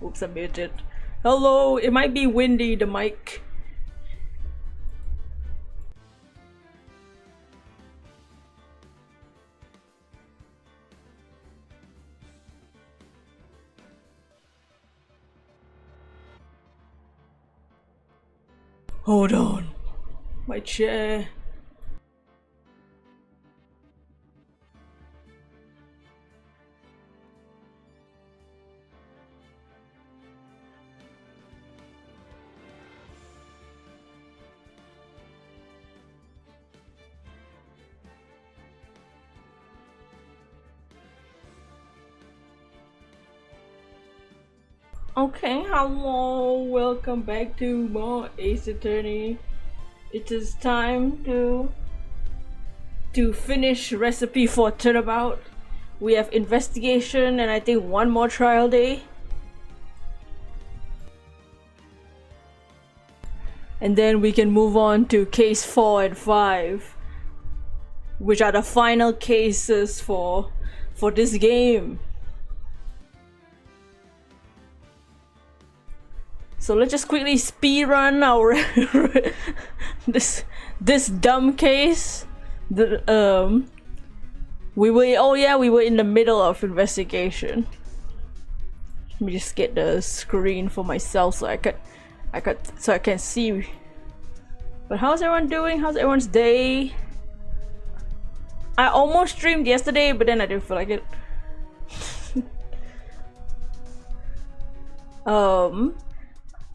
Oops, I muted. Hello, it might be windy, the mic. Hold on. My chair. Okay, hello, welcome back to more Ace Attorney. It is time to finish recipe for turnabout. We have investigation and I think one more trial day. And then we can move on to case 4 and 5, which are the final cases for this game. So let's just quickly speedrun our this dumb case. We were in the middle of investigation. Let me just get the screen for myself so I can see. But how's everyone doing? How's everyone's day? I almost streamed yesterday, but then I didn't feel like it.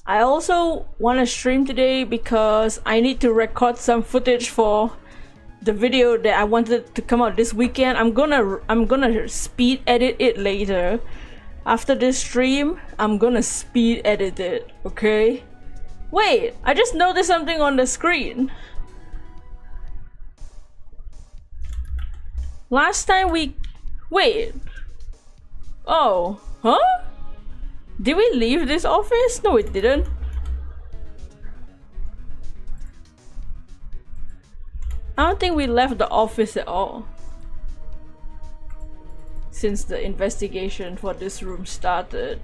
I also want to stream today because I need to record some footage for the video that I wanted to come out this weekend. I'm gonna speed edit it later. After this stream, I'm gonna speed edit it, okay? Wait, I just noticed something on the screen. Last time wait. Oh, huh? Did we leave this office? No, we didn't. I don't think we left the office at all since the investigation for this room started.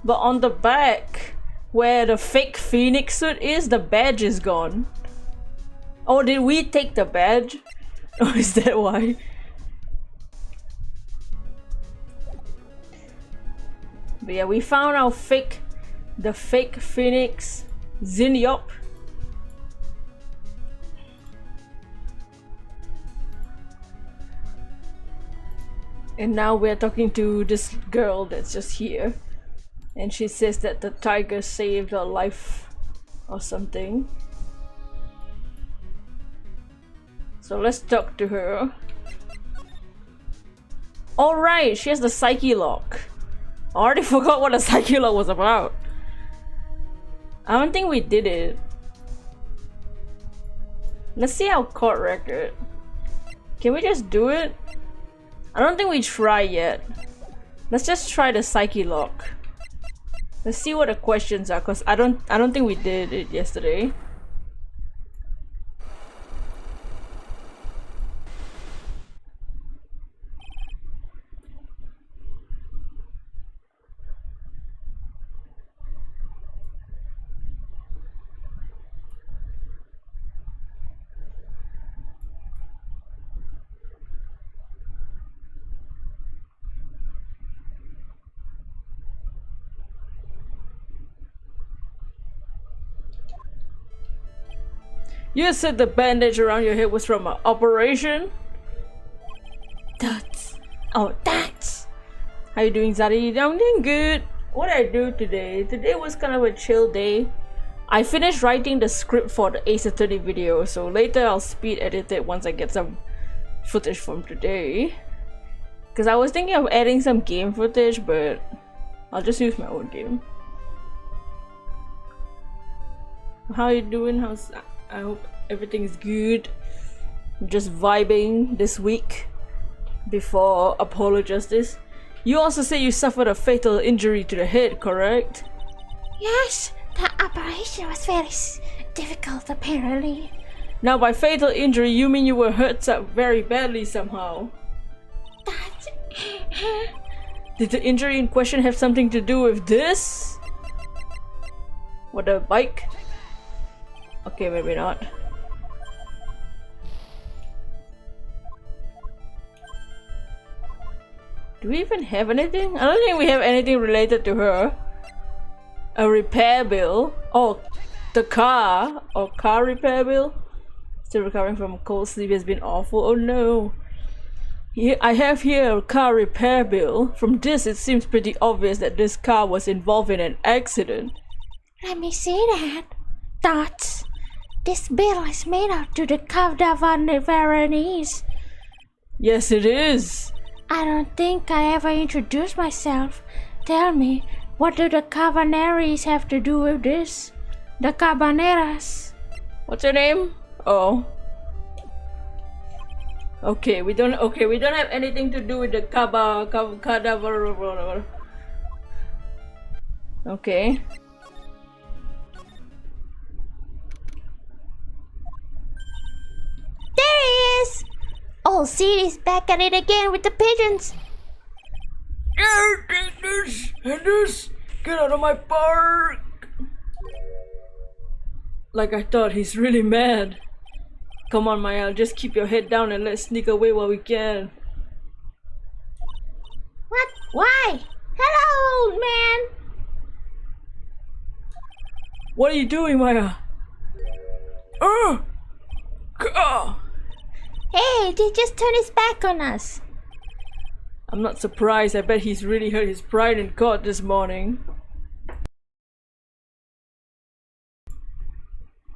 But on the back, where the fake Phoenix suit is, the badge is gone. Oh, did we take the badge? Oh, is that why? But yeah, we found our the fake Phoenix Zinhyop. And now we're talking to this girl that's just here. And she says that the tiger saved her life or something. So let's talk to her. Alright, she has the psyche lock. I already forgot what a psyche lock was about. I don't think we did it. Let's see our court record. Can we just do it? I don't think we try yet. Let's just try the psyche lock. Let's see what the questions are, cause I don't think we did it yesterday. You said the bandage around your head was from an operation? That's... Oh, that's... How you doing, Zari? I'm doing good. What did I do today? Today was kind of a chill day. I finished writing the script for the Ace Attorney video, so later I'll speed edit it once I get some footage from today. Because I was thinking of adding some game footage, but I'll just use my own game. How you doing? I hope everything's good. I'm just vibing this week before Apollo Justice. You also say you suffered a fatal injury to the head, correct? Yes, the operation was very difficult apparently. Now by fatal injury, you mean you were hurt very badly somehow? Did the injury in question have something to do with this? What, a bike? Okay, maybe not. Do we even have anything? I don't think we have anything related to her. A repair bill. Oh, the car. Or car repair bill. Still recovering from cold sleep, has been awful. Oh no. Here, I have here a car repair bill. From this, it seems pretty obvious that this car was involved in an accident. Let me see that. Thoughts. This bill is made out to the Cavdavanese. Yes, it is. I don't think I ever introduced myself. Tell me, what do the Cavaneres have to do with this? The Cabaneras. What's her name? Oh. Okay, we don't have anything to do with the cadaver. Okay. There he is! Old Sid is back at it again with the pigeons. Take this and this. Get out of my park. Like I thought, he's really mad. Come on, Maya, just keep your head down and let's sneak away while we can. What? Why? Hello, old man. What are you doing, Maya? Hey, he just turned his back on us. I'm not surprised. I bet he's really hurt his pride in court this morning.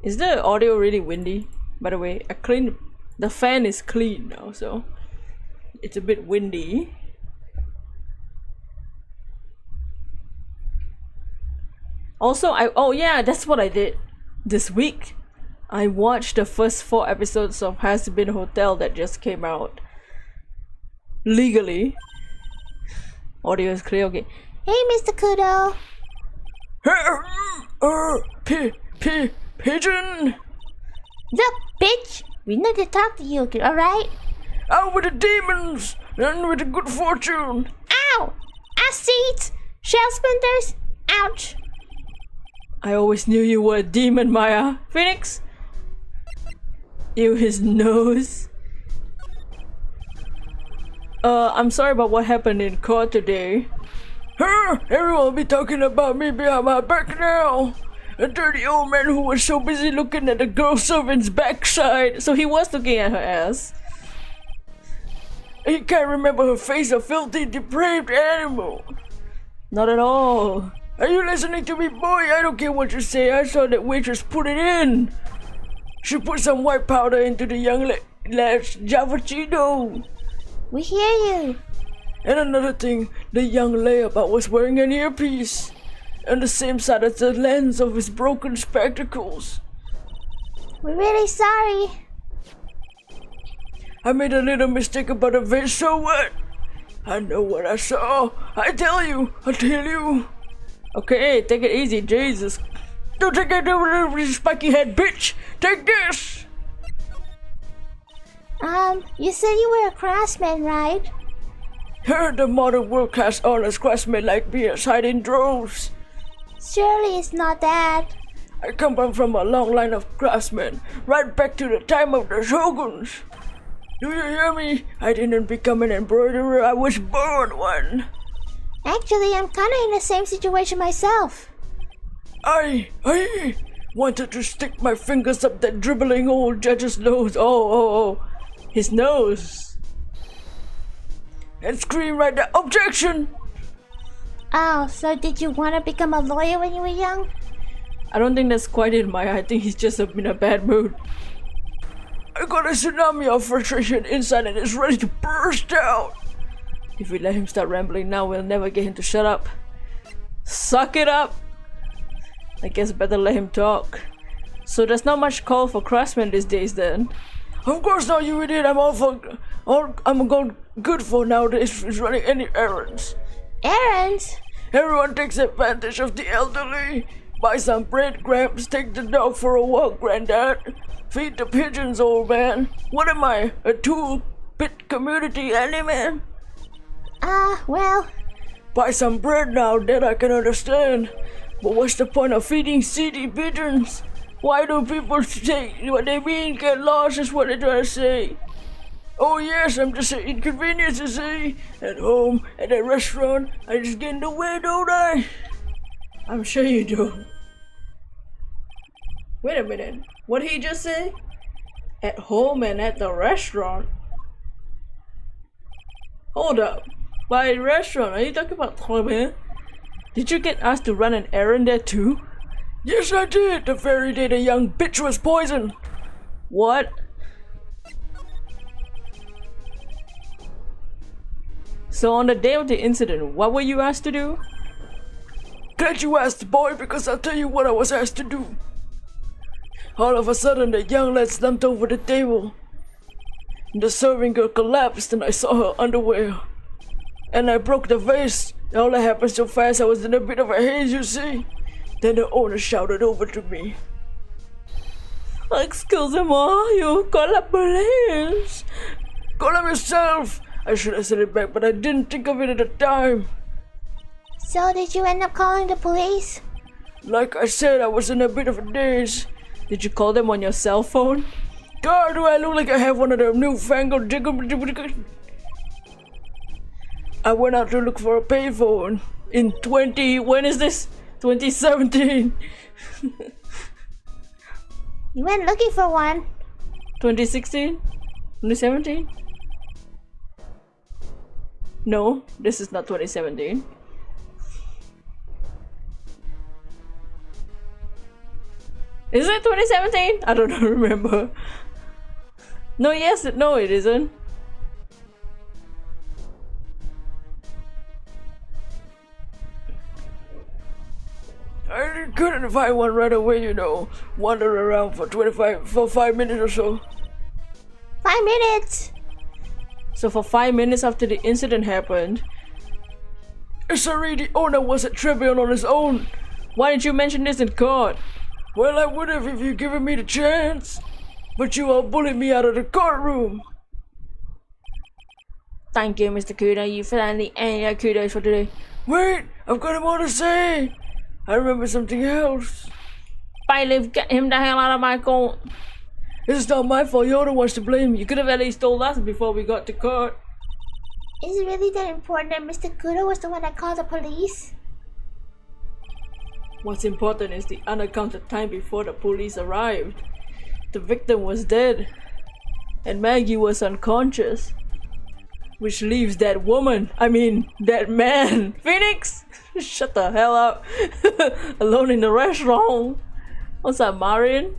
Is the audio really windy? By the way, the fan is clean now, so it's a bit windy. Also, oh yeah, that's what I did this week. I watched the first 4 episodes of Has Been Hotel that just came out. Legally. Audio is clear, okay. Hey, Mr. Kudo. Pigeon! Look, bitch, we need to talk to you, alright? Out with the demons and with the good fortune. Ow! Ass seeds! Shell splinters! Ouch! I always knew you were a demon, Maya. Phoenix? Ew, his nose. I'm sorry about what happened in court today. Everyone will be talking about me behind my back now. A dirty old man who was so busy looking at the girl servant's backside. So he was looking at her ass. He can't remember her face, a filthy, depraved animal. Not at all. Are you listening to me, boy? I don't care what you say. I saw that waitress put it in. She put some white powder into the young lad's Javachino. We hear you. And another thing, the young layabout was wearing an earpiece. On the same side as the lens of his broken spectacles. We're really sorry. I made a little mistake about the face, so what? I know what I saw. I tell you. Okay, take it easy, Jesus. Don't take it over with spiky head, bitch. Take this. You said you were a craftsman, right? Heard the modern world class honest craftsmen like me aside in droves. Surely it's not that. I come from a long line of craftsmen, right back to the time of the shoguns. Do you hear me? I didn't become an embroiderer, I was born one. Actually, I'm kinda in the same situation myself. I wanted to stick my fingers up that dribbling old judge's nose. Oh. His nose. And scream right there, objection! Oh, so did you want to become a lawyer when you were young? I don't think that's quite in Maya. I think he's just in a bad mood. I got a tsunami of frustration inside and it's ready to burst out. If we let him start rambling now, we'll never get him to shut up. Suck it up! I guess better let him talk. So there's not much call for craftsmen these days then? Of course not, you idiot. I'm good for nowadays is running any errands. Errands? Everyone takes advantage of the elderly. Buy some breadcrumbs, take the dog for a walk, Granddad. Feed the pigeons, old man. What am I, a 2-bit community anime? Well, buy some bread now, that I can understand. But what's the point of feeding city pigeons? Why do people say what they mean? Get lost is what they try to say. Oh yes, I'm just an inconvenience, you see. At home, at a restaurant, I just get in the way, don't I? I'm sure you do. Wait a minute, what did he just say? At home and at the restaurant? Hold up, by restaurant, are you talking about Thomas? Did you get asked to run an errand there too? Yes, I did, the very day the young bitch was poisoned. What? So on the day of the incident, what were you asked to do? Glad you asked, boy, because I'll tell you what I was asked to do. All of a sudden, the young lad slumped over the table. The serving girl collapsed and I saw her underwear. And I broke the vase. All that happened so fast I was in a bit of a haze, you see. Then the owner shouted over to me. Excuse-moi, you call the police. Call them yourself. I should have said it back, but I didn't think of it at the time. So did you end up calling the police? Like I said, I was in a bit of a daze. Did you call them on your cell phone? God, do I look like I have one of them newfangled jiggle? I went out to look for a payphone in when is this? 2017. You went looking for one. 2016? 2017? No, this is not 2017. Is it 2017? I don't remember. No, yes, no, it isn't. I couldn't find one right away, you know. Wandered around for 5 minutes or so. 5 minutes? So for 5 minutes after the incident happened, sorry, the owner was at Tribune on his own. Why didn't you mention this in court? Well, I would have if you given me the chance. But you all bullied me out of the courtroom. Thank you, Mr. Kudo. You finally ended your kudos for today. Wait, I've got more to say. I remember something else. Bailiff, get him the hell out of my court. It's not my fault, you're the ones to blame. You could have at least told us before we got to court. Is it really that important that Mr. Kudo was the one that called the police? What's important is the unaccounted time before the police arrived. The victim was dead, and Maggie was unconscious. Which leaves that man, Phoenix! Shut the hell up. Alone in the restaurant. What's up, Marin?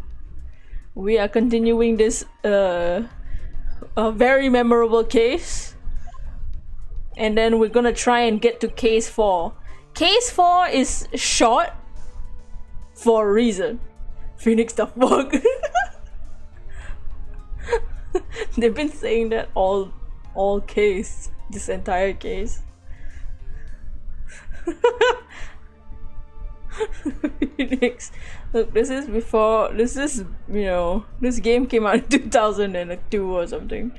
We are continuing this a very memorable case. And then we're gonna try and get to case 4. Case 4 is short for a reason. Phoenix the fuck. They've been saying that all case, this entire case. Phoenix. Look, this is, you know, this game came out in 2002 or something.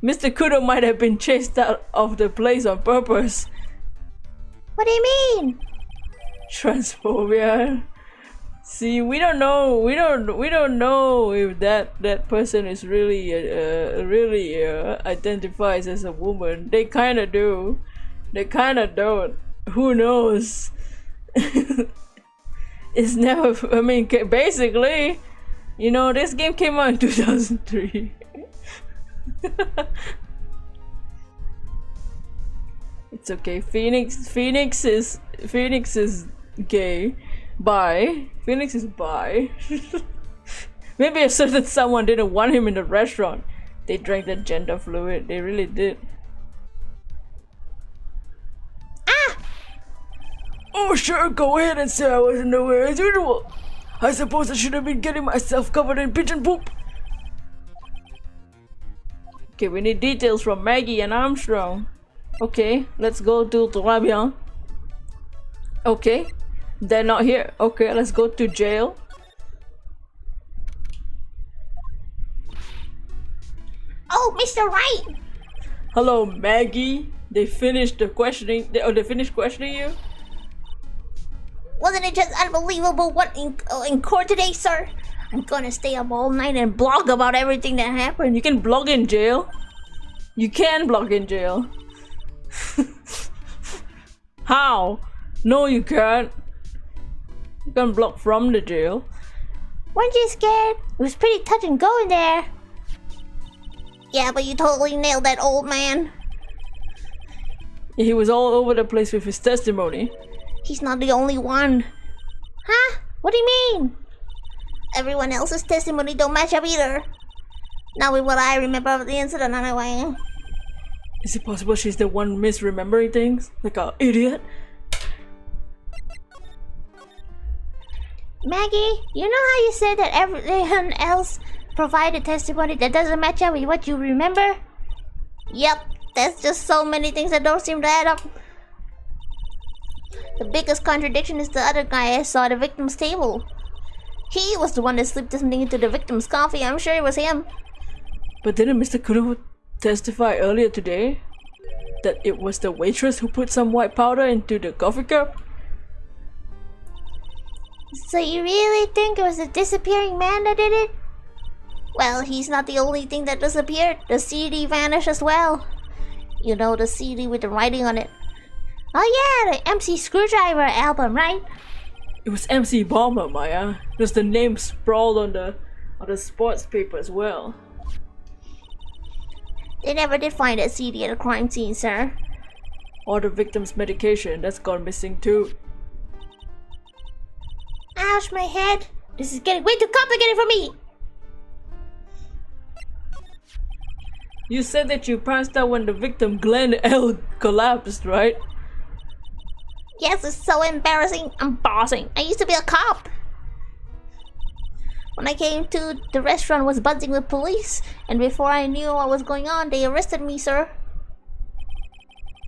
Mr. Kudo might have been chased out of the place on purpose. What do you mean? Transphobia. See, we don't know if that person is really identifies as a woman. They kind of do. They kind of don't. Who knows? It's never. I mean, basically, you know, this game came out in 2003. It's okay. Phoenix is gay. Bi. Phoenix is bi. Maybe a certain someone didn't want him in the restaurant. They drank the gender fluid. They really did. Ah! Oh sure, go ahead and say I wasn't nowhere as usual. I suppose I should have been getting myself covered in pigeon poop. Okay, we need details from Maggie and Armstrong. Okay, let's go to Trabian. Okay, they're not here. Okay, let's go to jail. Oh, Mr. Wright! Hello, Maggie. They finished the questioning. They finished questioning you. Wasn't it just unbelievable what in court today, sir? I'm gonna stay up all night and blog about everything that happened. You can blog in jail. You can blog in jail. How? No, you can't. You can blog from the jail. Weren't you scared? It was pretty touch and go in there. Yeah, but you totally nailed that old man. He was all over the place with his testimony. He's not the only one. Huh? What do you mean? Everyone else's testimony don't match up either. Not with what I remember of the incident anyway. Is it possible she's the one misremembering things? Like an idiot? Maggie, you know how you said that everyone else provided testimony that doesn't match up with what you remember? Yep, there's just so many things that don't seem to add up. The biggest contradiction is the other guy I saw at the victim's table. He was the one that slipped something into the victim's coffee. I'm sure it was him. But didn't Mr. Kudo testify earlier today that it was the waitress who put some white powder into the coffee cup? So you really think it was the disappearing man that did it? Well, he's not the only thing that disappeared. The CD vanished as well. You know, the CD with the writing on it. Oh yeah, the MC Screwdriver album, right? It was MC Bomber, Maya. There's the name sprawled on the sports paper as well. They never did find that CD at the crime scene, sir. Or the victim's medication, that's gone missing too. Ouch, my head. This is getting way too complicated for me. You said that you passed out when the victim Glenn L collapsed, right? Yes, it's so embarrassing. I'm bossing. I used to be a cop. When I came to, the restaurant was buzzing with police, and before I knew what was going on, they arrested me, sir.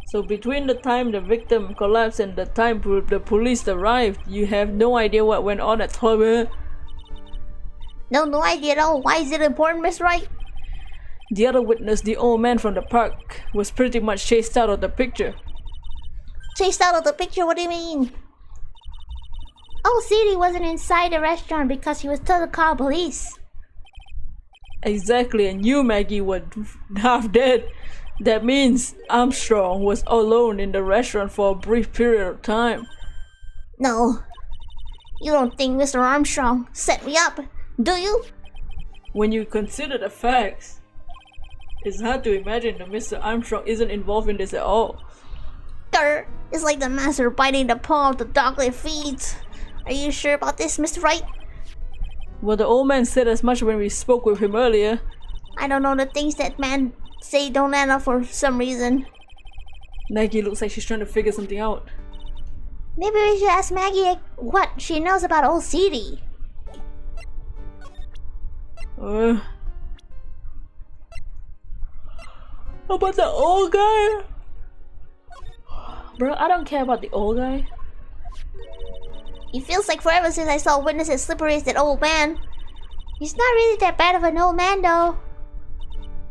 So between the time the victim collapsed and the time the police arrived, you have no idea what went on at Toba? No idea at all. Why is it important, Miss Wright? The other witness, the old man from the park, was pretty much chased out of the picture. Chased out of the picture? What do you mean? Oh, CD wasn't inside the restaurant because he was told to call police. Exactly, and you, Maggie, were half dead. That means Armstrong was alone in the restaurant for a brief period of time. No. You don't think Mr. Armstrong set me up, do you? When you consider the facts, it's hard to imagine that Mr. Armstrong isn't involved in this at all. Grr, it's like the master biting the paw of the dog it feeds. Are you sure about this, Mr. Wright? Well, the old man said as much when we spoke with him earlier. I don't know, the things that man say don't add up for some reason. Maggie looks like she's trying to figure something out. Maybe we should ask Maggie what she knows about old CD. About the old guy? Bro, I don't care about the old guy. It feels like forever since I saw witness as slippery as that old man. He's not really that bad of an old man though.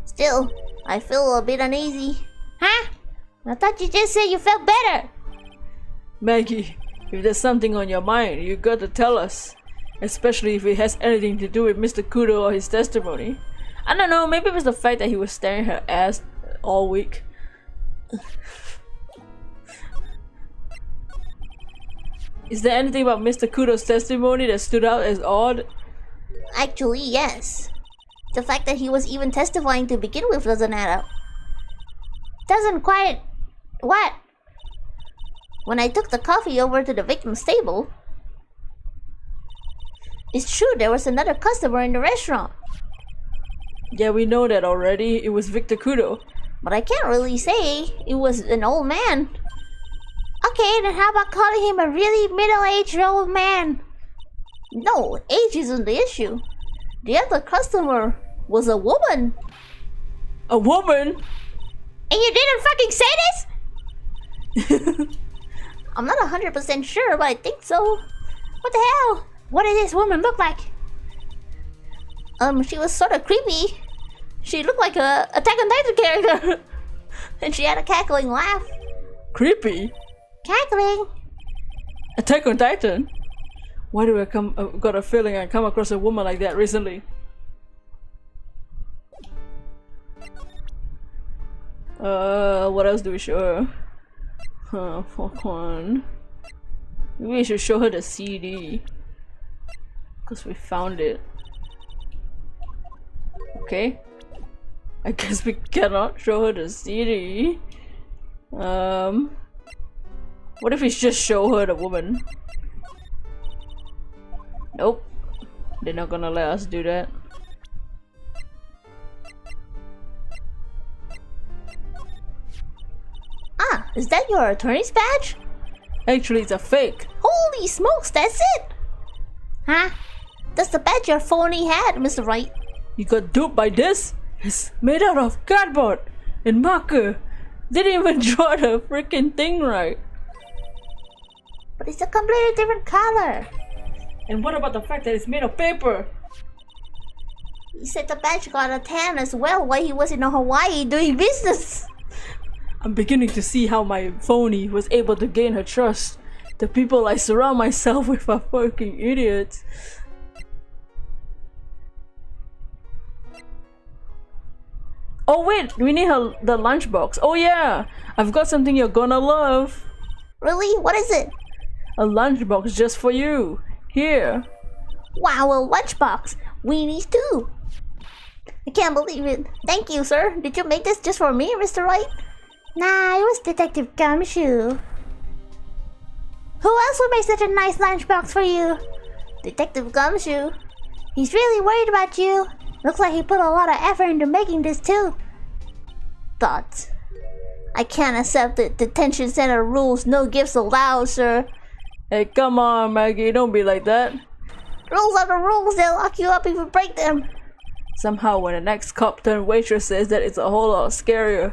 Still, I feel a bit uneasy. Huh? I thought you just said you felt better. Maggie, if there's something on your mind, you gotta tell us. Especially if it has anything to do with Mr. Kudo or his testimony. I don't know, maybe it was the fact that he was staring her ass all week. Is there anything about Mr. Kudo's testimony that stood out as odd? Actually, yes. The fact that he was even testifying to begin with doesn't add up. Doesn't quite... What? When I took the coffee over to the victim's table, it's true there was another customer in the restaurant. Yeah, we know that already. It was Victor Kudo. But I can't really say it was an old man. Okay, then how about calling him a really middle-aged old man? No, age isn't the issue. The other customer was a woman. A woman? And you didn't fucking say this? I'm not 100% sure, but I think so. What the hell? What did this woman look like? She was sort of creepy. She looked like a Attack on Titan character. And she had a cackling laugh. Creepy. Cackling? Attack on Titan. Why do I got a feeling I come across a woman like that recently? What else do we show her? Fuck one. Maybe we should show her the CD. Because we found it. Okay. I guess we cannot show her the CD. What if we just show her the woman? Nope. They're not gonna let us do that. Ah, is that your attorney's badge? Actually, it's a fake. Holy smokes, that's it! Huh? That's the badge your phony had, Mr. Wright. You got duped by this? It's made out of cardboard and marker. Didn't even draw the freaking thing right. But it's a completely different color. And what about the fact that it's made of paper? He said the badge got a tan as well while he was in Hawaii doing business. I'm beginning to see how my phony was able to gain her trust. The people I surround myself with are fucking idiots. Oh wait, we need the lunchbox. Oh yeah, I've got something you're gonna love. Really? What is it? A lunchbox just for you. Here. Wow, a lunchbox. Weenies too. I can't believe it. Thank you, sir. Did you make this just for me, Mr. Wright? Nah, it was Detective Gumshoe. Who else would make such a nice lunchbox for you? Detective Gumshoe. He's really worried about you. Looks like he put a lot of effort into making this too. Thoughts. I can't accept the detention center rules. No gifts allowed, sir. Hey, come on, Maggie. Don't be like that. Rules are the rules. They'll lock you up if you break them. Somehow when the next cop turned waitress says that, it's a whole lot scarier.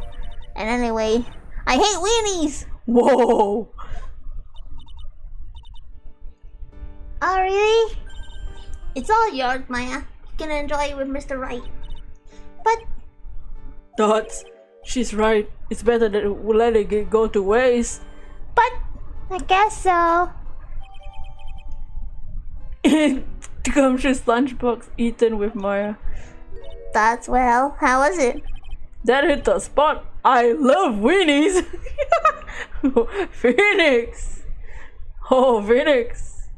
And anyway, I hate weenies! Whoa! Oh, really? It's all yours, Maya. You can enjoy it with Mr. Wright. But... Dots. She's right. It's better that we let it go to waste. But... I guess so. Gumshoe's lunchbox eaten with Maya. That's well. How was it? That hit the spot. I love weenies. Phoenix. Oh, Phoenix.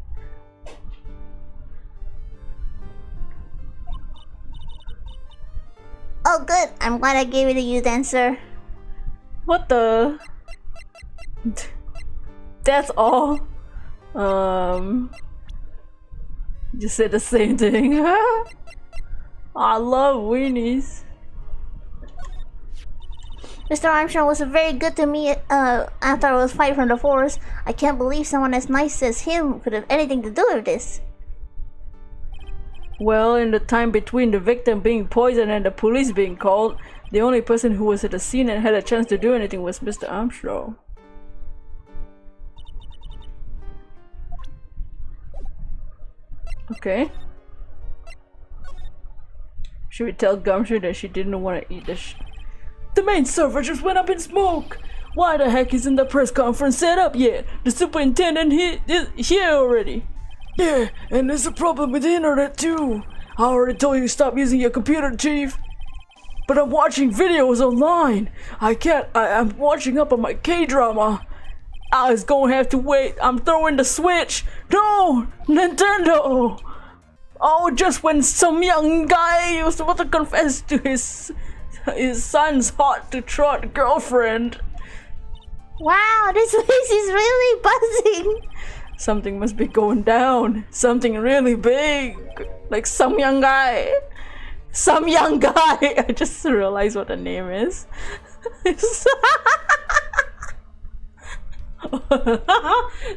Oh, good. I'm glad I gave it to you then, sir. What the? That's all. You said the same thing. I love weenies. Mr. Armstrong was very good to me after I was fired from the force. I can't believe someone as nice as him could have anything to do with this. Well, in the time between the victim being poisoned and the police being called, the only person who was at the scene and had a chance to do anything was Mr. Armstrong. Okay. Should we tell Gumshoe that she didn't want to eat the main server just went up in smoke! Why the heck isn't the press conference set up yet? The superintendent is here already. Yeah, and there's a problem with the internet too. I already told you to stop using your computer, Chief. But I'm watching videos online. I'm watching up on my K-drama. I was gonna have to wait. I'm throwing the Switch. No! Nintendo! Oh, just when some young guy was about to confess to his son's hot to trot girlfriend. Wow, this place is really buzzing. Something must be going down. Something really big. Like some young guy. Some young guy. I just realized what the name is.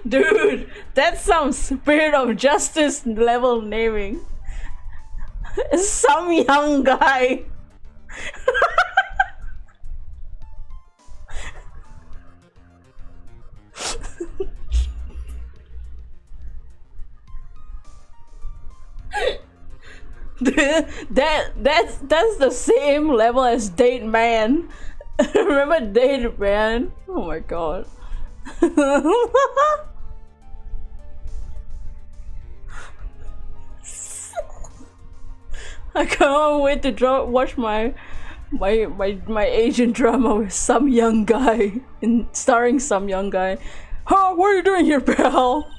Dude, that's some spirit of justice level naming. Some young guy. That's the same level as Date Man. Remember Date Man? Oh my god. I can't wait to watch my Asian drama with some young guy, starring some young guy. Huh? What are you doing here, pal?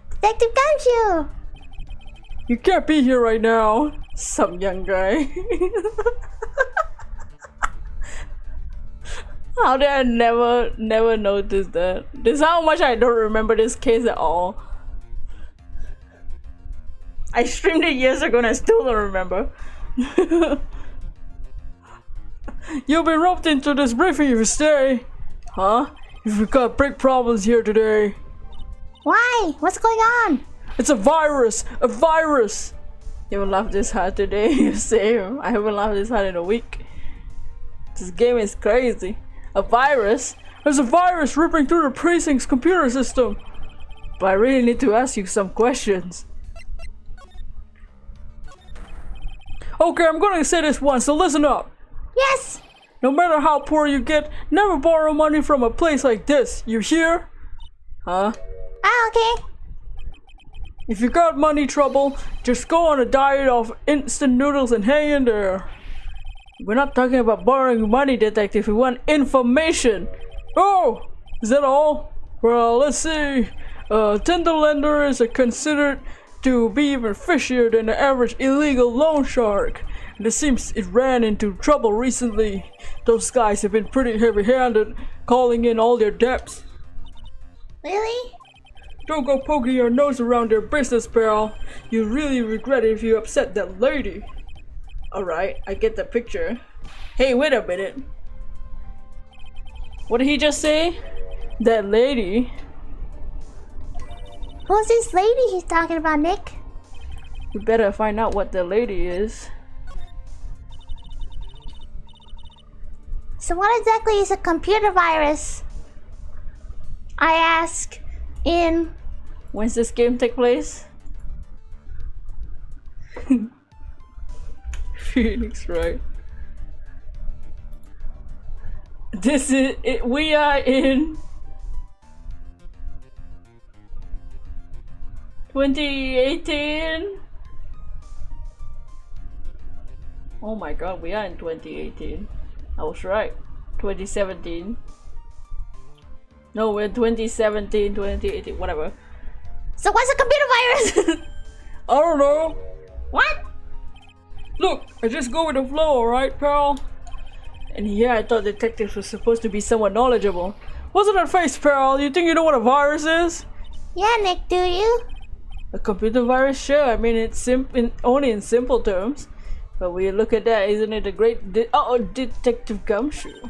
Detective Gumshoe! You can't be here right now. Some young guy. How did I never notice that? This is how much I don't remember this case at all. I streamed it years ago and I still don't remember. You'll be roped into this briefing if you stay. Huh? You've got big problems here today. Why? What's going on? It's a virus! A virus! You haven't laughed this hard today. Same. I haven't laughed this hard in a week. This game is crazy. A virus? There's a virus ripping through the precinct's computer system. But I really need to ask you some questions. Okay, I'm gonna say this once, so listen up. Yes! No matter how poor you get, never borrow money from a place like this. You hear? Huh? Ah, okay. If you got money trouble, just go on a diet of instant noodles and hang in there. We're not talking about borrowing money, detective. We want information. Oh, is that all? Well, let's see. Tender lender is considered to be even fishier than the average illegal loan shark. And it seems it ran into trouble recently. Those guys have been pretty heavy-handed, calling in all their debts. Really? Don't go poking your nose around their business, pal. You'll really regret it if you upset that lady. Alright, I get the picture. Hey, wait a minute. What did he just say? That lady? Who's this lady he's talking about, Nick? We better find out what the lady is. So what exactly is a computer virus? I ask in... When's this game take place? Phoenix, right? This is it. We are in 2018. Oh my god, we are in 2018. I was right. 2017. No, we're 2017, 2018, whatever. So what's a computer virus? I don't know. What? Look, I just go with the flow, alright, pal? And yeah, I thought detectives were supposed to be somewhat knowledgeable. What's on that face, pal? You think you know what a virus is? Yeah, Nick, do you? A computer virus? Sure, I mean, it's only in simple terms. But when you look at that, isn't it a great Detective Gumshoe?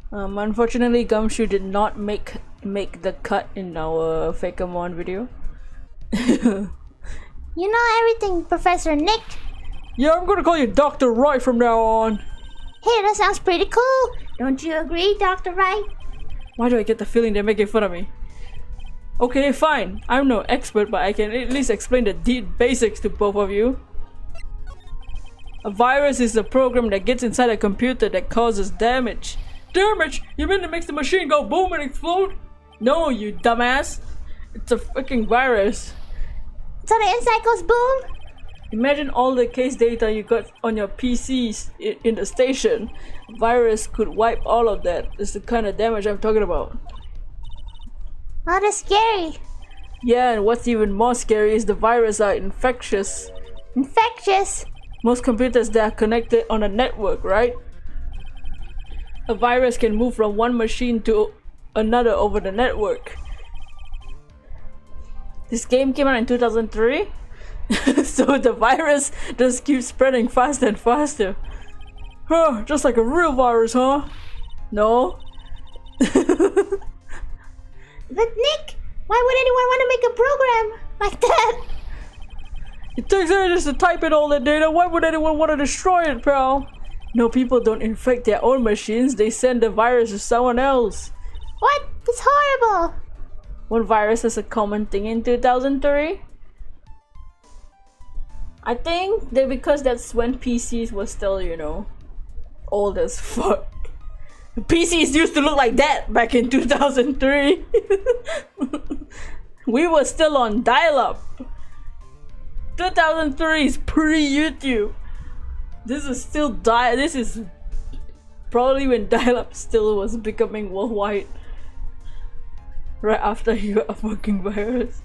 Unfortunately, Gumshoe did not make the cut in our Fakeamon video. You know everything, Professor Nick. Yeah, I'm gonna call you Dr. Wright from now on. Hey, that sounds pretty cool. Don't you agree, Dr. Wright? Why do I get the feeling they're making fun of me? Okay, fine. I'm no expert, but I can at least explain the deep basics to both of you. A virus is a program that gets inside a computer that causes damage. Damage? You mean it makes the machine go boom and explode? No, you dumbass. It's a freaking virus. So the inside goes boom? Imagine all the case data you got on your PCs in the station. A virus could wipe all of that. It's the kind of damage I'm talking about. Oh, that's scary. Yeah, and what's even more scary is the viruses are infectious. Infectious? Most computers that are connected on a network, right? A virus can move from one machine to another over the network. This game came out in 2003, so the virus just keeps spreading faster and faster. Huh, just like a real virus, huh? No? But Nick, why would anyone want to make a program like that? It takes ages to type in all that data. Why would anyone want to destroy it, pal? No, people don't infect their own machines. They send the virus to someone else. What? That's horrible. One virus is a common thing in 2003. I think that because that's when PCs were still, you know, old as fuck. PCs used to look like that back in 2003. We were still on dial-up. 2003 is pre-YouTube. This is still this is probably when dial-up still was becoming worldwide. Right after you got a fucking virus.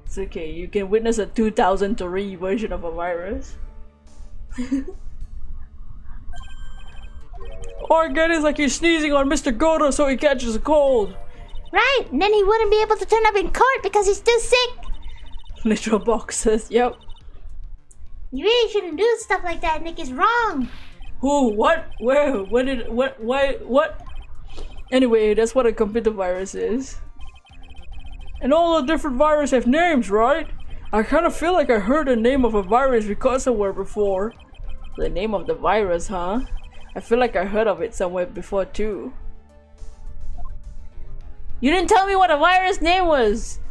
It's okay, you can witness a 2003 version of a virus. All I get is like you're sneezing on Mr. Goto so he catches a cold. Right, and then he wouldn't be able to turn up in court because he's too sick. Literal boxes, yep. You really shouldn't do stuff like that, Nick. It's wrong. Who? What? Where? When did? What? Why? What? Anyway, that's what a computer virus is. And all the different viruses have names, right? I kind of feel like I heard the name of a virus because somewhere before. The name of the virus, huh? I feel like I heard of it somewhere before too. You didn't tell me what a virus name was!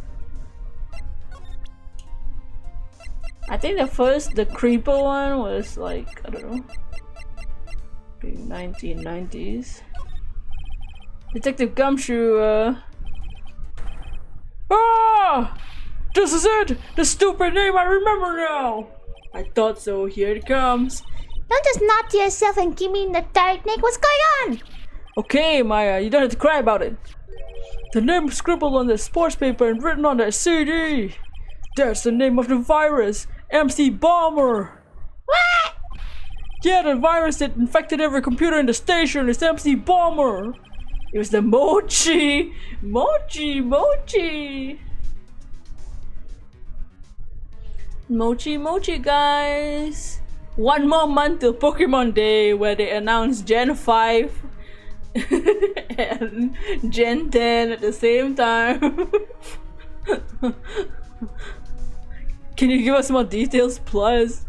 I think the creeper one was like, I don't know, 1990s. Detective Gumshoe, Ah! This is it! The stupid name I remember now! I thought so, here it comes. Don't just nod to yourself and keep me in the dark, Nick. What's going on? Okay, Maya, you don't have to cry about it. The name is scribbled on the sports paper and written on the CD. That's the name of the virus, MC Bomber. What? Yeah, the virus that infected every computer in the station is MC Bomber. It was the Mochi. Mochi. Mochi, guys. One more month till Pokemon Day, where they announced Gen 5 and Gen 10 at the same time. Can you give us more details, please?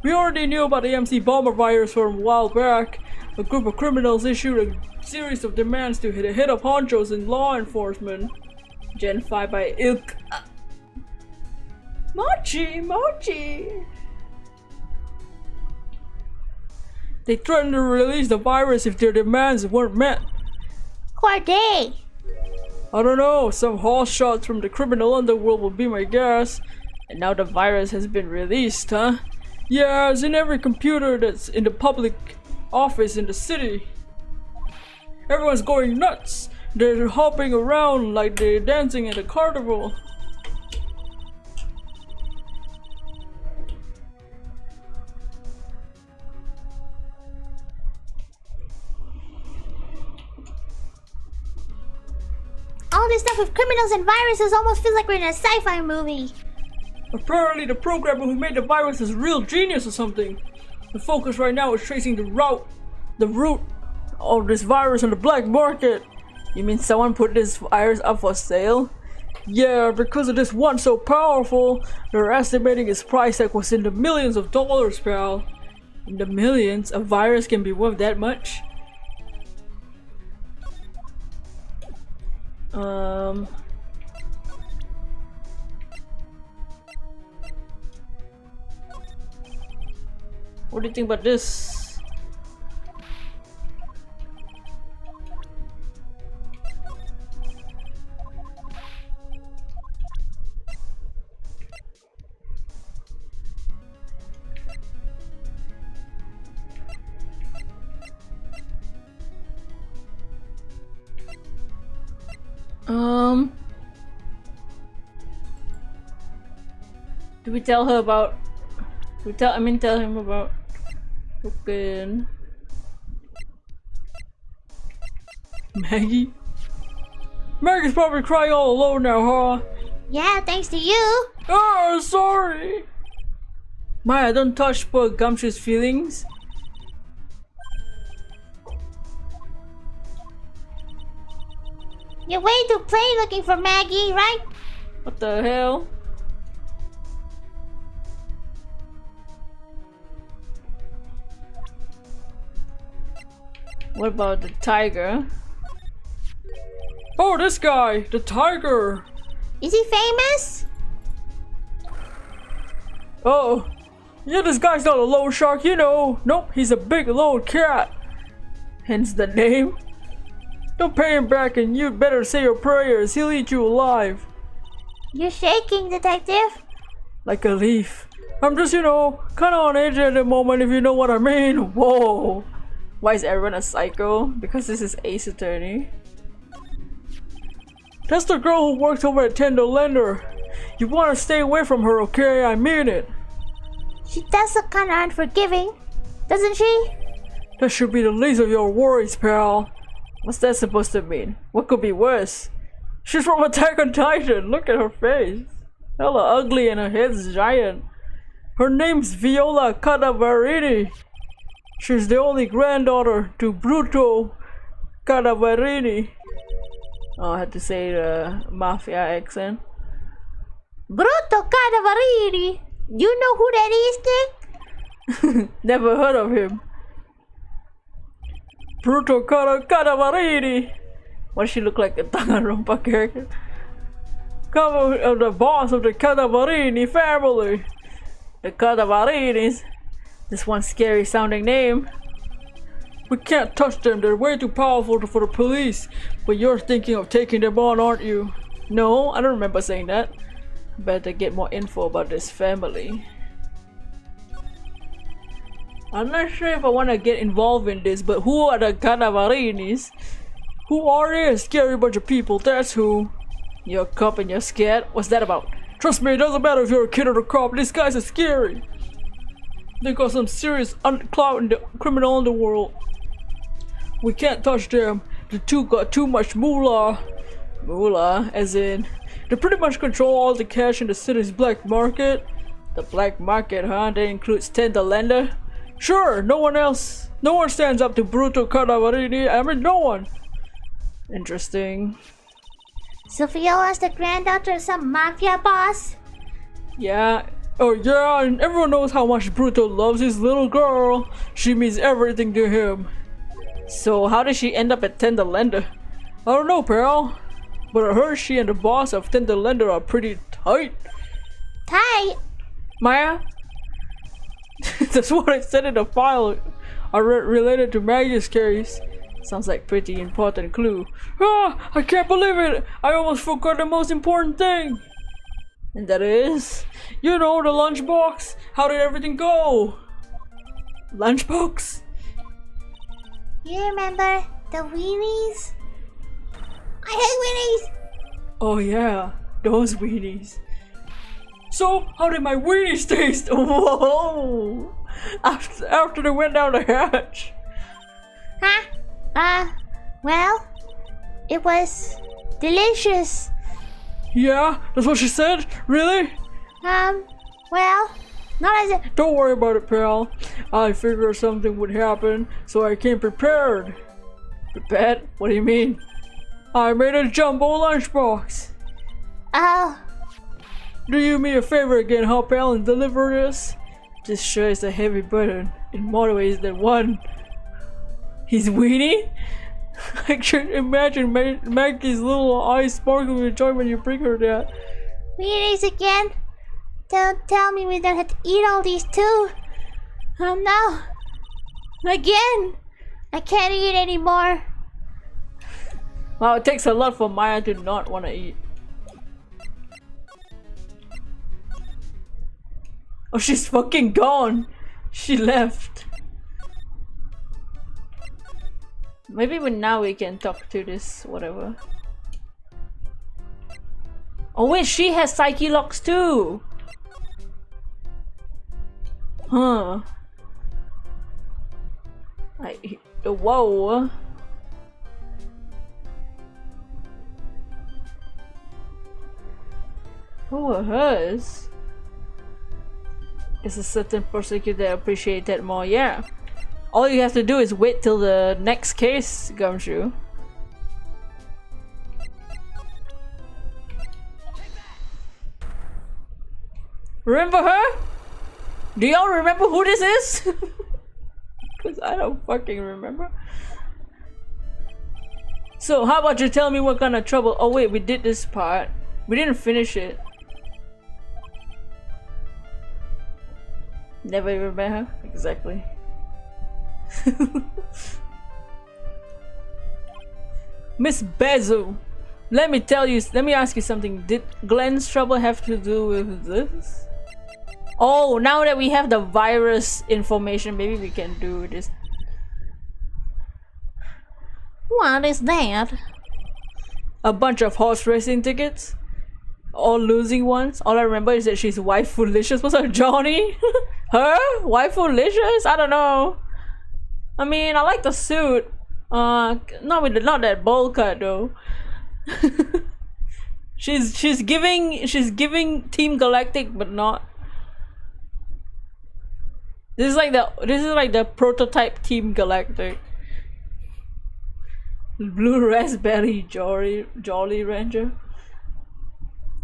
We already knew about the MC Bomber virus from a while back. A group of criminals issued a series of demands to the head of honchos in law enforcement. Gen 5 by Ilk. Mochi! They threatened to release the virus if their demands weren't met. Who are they? I don't know, some horse shots from the criminal underworld will be my guess. And now the virus has been released, huh? Yeah, it's in every computer that's in the public office in the city. Everyone's going nuts. They're hopping around like they're dancing at a carnival. All this stuff with criminals and viruses almost feels like we're in a sci-fi movie. Apparently the programmer who made the virus is a real genius or something. The focus right now is tracing the root of this virus on the black market. You mean someone put this virus up for sale? Yeah, because of this one so powerful, they're estimating its price tag was in the millions of dollars, pal. In the millions? A virus can be worth that much? What do you think about this? Do we tell her about? Tell him about fucking Maggie? Maggie's probably crying all alone now, huh? Yeah, thanks to you. Oh, sorry. Maya, don't touch poor Gumshoe's feelings. You're way too plain looking for Maggie, right? What the hell? What about the tiger? Oh, this guy! The tiger! Is he famous? Oh, yeah, this guy's not a loan shark, you know. Nope, he's a big loan cat. Hence the name. Don't pay him back and you'd better say your prayers. He'll eat you alive. You're shaking, detective. Like a leaf. I'm just, you know, kind of on edge at the moment, if you know what I mean. Whoa. Why is everyone a psycho? Because this is Ace Attorney. That's the girl who works over at Tender Lender. You want to stay away from her, okay? I mean it. She does look kind of unforgiving, doesn't she? That should be the least of your worries, pal. What's that supposed to mean? What could be worse? She's from Attack on Titan. Look at her face. Hella ugly and her head's giant. Her name's Viola Cadavarini. She's the only granddaughter to Bruto Cadavarini. Oh, I had to say the mafia accent. Bruto Cadavarini. You know who that is, Dick? Never heard of him. Bruto Cadavarini. Why does she look like a Danganronpa character? Come of the boss of the Cadavarini family. The Cadavarinis. This one scary sounding name. We can't touch them, they're way too powerful for the police. But you're thinking of taking them on, aren't you? No, I don't remember saying that. Better get more info about this family. I'm not sure if I want to get involved in this, but who are the Cadavarinis? Who are they? A scary bunch of people, that's who. You're a cop and you're scared? What's that about? Trust me, it doesn't matter if you're a kid or a cop, these guys are scary. They got some serious clout in the criminal underworld. We can't touch them. The two got too much moolah. Moolah, as in, they pretty much control all the cash in the city's black market. The black market, huh? That includes Tender Lender? Sure, no one stands up to Bruto Cadavarini. I mean, no one. Interesting. So Viola's the granddaughter of some mafia boss? Yeah. Oh yeah, and everyone knows how much Bruto loves his little girl. She means everything to him. So how did she end up at Tender Lender? I don't know, pal. But I heard she and the boss of Tender Lender are pretty tight. Tight? Maya? That's what I said in the file I read related to Maggie's case. Sounds like pretty important clue. Ah, I can't believe it! I almost forgot the most important thing! And that is, you know, the lunchbox. How did everything go? Lunchbox? You remember the weenies? I hate weenies! Oh yeah, those weenies. So, how did my weenies taste? Whoa! After they went down the hatch. Huh? Well, it was delicious. Yeah, that's what she said? Really? Well, not as a— Don't worry about it, pal. I figured something would happen, so I came prepared. Prepared? What do you mean? I made a jumbo lunchbox. Oh. Do you me a favor again, huh, pal, and deliver this? This sure is a heavy burden, in more ways than one. His weenie? I can imagine Maggie's little eyes sparkling with joy when you bring her that. Weenies again? Don't tell me we don't have to eat all these too. Oh no. Again. I can't eat anymore. Wow, it takes a lot for Maya to not want to eat. Oh, she's fucking gone. She left. Maybe now we can talk to this whatever. Oh wait, she has psyche locks too. Huh. Whoa. Who are hers? It's a certain prosecutor that appreciate that more, yeah. All you have to do is wait till the next case, Gumshoe. Remember her? Do y'all remember who this is? Cause I don't fucking remember. So how about you tell me what kind of trouble— oh wait, we did this part. We didn't finish it. Never even met her? Exactly. Miss Bezu, let me ask you something. Did Glenn's trouble have to do with this? Oh, now that we have the virus information, maybe we can do this. What is that? A bunch of horse racing tickets. All losing ones. All I remember is that she's wife-fulicious. What's up, Johnny? Her? Wife-fulicious? I don't know. I mean, I like the suit. Not that bowl cut though. she's giving Team Galactic, but not. This is like the prototype Team Galactic. Blue Raspberry Jolly Ranger.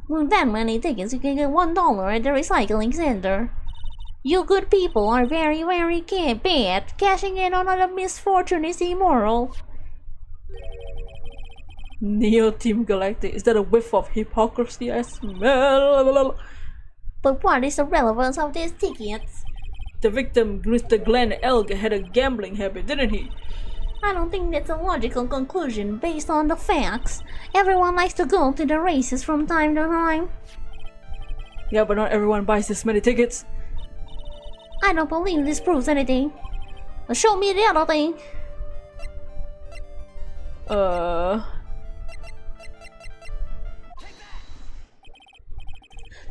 With that many tickets, you can get $1 at the recycling center. You good people are very, very bad. Cashing in on a misfortune is immoral. Neo Team Galactic. Is that a whiff of hypocrisy I smell? But what is the relevance of these tickets? The victim, Mr. Glenn Elg, had a gambling habit, didn't he? I don't think that's a logical conclusion based on the facts. Everyone likes to go to the races from time to time. Yeah, but not everyone buys this many tickets. I don't believe this proves anything. Show me the other thing.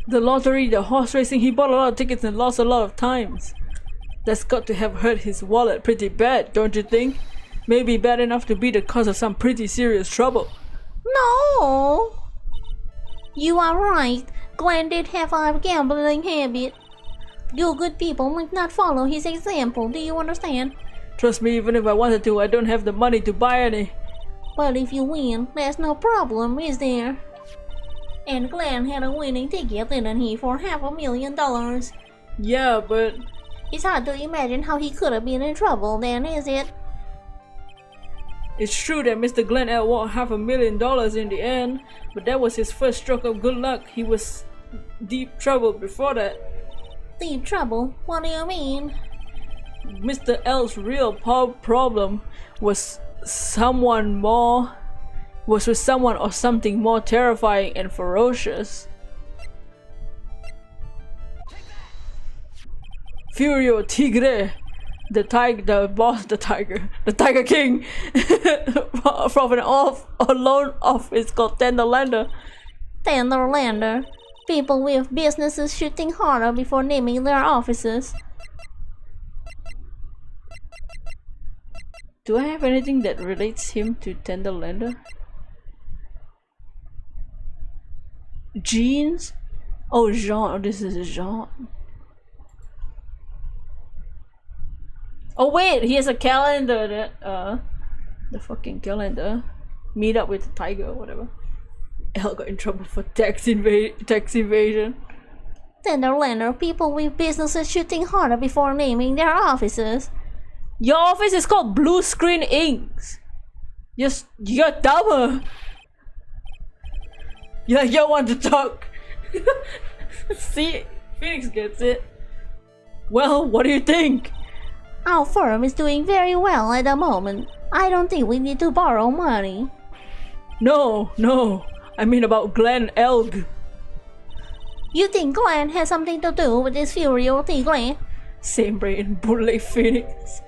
The lottery, the horse racing, he bought a lot of tickets and lost a lot of times. That's got to have hurt his wallet pretty bad, don't you think? Maybe bad enough to be the cause of some pretty serious trouble. No! You are right. Glenn did have a gambling habit. You good people might not follow his example, do you understand? Trust me, even if I wanted to, I don't have the money to buy any. But if you win, there's no problem, is there? And Glenn had a winning ticket, didn't he, for $500,000? Yeah, but... It's hard to imagine how he could have been in trouble then, is it? It's true that Mr. Glenn L won $500,000 in the end, but that was his first stroke of good luck. He was deep trouble before that. Deep trouble? What do you mean? Mr. L's real problem was with someone or something more terrifying and ferocious. Furio Tigre, the Tiger King, from a loan office called Tenderlander. Tenderlander. People with businesses should think harder before naming their offices. Do I have anything that relates him to Tenderlander? Jeans? Oh, Jean. Oh, this is Jean. Oh wait, he has a calendar that the fucking calendar. Meet up with the tiger or whatever. L got in trouble for tax evasion. Tenderlander, people with businesses should think harder before naming their offices. Your office is called Blue Screen Inks. You're dumber. You want to talk. See, Phoenix gets it. Well, what do you think? Our firm is doing very well at the moment. I don't think we need to borrow money. No. I mean about Glenn Elg. You think Glenn has something to do with this Furio Tigre? Same brain, bully Phoenix.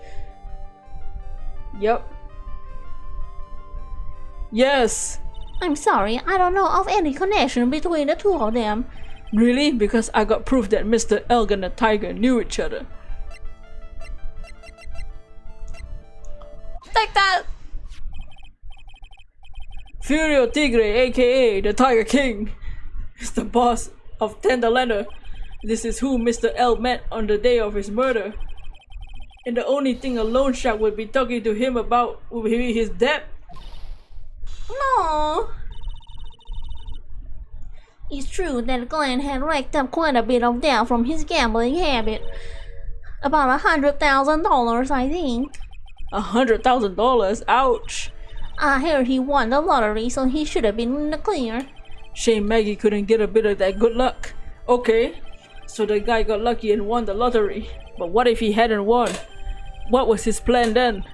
Yep. Yes. I'm sorry, I don't know of any connection between the two of them. Really? Because I got proof that Mr. Elg and the tiger knew each other. Take that! Furio Tigre, aka the Tiger King, is the boss of Tenderlander. This is who Mr. L met on the day of his murder. And the only thing a loan shark would be talking to him about would be his debt. No. It's true that Glenn had racked up quite a bit of debt from his gambling habit. About $100,000, I think. $100,000? Ouch! I heard he won the lottery, so he should have been in the clear. Shame Maggie couldn't get a bit of that good luck. Okay, so the guy got lucky and won the lottery. But what if he hadn't won? What was his plan then?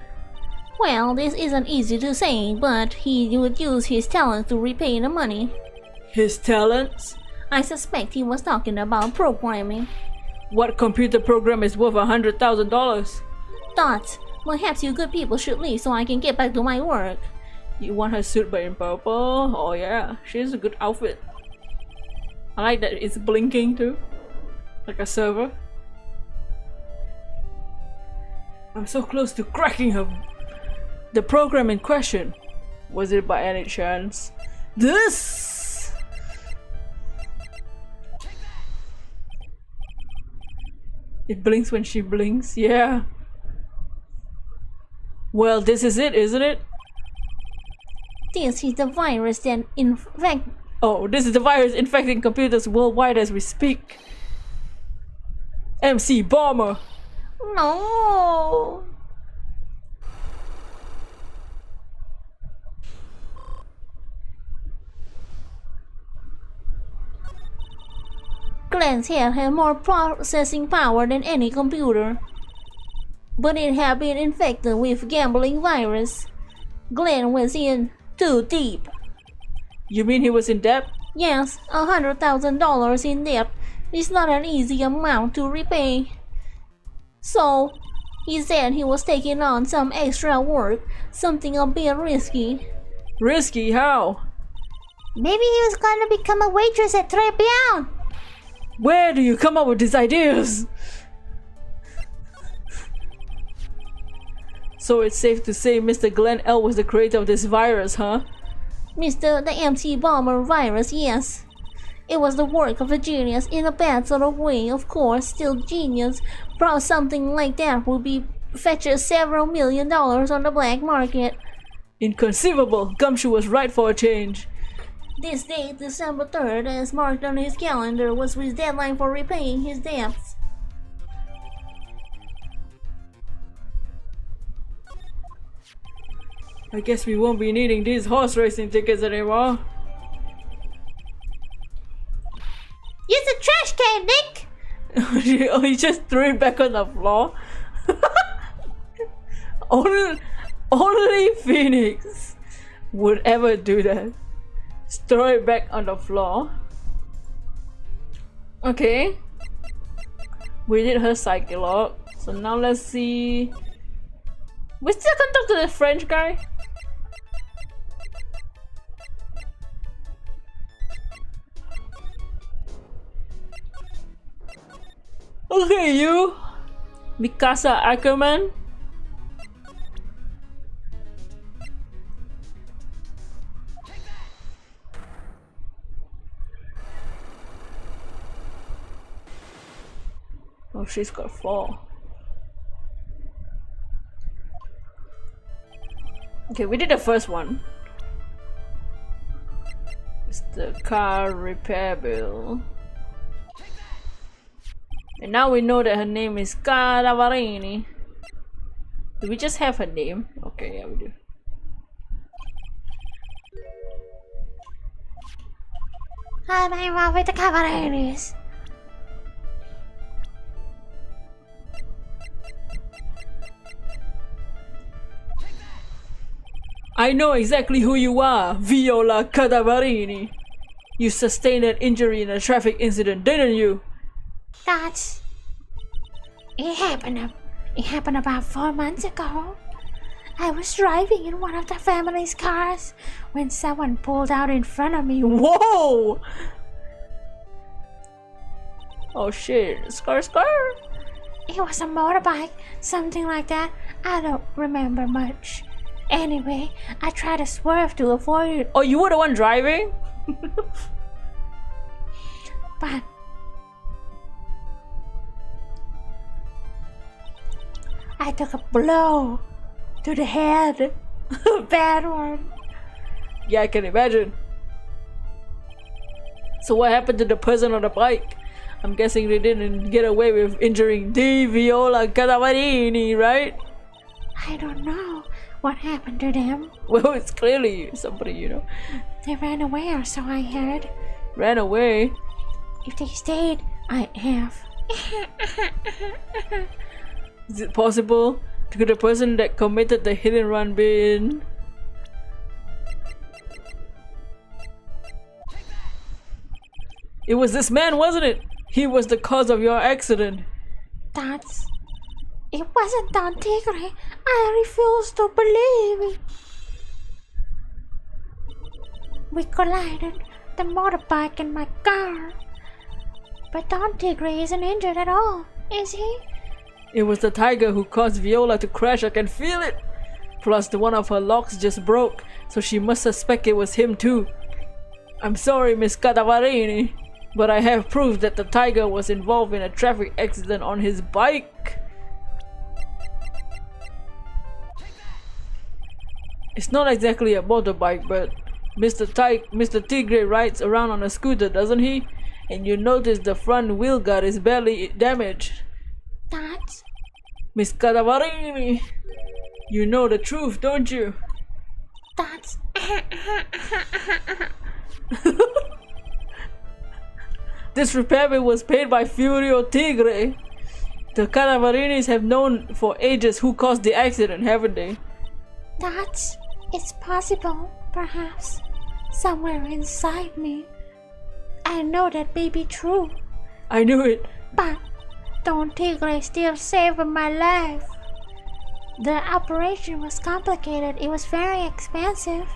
Well, this isn't easy to say, but he would use his talent to repay the money. His talents? I suspect he was talking about programming. What computer program is worth $100,000? Thoughts. Perhaps you good people should leave so I can get back to my work. You want her suit but in purple? Oh yeah, she's a good outfit. I like that it's blinking too. Like a server. I'm so close to cracking her. The program in question. Was it by any chance this? It blinks when she blinks, yeah. Well, this is it, isn't it? This is the virus that infect. Oh, this is the virus infecting computers worldwide as we speak. MC Bomber! No! Glenn's head had more processing power than any computer. But it had been infected with gambling virus. Glenn was in too deep. You mean he was in debt? Yes, $100,000 in debt is not an easy amount to repay. So, he said he was taking on some extra work, something a bit risky. Risky? How? Maybe he was gonna become a waitress at TRIBULATIONS. Where do you come up with these ideas? So it's safe to say Mr. Glenn L was the creator of this virus, huh? Mr. the MC Bomber virus, yes. It was the work of a genius in a bad sort of way, of course, still genius. Brought something like that would be fetches several $1 million on the black market. Inconceivable! Gumshoe was right for a change. This date, December 3rd, as marked on his calendar, was his deadline for repaying his debts. I guess we won't be needing these horse racing tickets anymore. Use a trash can, Nick! Oh, he just threw it back on the floor. only Phoenix would ever do that. Just throw it back on the floor. Okay. We did her psyche log. So now let's see. We still can talk to the French guy. Okay, you, Mikasa Ackerman. Oh, she's got 4. Okay, we did the first one. It's the car repair bill. And now we know that her name is Cadavarini. Do we just have her name? Okay, yeah, we do. I'm involved with the Cavaliers. I know exactly who you are, Viola Cadavarini. You sustained an injury in a traffic incident, didn't you? That's... It happened about 4 months ago. I was driving in one of the family's cars when someone pulled out in front of me. Whoa! Oh shit, scar. It was a motorbike, something like that. I don't remember much. Anyway, I tried to swerve to avoid it. Oh, you were the one driving? But I took a blow to the head. Bad one. Yeah, I can imagine. So what happened to the person on the bike? I'm guessing they didn't get away with injuring the Viola Cadavarini, right? I don't know. What happened to them? Well, it's clearly somebody, you know. They ran away or so I heard. Ran away. If they stayed, I'd have. Is it possible? Could the person that committed the hit and run been? It was this man, wasn't it? He was the cause of your accident. That's... It wasn't Don Tigre. I refuse to believe it. We collided, the motorbike and my car. But Don Tigre isn't injured at all, is he? It was the tiger who caused Viola to crash. I can feel it. Plus, the one of her locks just broke, so she must suspect it was him too. I'm sorry, Miss Cadavarini, but I have proof that the tiger was involved in a traffic accident on his bike. It's not exactly a motorbike, but Mr. Tigre rides around on a scooter, doesn't he? And you notice the front wheel guard is barely damaged. That's... Miss Cadavarini, you know the truth, don't you? That's... This repair bill was paid by Furio Tigre. The Cadavarinis have known for ages who caused the accident, haven't they? That's... It's possible, perhaps. Somewhere inside me. I know that may be true. I knew it. But Don Tigre still saved my life. The operation was complicated. It was very expensive.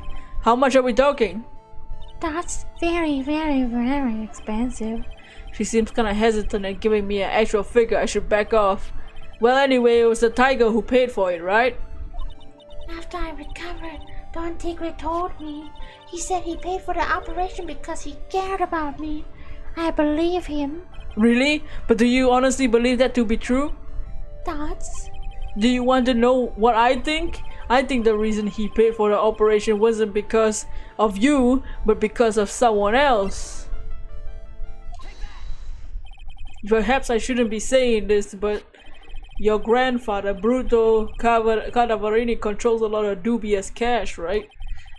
How much are we talking? That's very, very, very expensive. She seems kinda hesitant at giving me an actual figure. I should back off. Well, anyway, it was the tiger who paid for it, right? After I recovered, Don Tigre told me. He said he paid for the operation because he cared about me. I believe him. Really? But do you honestly believe that to be true? That's... Do you want to know what I think? I think the reason he paid for the operation wasn't because of you, but because of someone else. Perhaps I shouldn't be saying this, but your grandfather, Bruto Cadavarini, controls a lot of dubious cash, right?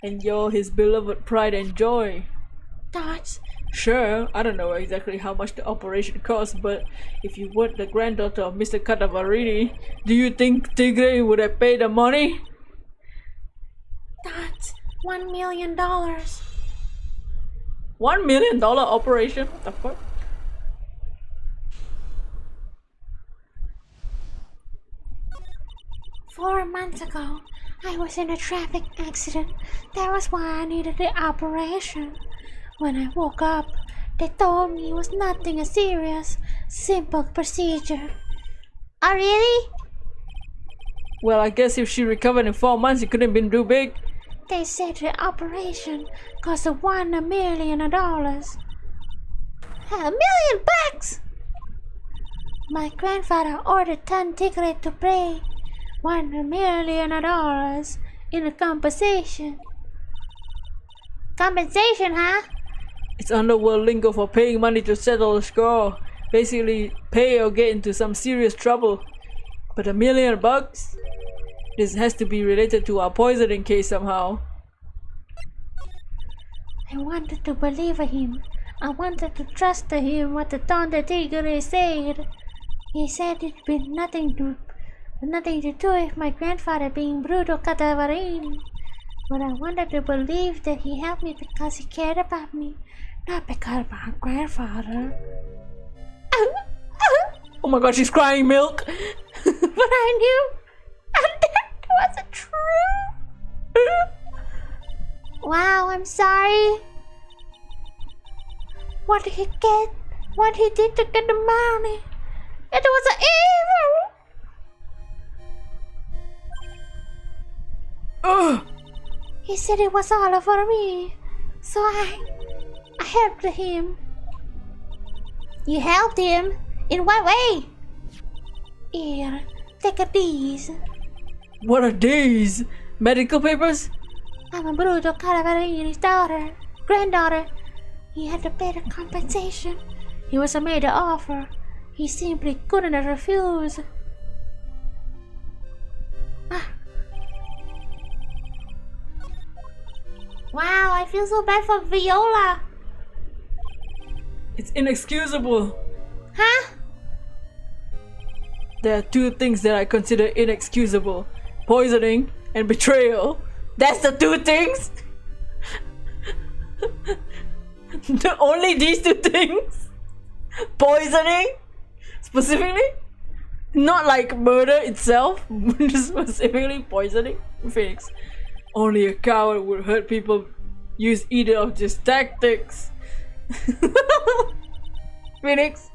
And you're his beloved pride and joy. That's... Sure, I don't know exactly how much the operation cost, but if you were the granddaughter of Mr. Cadavarini, do you think Tigre would have paid the money? That's $1 million. $1 million operation? What the fuck? Four months ago, I was in a traffic accident. That was why I needed the operation. When I woke up, they told me it was nothing serious, simple procedure. Oh, really? Well, I guess if she recovered in 4 months, it couldn't have been too big. They said the operation cost $1 million. $1 million bucks! My grandfather ordered Don Tigre to pay $1 million in a compensation. Compensation, huh? It's underworld lingo for paying money to settle a score. Basically, pay or get into some serious trouble. But $1 million bucks? This has to be related to our poisoning case somehow. I wanted to believe him. I wanted to trust him what the Don Tigre said. He said it'd been nothing to do with my grandfather being Bruto Cadavarini. But I wanted to believe that he helped me because he cared about me, not because of my grandfather. Oh my god, she's crying milk! But I knew that wasn't true. Wow, I'm sorry. What did he get? What he did to get the money? It was evil. Ugh! He said it was all for me, so I helped him. You helped him? In what way? Here, take these. What are these? Medical papers? I'm a Bruto Cadavarini's granddaughter. He had to pay the compensation. He was made an offer. He simply couldn't refuse. Wow, I feel so bad for Viola. It's inexcusable. Huh? There are two things that I consider inexcusable. Poisoning and betrayal. That's the two things? Only these two things? Poisoning? Specifically? Not like murder itself, just specifically poisoning? Phoenix. Only a coward would hurt people, use either of these tactics. Phoenix.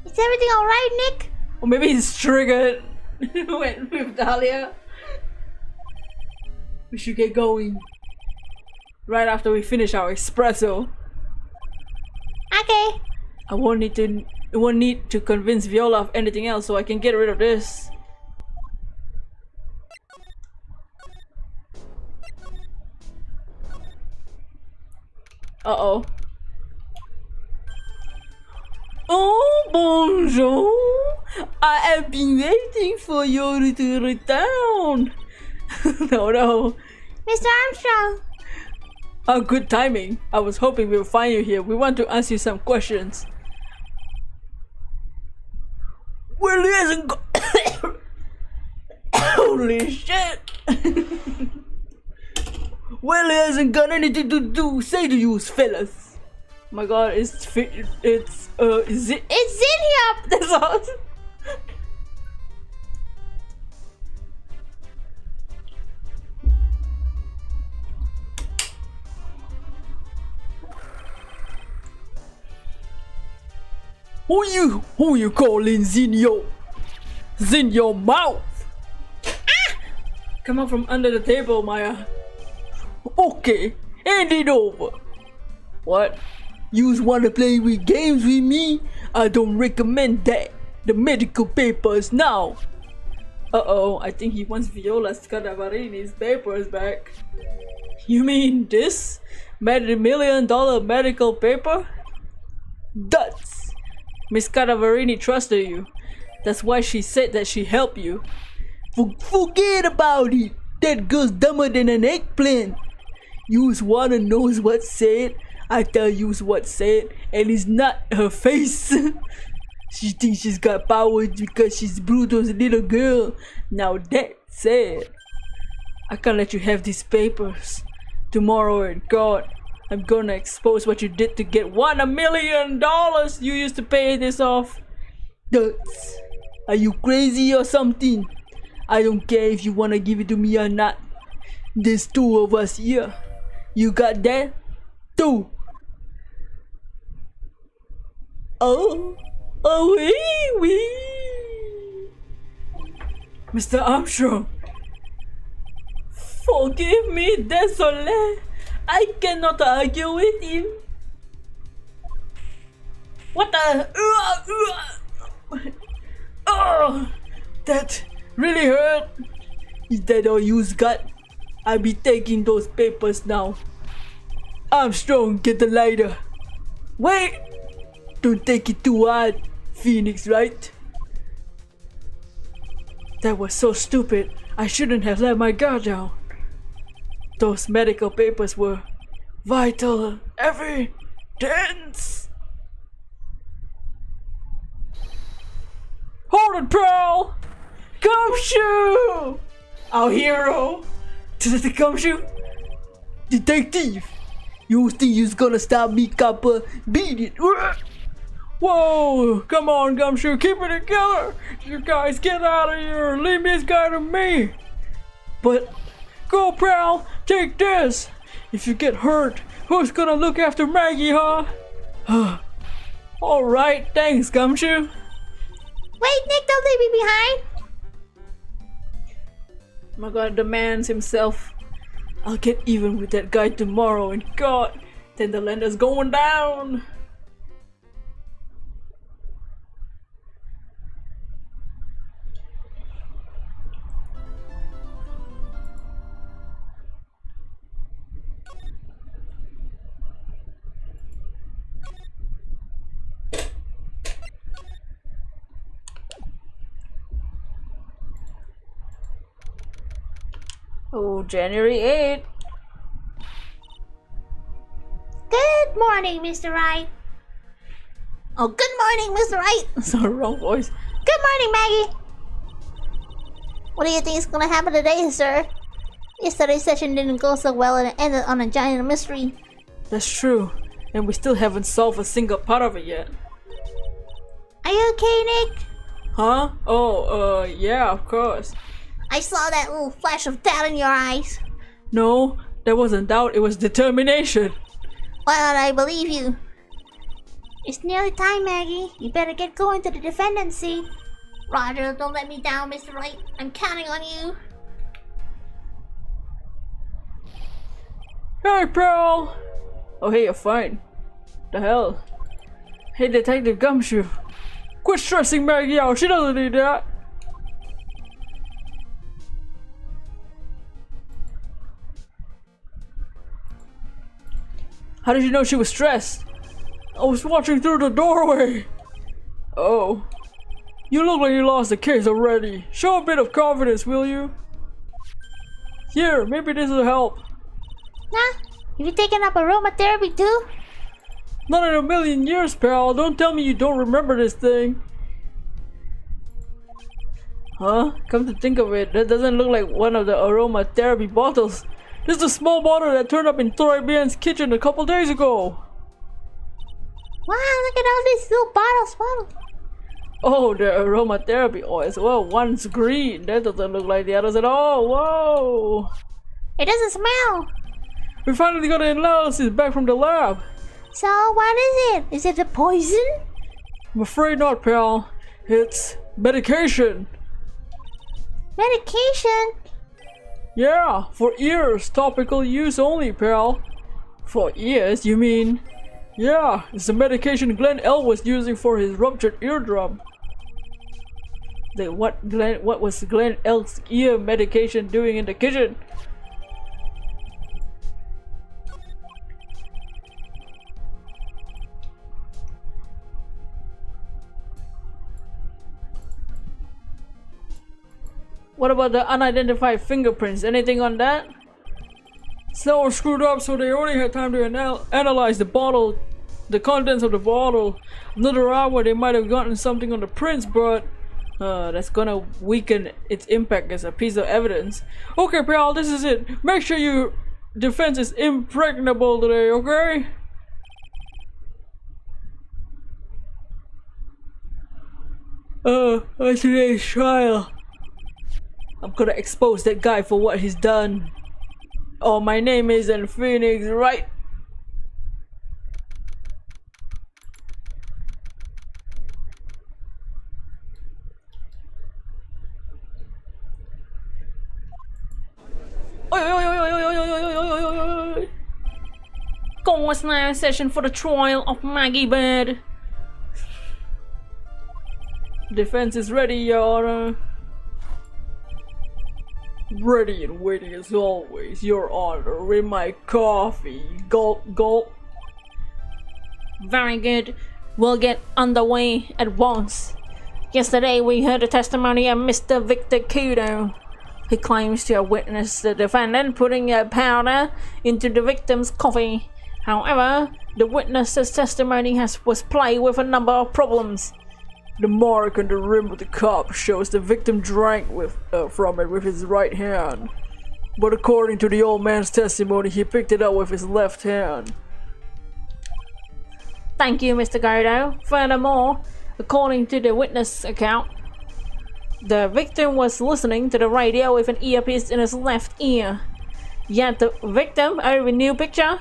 Is everything alright, Nick? Or maybe he's triggered with Dahlia. We should get going right after we finish our espresso. Okay. I won't need to convince Viola of anything else, so I can get rid of this. Uh-oh. Oh, bonjour! I have been waiting for you to return. No. Mr. Armstrong. Oh, good timing. I was hoping we'll find you here. We want to ask you some questions. Well, he hasn't got... Holy shit! Well, he hasn't got anything to say to you, fellas. Oh my god, is it... It's Zinnia! That's awesome. Who you calling Zinyo? Zinyo mouth! Ah! Come out from under the table, Maya. Okay, hand it over. What? You wanna play with games with me? I don't recommend that. The medical papers now. Uh-oh, I think he wants Viola Scadavarini's papers back. You mean this? $1 million medical paper? That's Miss Scadavari trusted you. That's why she said that she helped you. Forget about it. That girl's dumber than an eggplant. Yous wanna know what's said? I tell yous what's said, and it's not her face. She thinks she's got powers because she's Bruto's little girl. Now that's it. I can't let you have these papers. Tomorrow in court, I'm gonna expose what you did to get $1 million you used to pay this off. Duds, are you crazy or something? I don't care if you wanna give it to me or not. There's two of us here. You got that? Two. Oh, wee. Mr. Armstrong, forgive me, désolé. I cannot argue with you. What the? Oh, that really hurt. Is that all you's got? I'll be taking those papers now. Armstrong, get the lighter. Wait! Don't take it too hard, Phoenix, right? That was so stupid. I shouldn't have let my guard down. Those medical papers were vital evidence. Hold it, Pearl! Gumshoe! Our hero! Gumshoe? Detective! You think you's gonna stop me, copper? Beat it! Whoa! Come on, Gumshoe, keep it together! You guys get out of here! Leave this guy to me! But, go, Prowl! Take this! If you get hurt, who's gonna look after Maggie, huh? Alright, thanks, Gumshoe! Wait, Nick, don't leave me behind! My god, the man's himself. I'll get even with that guy tomorrow, and god, then the lender's going down! Oh, January 8th. Good morning, Mr. Wright. Oh, good morning, Mr. Wright. Sorry, wrong voice. Good morning, Maggie. What do you think is gonna happen today, sir? Yesterday's session didn't go so well and it ended on a giant mystery. That's true. And we still haven't solved a single part of it yet. Are you okay, Nick? Huh? Oh, yeah, of course. I saw that little flash of doubt in your eyes. No, that wasn't doubt, it was determination. Well, I believe you. It's nearly time, Maggie. You better get going to the defendancy. Roger, don't let me down, Mr. Wright. I'm counting on you. Hey, pal! Oh, hey, you're fine. The hell? Hey, Detective Gumshoe. Quit stressing Maggie out, she doesn't need that. How did you know she was stressed? I was watching through the doorway. Oh. You look like you lost the case already. Show a bit of confidence, will you? Here, maybe this will help. Huh? Have you taken up aromatherapy too? Not in a million years, pal. Don't tell me you don't remember this thing. Huh? Come to think of it, that doesn't look like one of the aromatherapy bottles. This is a small bottle that turned up in Toribian's kitchen a couple days ago. Wow, look at all these little bottles. Oh, the aromatherapy oils. Well, one's green. That doesn't look like the others at all. Whoa! It doesn't smell. We finally got an analysis back from the lab. So, what is it? Is it a poison? I'm afraid not, pal. It's medication. Medication? Yeah, for ears. Topical use only, pal. For ears, you mean? Yeah, it's the medication Glenn L was using for his ruptured eardrum. What was Glenn L's ear medication doing in the kitchen? What about the unidentified fingerprints? Anything on that? Someone screwed up, so they only had time to analyze the bottle, the contents of the bottle. Another hour, they might have gotten something on the prints, but that's gonna weaken its impact as a piece of evidence. Okay, pal, this is it. Make sure your defense is impregnable today, okay? Today's trial. I'm gonna expose that guy for what he's done. Oh, my name isn't Phoenix, right? Cause now session for the trial of Maggie Bird. Defense is ready, Your Honor. Ready and waiting as always, Your Honor, with my coffee. Gulp, gulp. Very good. We'll get underway at once. Yesterday we heard the testimony of Mr. Victor Kudo. He claims to have witnessed the defendant putting a powder into the victim's coffee. However, the witness's testimony was plagued with a number of problems. The mark on the rim of the cup shows the victim drank from it with his right hand. But according to the old man's testimony, he picked it up with his left hand. Thank you, Mr. Gardo. Furthermore, according to the witness account, the victim was listening to the radio with an earpiece in his left ear. Yet the victim, a new picture,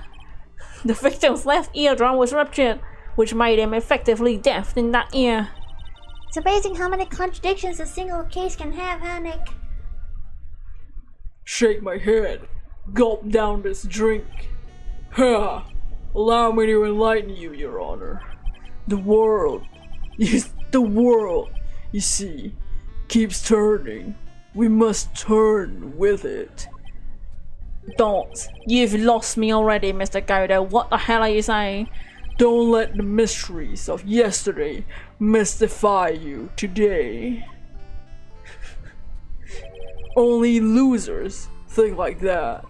the victim's left eardrum was ruptured, which made him effectively deaf in that ear. It's amazing how many contradictions a single case can have, huh, Nick? Shake my head. Gulp down this drink. Ha! Allow me to enlighten you, Your Honor. The world, you see, keeps turning. We must turn with it. Don't. You've lost me already, Mr. Godo. What the hell are you saying? Don't let the mysteries of yesterday mystify you today. Only losers think like that.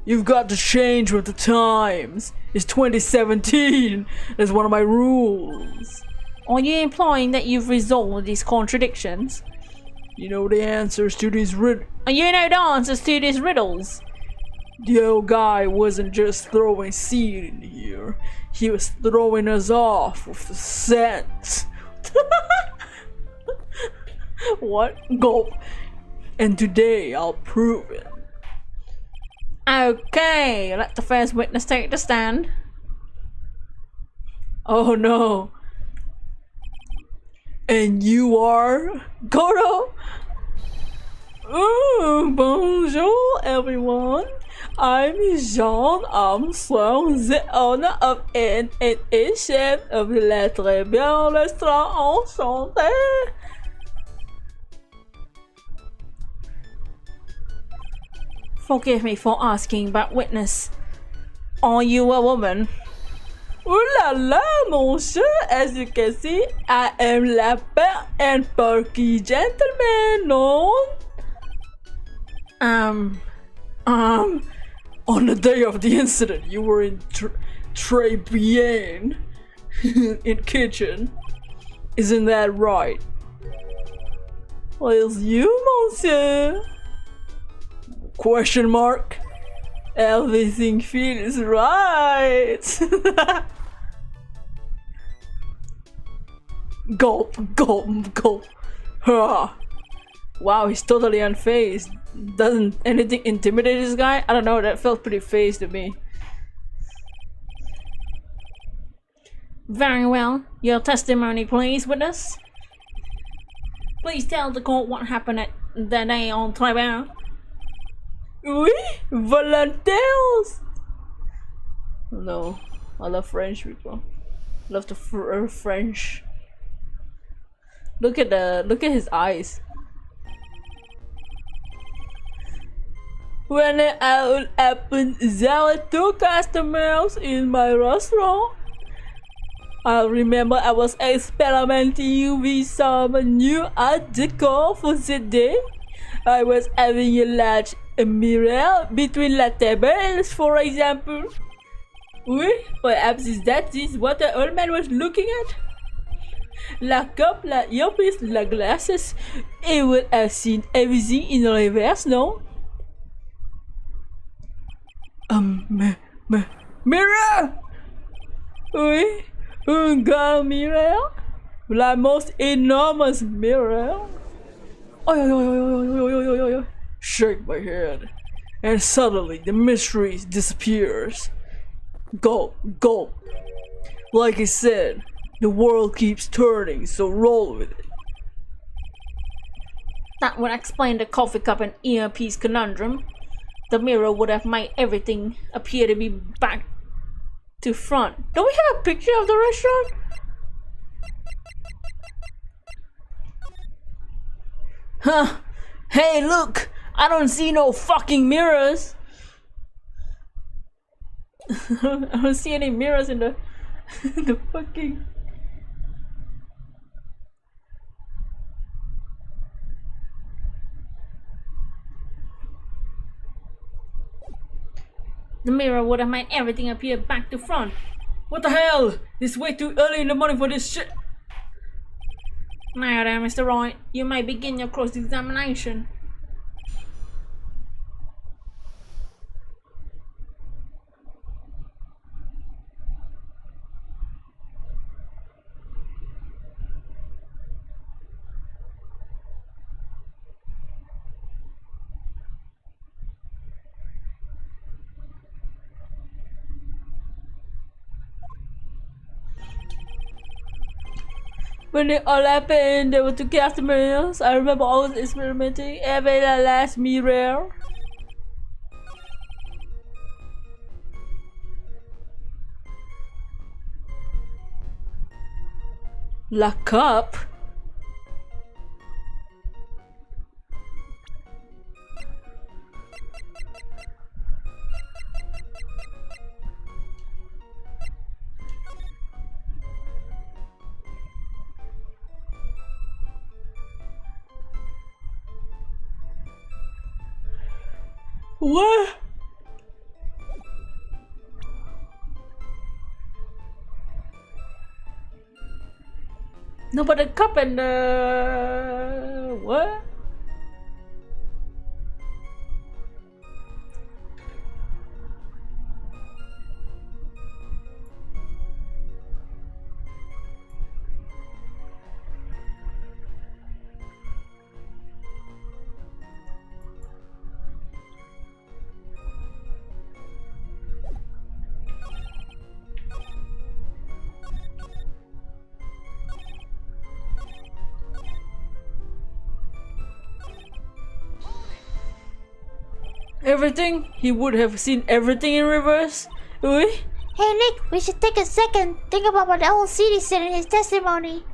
You've got to change with the times. It's 2017. That's one of my rules. Are you implying that you've resolved these contradictions? You know the answers to these riddles. The old guy wasn't just throwing seed in here. He was throwing us off with the scent. What? Gulp. And today I'll prove it. Okay, let the first witness take the stand. Oh no. And you are Goto? Bonjour everyone. I'm Jean Armstrong, the owner of and chef of Le Très Bien Restaurant. Enchanté. Forgive me for asking, but witness, are you a woman? Ooh la la, monsieur, as you can see, I am lapin and perky gentleman, no? On the day of the incident, you were in Très Bien in kitchen. Isn't that right? Well, it's you, monsieur. Question mark? Everything feels right. Gulp, gulp, gulp. Wow, he's totally unfazed. Doesn't anything intimidate this guy? I don't know, that felt pretty phased to me. Very well. Your testimony, please, witness. Please tell the court what happened at the day on tribunal. Oui, volontaires. No, I love French people. Love the French. Look at his eyes. When it all happened, there were 2 customers in my restaurant. I remember I was experimenting with some new art decor for the day. I was having a large mirror between the tables, for example. Oui, perhaps that is what the old man was looking at. La cup, la earpiece, la glasses. He would have seen everything in reverse, no? Mirror! Oui, un grand mirror. La most enormous mirror. Shake my head. And suddenly the mystery disappears. Gulp, gulp. Like I said, the world keeps turning, so roll with it. That would explain the coffee cup and earpiece conundrum. The mirror would have made everything appear to be back to front. Don't we have a picture of the restaurant? Huh. Hey, look! I don't see no fucking mirrors! I don't see any mirrors in the the fucking... The mirror would have made everything appear back to front. What the hell? It's way too early in the morning for this shit. Now then, Mr. Wright, you may begin your cross-examination. When it all happened, there were 2 customers. I remember I was experimenting. Every last mirror. La cup? What? No, but the cup and the... what? Everything? He would have seen everything in reverse? Ui? Hey Nick, we should take a second. Think about what the old CD said in his testimony.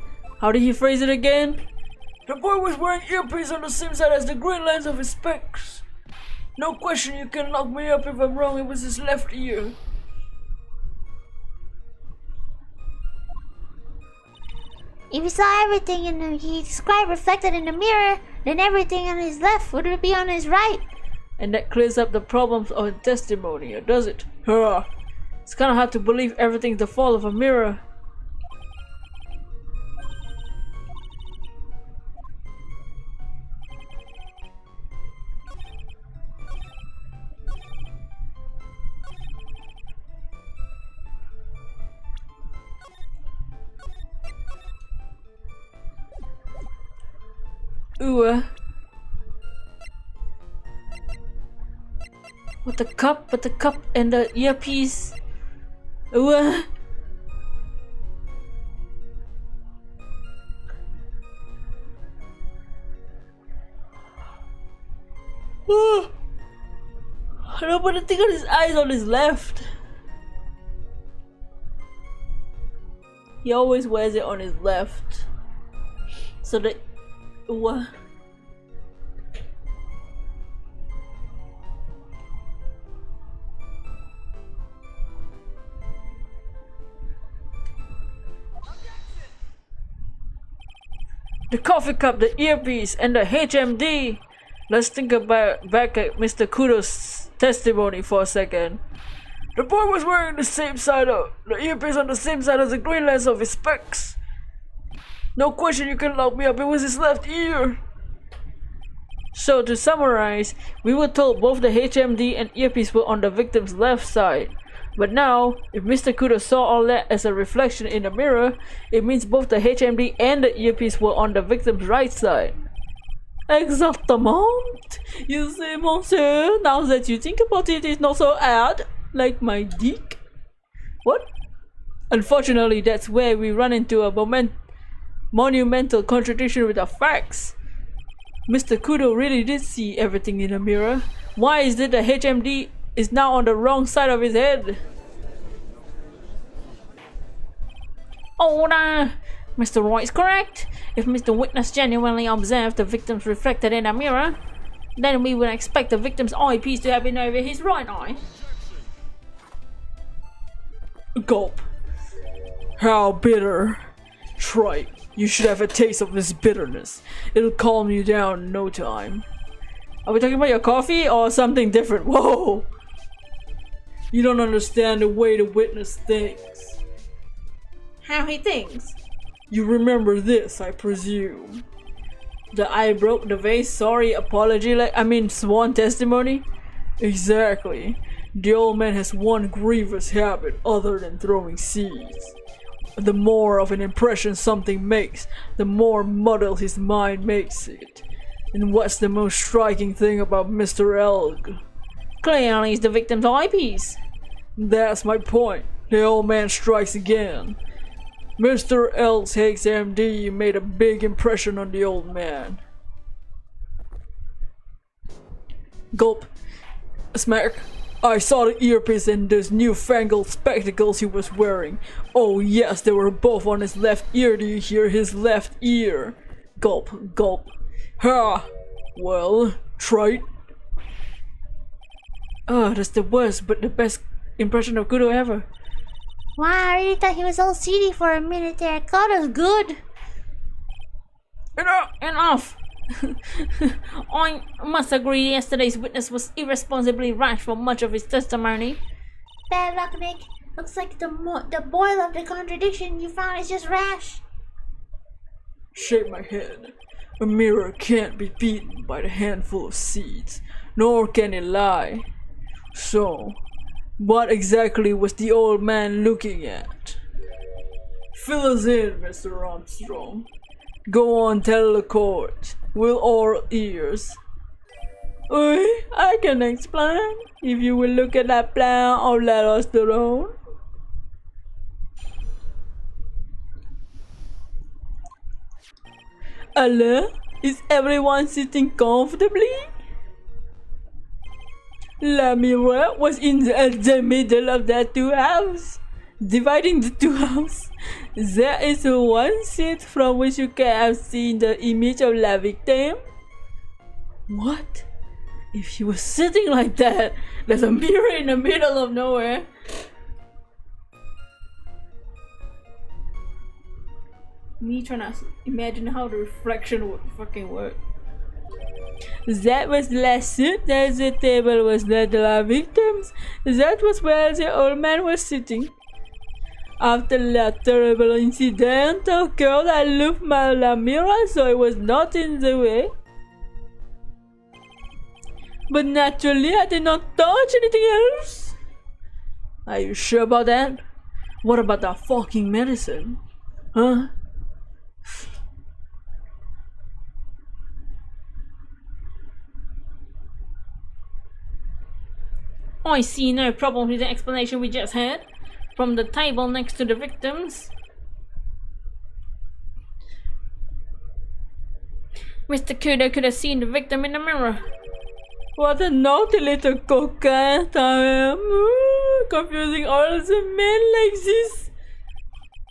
How did he phrase it again? The boy was wearing earpiece on the same side as the green lens of his specs. No question, you can lock me up if I'm wrong, it was his left ear. If he saw everything he described reflected in the mirror, then everything on his left would be on his right. And that clears up the problems of his testimony, or does it? Huh. It's kinda hard to believe everything's the fault of a mirror. Ooh. With the cup and the earpiece. Ooh. No, but the thing on his eyes on his left. He always wears it on his left. So that... Ooh. The coffee cup, the earpiece, and the HMD. Let's think about back at Mr. Kudo's testimony for a second. The boy was wearing the same side of the earpiece on the same side as the green lens of his specs. No question, you can lock me up, it was his left ear. So to summarize, we were told both the HMD and earpiece were on the victim's left side. But now, if Mr. Kudo saw all that as a reflection in the mirror, it means both the HMD and the earpiece were on the victim's right side. Exactement! You see, monsieur, now that you think about it, it's not so odd, like my dick. What? Unfortunately, that's where we run into a monumental contradiction with the facts. Mr. Kudo really did see everything in the mirror. Why is it the HMD is now on the wrong side of his head? Oh, nah. Mr. Roy is correct. If Mr. Witness genuinely observed the victims reflected in a mirror, then we would expect the victim's eyepiece to have been over his right eye. Gulp. How bitter. Try. You should have a taste of this bitterness. It'll calm you down in no time. Are we talking about your coffee or something different? Whoa! You don't understand the way the witness thinks. How he thinks? You remember this, I presume. The I broke the vase, sorry, apology, sworn testimony? Exactly. The old man has one grievous habit other than throwing seeds. The more of an impression something makes, the more muddled his mind makes it. And what's the most striking thing about Mr. Elg? Clearly he's the victim's eyepiece. That's my point. The old man strikes again. Mr. Elg's HMD made a big impression on the old man. Gulp. Smack. I saw the earpiece and those newfangled spectacles he was wearing. Oh yes, they were both on his left ear. Do you hear? His left ear. Gulp, gulp. Ha! Well, trite. Oh, that's the worst but the best impression of Kudo ever. Wow, I really thought he was all seedy for a minute there. God, it was good. Enough! I must agree yesterday's witness was irresponsibly rash for much of his testimony. Bad luck, Nick. Looks like the boil of the contradiction you found is just rash. Shake my head. A mirror can't be beaten by the handful of seeds, nor can it lie. So, what exactly was the old man looking at? Fill us in, Mr. Armstrong. Go on, tell the court. We're all ears. I can explain. If you will look at that plan or let us alone. Allah, is everyone sitting comfortably? La mirror was in the middle of the two houses. Dividing the two houses, there is one seat from which you can have seen the image of la victim. What? If he was sitting like that, there's a mirror in the middle of nowhere. Me trying to imagine how the reflection would fucking work. That was the last seat, as the table was not the victims. That was where the old man was sitting. After that terrible incident occurred, I looked my la mirror so it was not in the way. But naturally, I did not touch anything else. Are you sure about that? What about that fucking medicine? Huh? I see no problem with the explanation we just had from the table next to the victims. Mr. Kudo could have seen the victim in the mirror. What a naughty little coquette I am. Confusing all the men like this.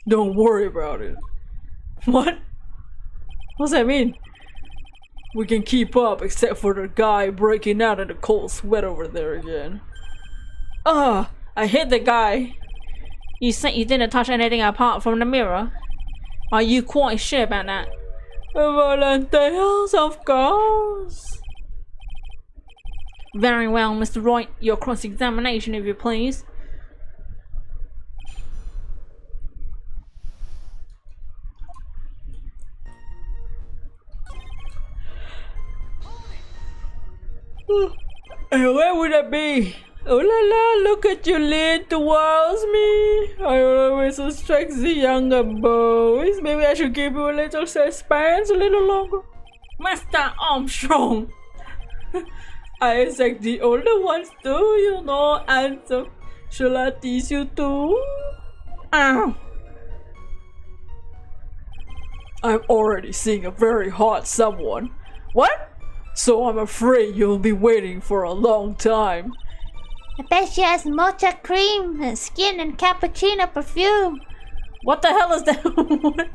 Don't worry about it. What? What's that mean? We can keep up except for the guy breaking out in the cold sweat over there again. I hit the guy. You said you didn't touch anything apart from the mirror? Are you quite sure about that? Volunteers, of course. Very well, Mr. Wright. Your cross-examination, if you please. Where would I be? Oh la la, look at you lean towards me. I always suspect the younger boys. Maybe I should give you a little suspense a little longer. Master Armstrong. I expect the older ones too, you know, and so shall I tease you too? Ow. I'm already seeing a very hot someone. What? So I'm afraid you'll be waiting for a long time. I bet she has mocha cream and skin and cappuccino perfume. What the hell is that?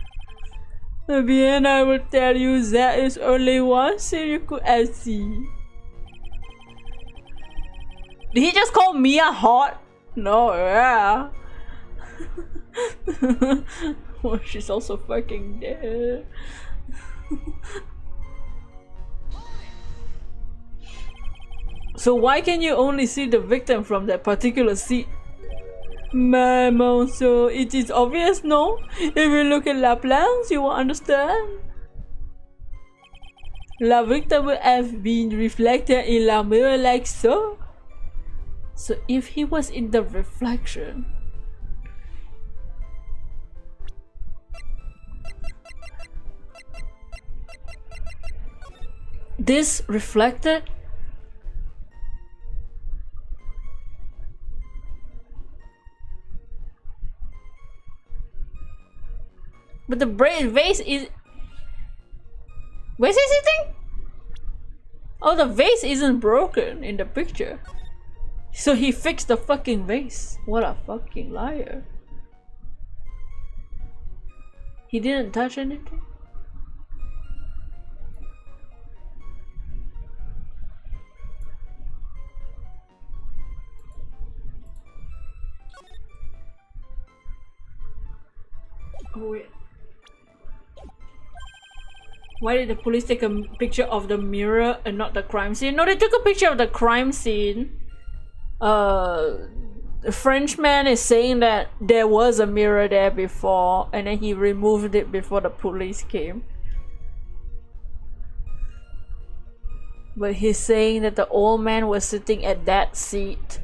Bien, I will tell you there is only one thing you could see. Did he just call Mia hot? No, yeah. Well, she's also fucking dead. So why can you only see the victim from that particular seat? Maman, so it is obvious, no? If you look at La Planche, you will understand. La victim will have been reflected in la mirror like so. So if he was in the reflection, this reflected but the vase is... Where's he sitting? Oh, the vase isn't broken in the picture. So he fixed the fucking vase. What a fucking liar. He didn't touch anything? Oh wait. Why did the police take a picture of the mirror and not the crime scene? No, they took a picture of the crime scene. The Frenchman is saying that there was a mirror there before and then he removed it before the police came. But he's saying that the old man was sitting at that seat,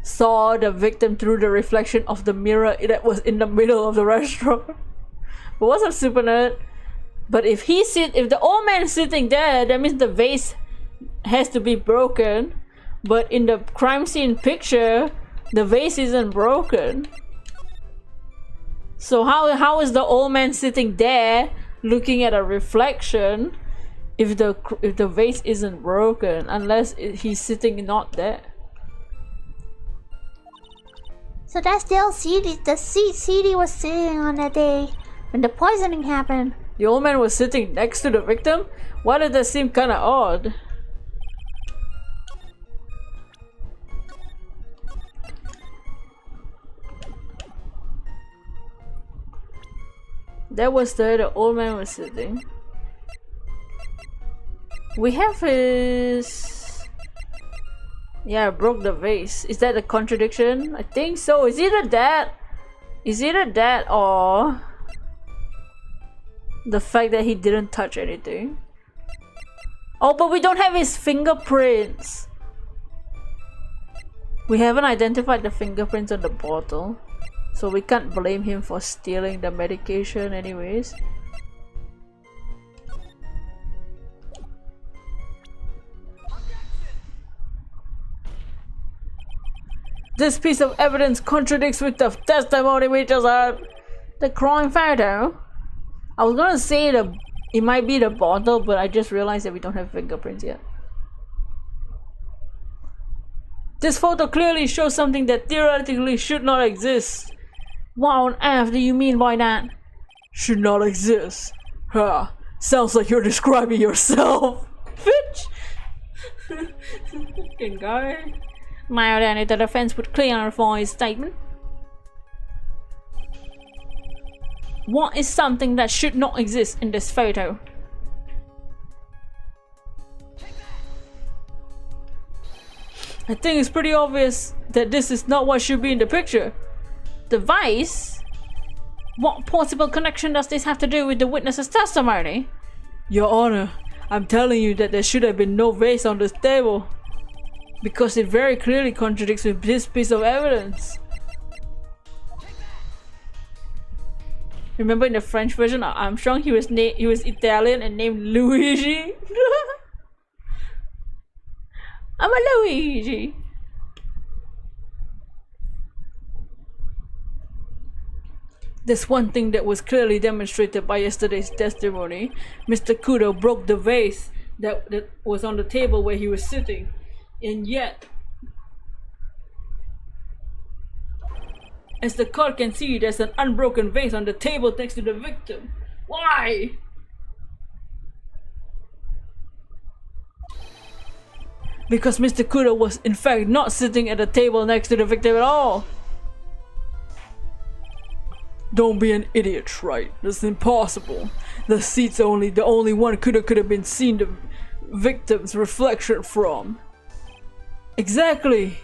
saw the victim through the reflection of the mirror that was in the middle of the restaurant. But what's up, Super Nerd? But if the old man is sitting there, that means the vase has to be broken. But in the crime scene picture, the vase isn't broken. So how is the old man sitting there looking at a reflection if the vase isn't broken, unless he's sitting not there? So that's the old CD, the seat CD was sitting on that day when the poisoning happened. The old man was sitting next to the victim? Why did that seem kinda odd? That was the old man was sitting. We have his... Yeah, broke the vase. Is that a contradiction? I think so. Is either that or the fact that he didn't touch anything. Oh, but we don't have his fingerprints. We haven't identified the fingerprints on the bottle, so we can't blame him for stealing the medication anyways. This piece of evidence contradicts with the testimony we just heard. The crime photo. I was gonna say it might be the bottle, but I just realized that we don't have fingerprints yet. This photo clearly shows something that theoretically should not exist. What on earth do you mean by that? Should not exist. Huh. Sounds like you're describing yourself. Bitch! Fucking guy. My identity, the defense would clarify his statement. What is something that should not exist in this photo? I think it's pretty obvious that this is not what should be in the picture. The vase? What possible connection does this have to do with the witness's testimony? Your Honor, I'm telling you that there should have been no vase on this table, because it very clearly contradicts with this piece of evidence. Remember in the French version of Armstrong, he was Italian and named Luigi. I'm a Luigi. There's one thing that was clearly demonstrated by yesterday's testimony. Mr. Kudo broke the vase that was on the table where he was sitting. And yet, as the court can see, there's an unbroken vase on the table next to the victim. Why? Because Mr. Kudo was in fact not sitting at the table next to the victim at all. Don't be an idiot, right? That's impossible. The seat's the only one could have been seen the victim's reflection from. Exactly.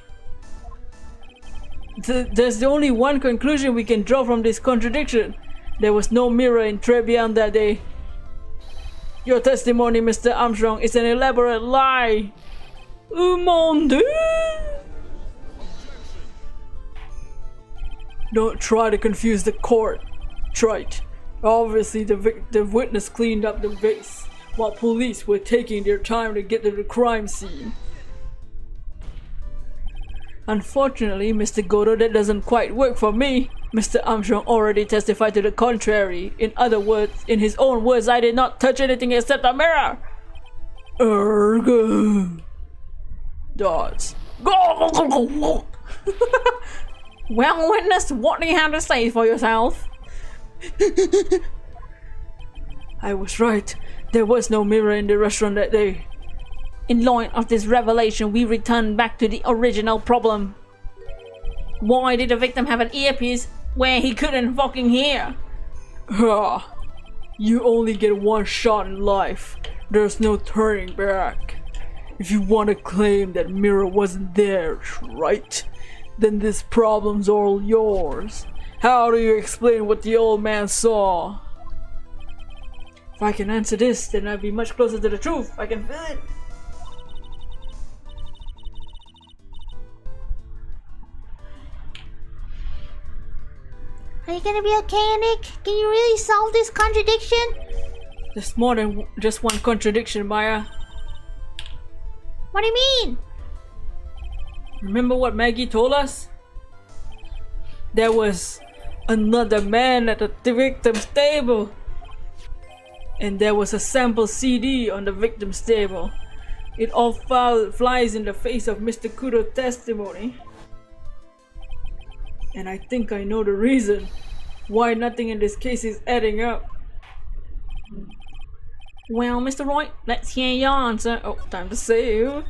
There's the only one conclusion we can draw from this contradiction. There was no mirror in Trebian that day. Your testimony, Mr. Armstrong, is an elaborate lie. Mon Dieu! Don't try to confuse the court. Trite. Obviously, the witness cleaned up the vase while police were taking their time to get to the crime scene. Unfortunately, Mr. Godo, that doesn't quite work for me. Mr. Armstrong already testified to the contrary. In other words, in his own words, I did not touch anything except a mirror. Dots. Well, witness, what do you have to say for yourself? I was right. There was no mirror in the restaurant that day. In light of this revelation, we return back to the original problem. Why did the victim have an earpiece where he couldn't fucking hear? You only get one shot in life. There's no turning back. If you want to claim that mirror wasn't there, right? Then this problem's all yours. How do you explain what the old man saw? If I can answer this, then I'd be much closer to the truth. I can feel it. Are you gonna be okay, Nick? Can you really solve this contradiction? There's more than just one contradiction, Maya. What do you mean? Remember what Maggie told us? There was another man at the victim's table. And there was a sample CD on the victim's table. It all flies in the face of Mr. Kudo's testimony. And I think I know the reason why nothing in this case is adding up. Well, Mr. Roy, let's hear your answer. Oh, time to save.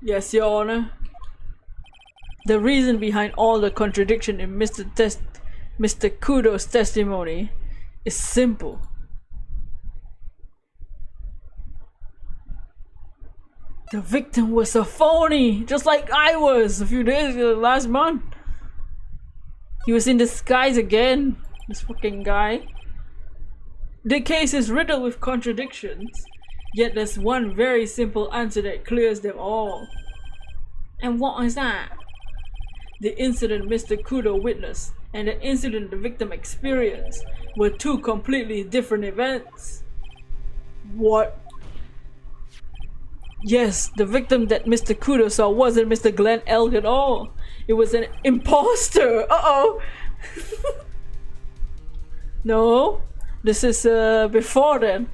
Yes, Your Honor. The reason behind all the contradiction in Mr. Kudo's testimony is simple. The victim was a phony, just like I was a few days ago, last month. He was in disguise again, this fucking guy. The case is riddled with contradictions, yet there's one very simple answer that clears them all. And what is that? The incident Mr. Kudo witnessed and the incident the victim experienced were two completely different events. What? Yes, the victim that Mr. Kudo saw wasn't Mr. Glenn Elg at all. It was an imposter. Uh-oh. No, this is before then.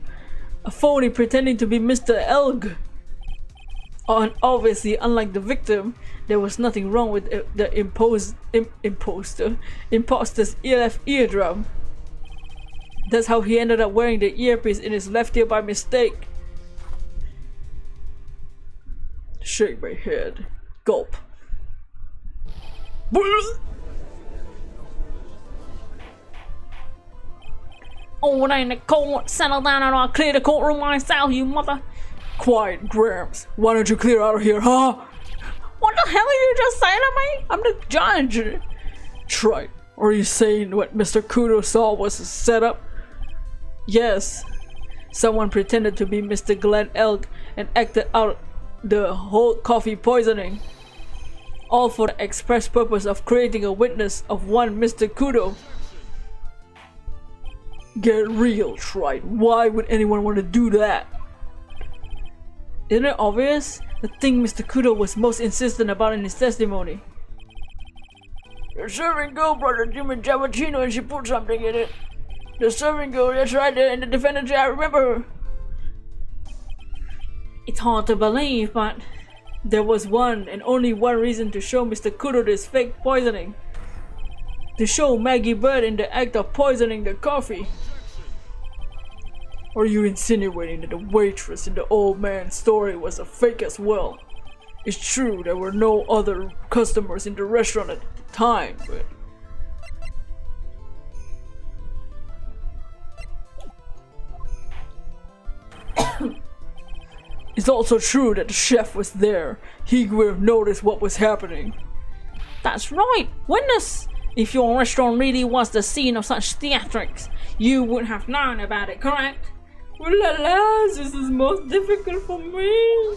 A phony pretending to be Mr. Elg. And obviously, unlike the victim, there was nothing wrong with the imposter's left eardrum. That's how he ended up wearing the earpiece in his left ear by mistake. Shake my head. Gulp. Oh, it ain't a court. Settle down and I'll clear the courtroom myself, you mother. Quiet, Gramps. Why don't you clear out of here, huh? What the hell are you just saying to me? I'm the judge. Trite. Are you saying what Mr. Kudo saw was a setup? Yes. Someone pretended to be Mr. Glenn Elk and acted out the whole coffee poisoning. All for the express purpose of creating a witness of one Mr. Kudo. Get real, Trite. Why would anyone want to do that? Isn't it obvious? The thing Mr. Kudo was most insistent about in his testimony. The serving girl brought a human cappuccino and she put something in it. The serving girl, that's right there in the defendant's chair, I remember her. It's hard to believe, but there was one and only one reason to show Mr. Kudo this fake poisoning. To show Maggie Bird in the act of poisoning the coffee. Are you insinuating that the waitress in the old man's story was a fake as well? It's true there were no other customers in the restaurant at the time, but... It's also true that the chef was there. He would have noticed what was happening. That's right, witness! If your restaurant really was the scene of such theatrics, you would have known about it, correct? Ooh la la, this is most difficult for me.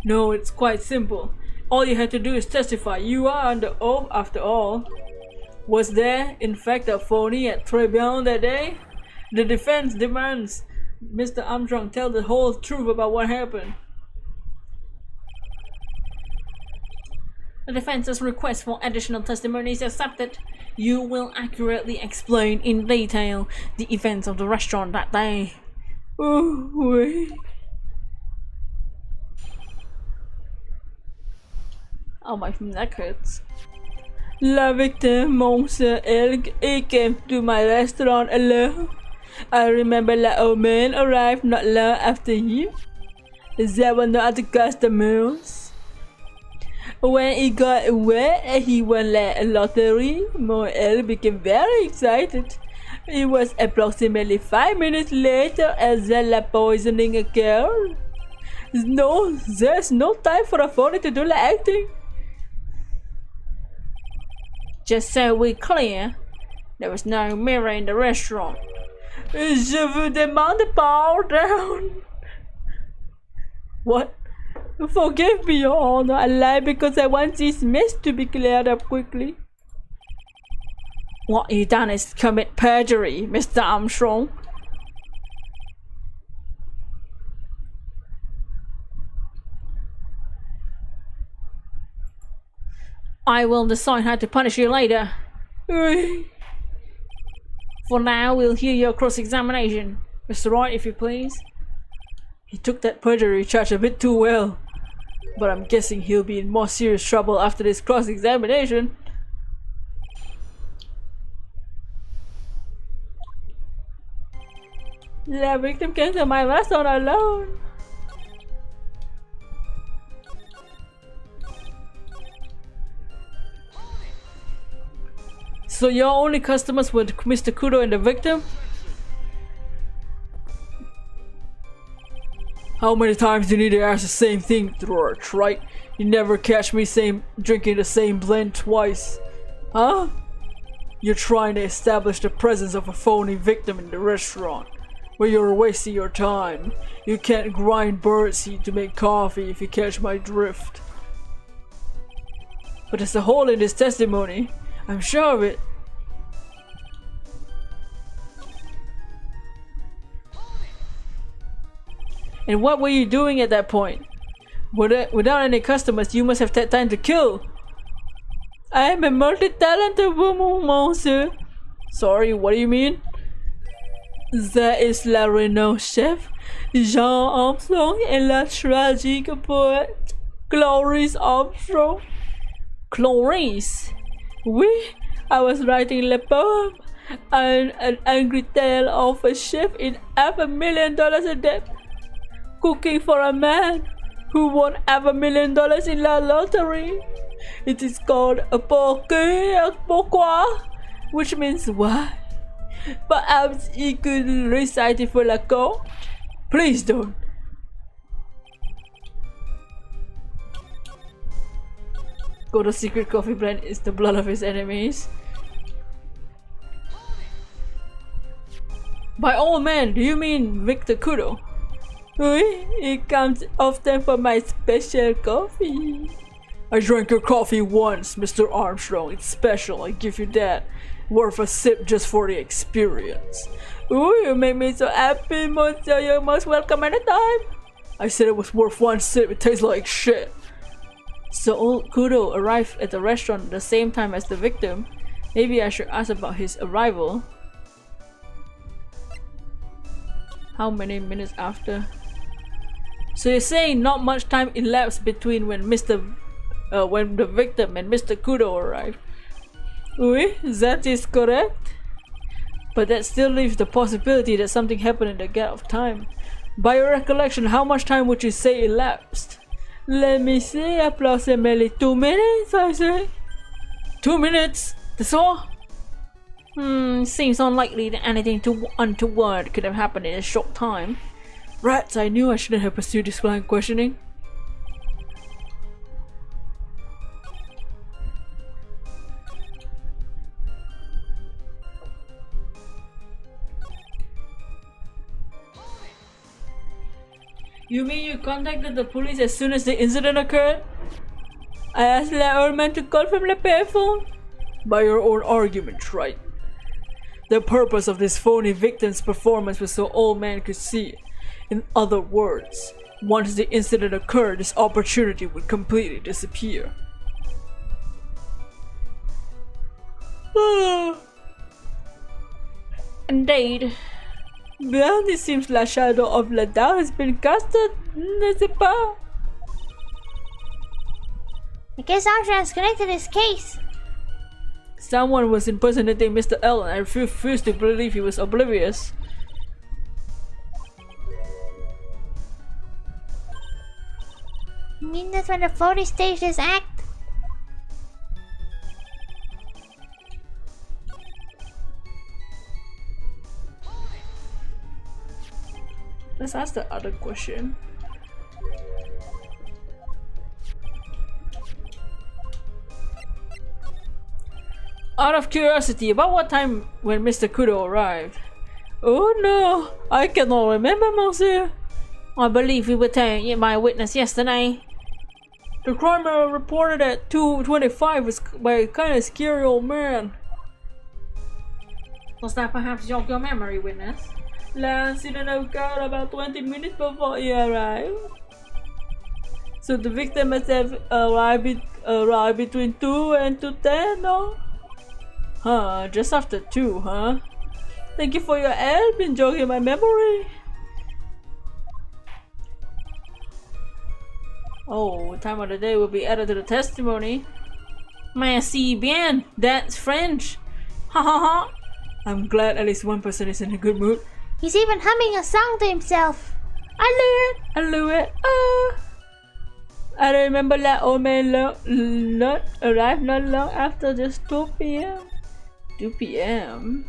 No, it's quite simple. All you had to do is testify. You are under oath after all. Was there, in fact, a phony at Tribune that day? The defense demands Mr. Armstrong tell the whole truth about what happened. The defense's request for additional testimony is accepted. You will accurately explain in detail the events of the restaurant that day. Oh, wait. Oh, my neck hurts. La victim, Monsieur Elk, he came to my restaurant alone. I remember the old man arrived not long after him. There were no other customers. When he got wet and he won a lottery, Moel became very excited. It was approximately 5 minutes later as the poisoning occurred. No, there's no time for a phony to do the acting. Just so we're clear, there was no mirror in the restaurant. Je vous demande pardon. What? Forgive me, Your Honor. I lied because I want this mess to be cleared up quickly. What you done is commit perjury, Mr. Armstrong. I will decide how to punish you later. For now, we'll hear your cross-examination. Mr. Wright, if you please. He took that perjury charge a bit too well. But I'm guessing he'll be in more serious trouble after this cross-examination. The victim came to my restaurant alone. So your only customers were Mr. Kudo and the victim? How many times do you need to ask the same thing, George, right? You never catch me drinking the same blend twice. Huh? You're trying to establish the presence of a phony victim in the restaurant, where you're wasting your time. You can't grind birdseed to make coffee if you catch my drift. But there's a hole in this testimony. I'm sure of it. And what were you doing at that point? Without any customers, you must have had time to kill. I am a multi-talented woman, monsieur. Sorry, what do you mean? That is la Renault chef, Jean Armstrong, and la tragique poète, Clarice Armstrong. Clarice? Oui, I was writing le poem. An angry tale of a chef in $500,000 in debt, cooking for a man who won $500,000 in la lottery. It is called a pourquoi, which means why. Perhaps he could recite it for la court. Please don't. Go to secret coffee blend is the blood of his enemies. By all men, do you mean Victor Kudo? Oui, he comes often for my special coffee. I drank your coffee once, Mr. Armstrong. It's special, I give you that. Worth a sip just for the experience. Ooh, you make me so happy, monsieur. You're most welcome anytime. I said it was worth one sip. It tastes like shit. So old Kudo arrived at the restaurant at the same time as the victim. Maybe I should ask about his arrival. How many minutes after? So you're saying not much time elapsed between when the victim and Mr. Kudo arrived? Oui, that is correct. But that still leaves the possibility that something happened in the gap of time. By your recollection, how much time would you say elapsed? Let me see, approximately 2 minutes, I say. 2 minutes? That's all? Seems unlikely that anything untoward could have happened in a short time. Rats, I knew I shouldn't have pursued this line of questioning. You mean you contacted the police as soon as the incident occurred? I asked the old man to call from the payphone. By your own argument, right? The purpose of this phony victim's performance was so old man could see it. In other words, once the incident occurred, this opportunity would completely disappear. Indeed. Well, it seems la shadow of la doubt has been casted, n'est-ce pas? I guess Armstrong's connected his case. Someone was impersonating Mr. L and I refuse to believe he was oblivious. You mean that's when the 40 staged his act? Let's ask the other question. Out of curiosity, about what time when Mr. Kudo arrived? Oh no, I cannot remember, monsieur. I believe we were telling by a witness yesterday. The crime reported at 2:25 was by a kind of scary old man. Was that perhaps jog your memory, witness? Lance didn't occur about 20 minutes before he arrived. So the victim must have arrived between 2 and 2:10, no? Huh, just after 2, huh? Thank you for your help in jogging my memory. Oh, time of the day will be added to the testimony. Merci bien, that's French. Ha ha ha. I'm glad at least one person is in a good mood. He's even humming a song to himself. I knew it. I remember that old man not arrived not long after just 2 p.m. 2 p.m.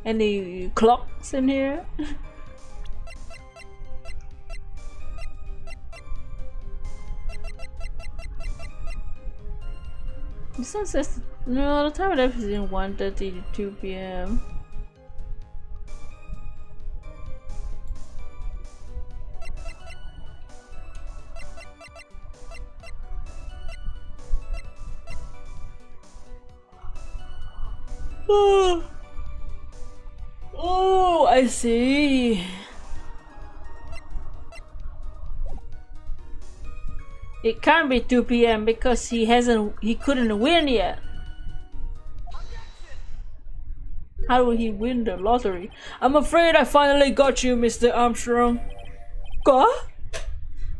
Any clocks in here? This one says no, the time of death is in 1:30 to 2 p.m. Oh, I see. It can't be 2 p.m. because he couldn't win yet. How will he win the lottery? I'm afraid I finally got you, Mr. Armstrong. What?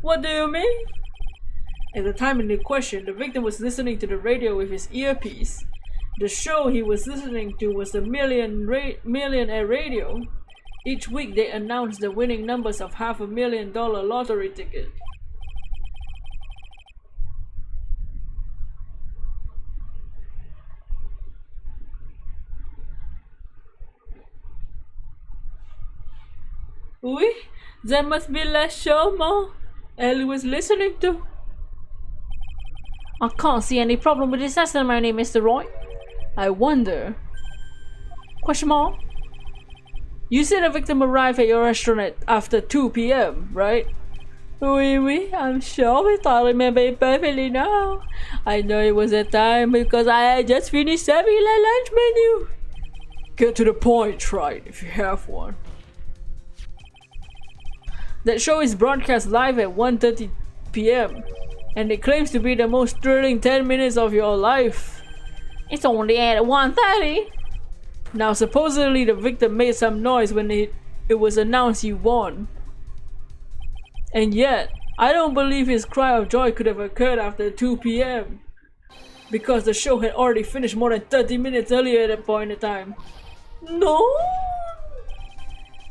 What do you mean? At the time in the question, the victim was listening to the radio with his earpiece. The show he was listening to was the Millionaire Radio. Each week they announced the winning numbers of $500,000 lottery ticket. Oui, that must be last show, Ma. Ellie was listening to. I can't see any problem with this testimony, Mr. Roy. I wonder. Question mark? You said the victim arrived at your restaurant after 2 p.m., right? Oui, I'm sure it. I remember it perfectly now. I know it was that time because I had just finished serving the lunch menu. Get to the point, try it if you have one. That show is broadcast live at 1:30 p.m. and it claims to be the most thrilling 10 minutes of your life. It's only at 1:30. Now supposedly the victim made some noise when it was announced he won. And yet, I don't believe his cry of joy could have occurred after 2 p.m. because the show had already finished more than 30 minutes earlier at that point in time. No!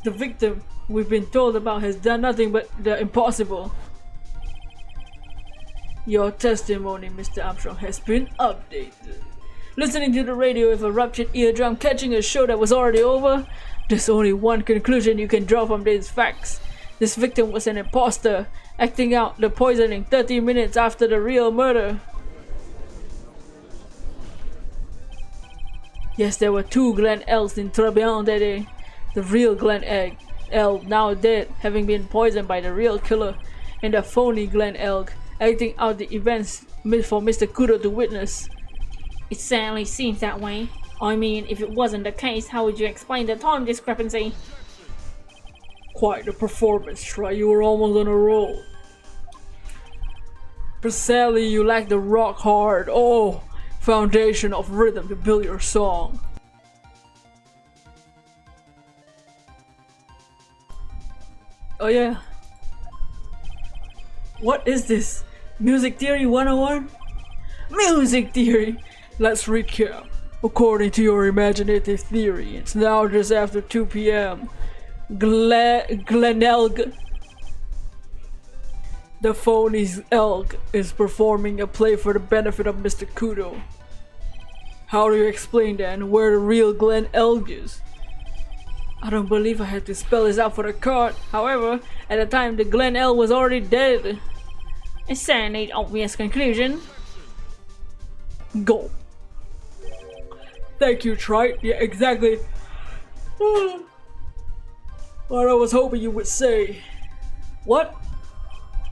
The victim we've been told about has done nothing but the impossible. Your testimony, Mr. Armstrong, has been updated. Listening to the radio with a ruptured eardrum, catching a show that was already over, there's only one conclusion you can draw from these facts. This victim was an imposter, acting out the poisoning 30 minutes after the real murder. Yes, there were 2 Glen Elks in Trebillon that day. The real Glen Elk, now dead, having been poisoned by the real killer, and the phony Glen Elk, acting out the events for Mr. Kudo to witness. It certainly seems that way. I mean, if it wasn't the case, how would you explain the time discrepancy? Quite a performance, Troy. You were almost on a roll. But sadly, you lack the rock hard, foundation of rhythm to build your song. Oh yeah. What is this? Music Theory 101? Music Theory! Let's recap. According to your imaginative theory, it's now just after 2 p.m. Glenelg The phony elk is performing a play for the benefit of Mr. Kudo. How do you explain that and where the real Glen Elk is? I don't believe I had to spell this out for the card. However, at the time the Glen Elk was already dead. It's an obvious conclusion. Go. Thank you, Trite. Yeah, exactly. What I was hoping you would say. What?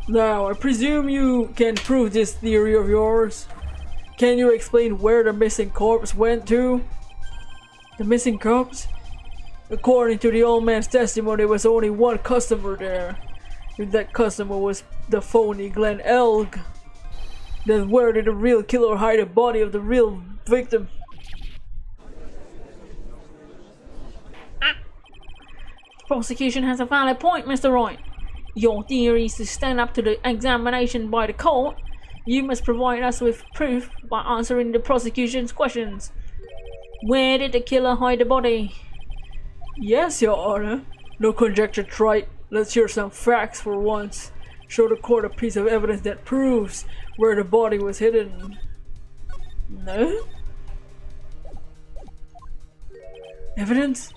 Now, I presume you can prove this theory of yours. Can you explain where the missing corpse went to? The missing corpse? According to the old man's testimony, there was only one customer there. If that customer was the phony Glen Elk, then where did the real killer hide the body of the real victim? Prosecution has a valid point, Mr. Wright. Your theory is to stand up to the examination by the court. You must provide us with proof by answering the prosecution's questions. Where did the killer hide the body? Yes, Your Honor. No conjecture, Trite. Let's hear some facts for once. Show the court a piece of evidence that proves where the body was hidden. No? Evidence?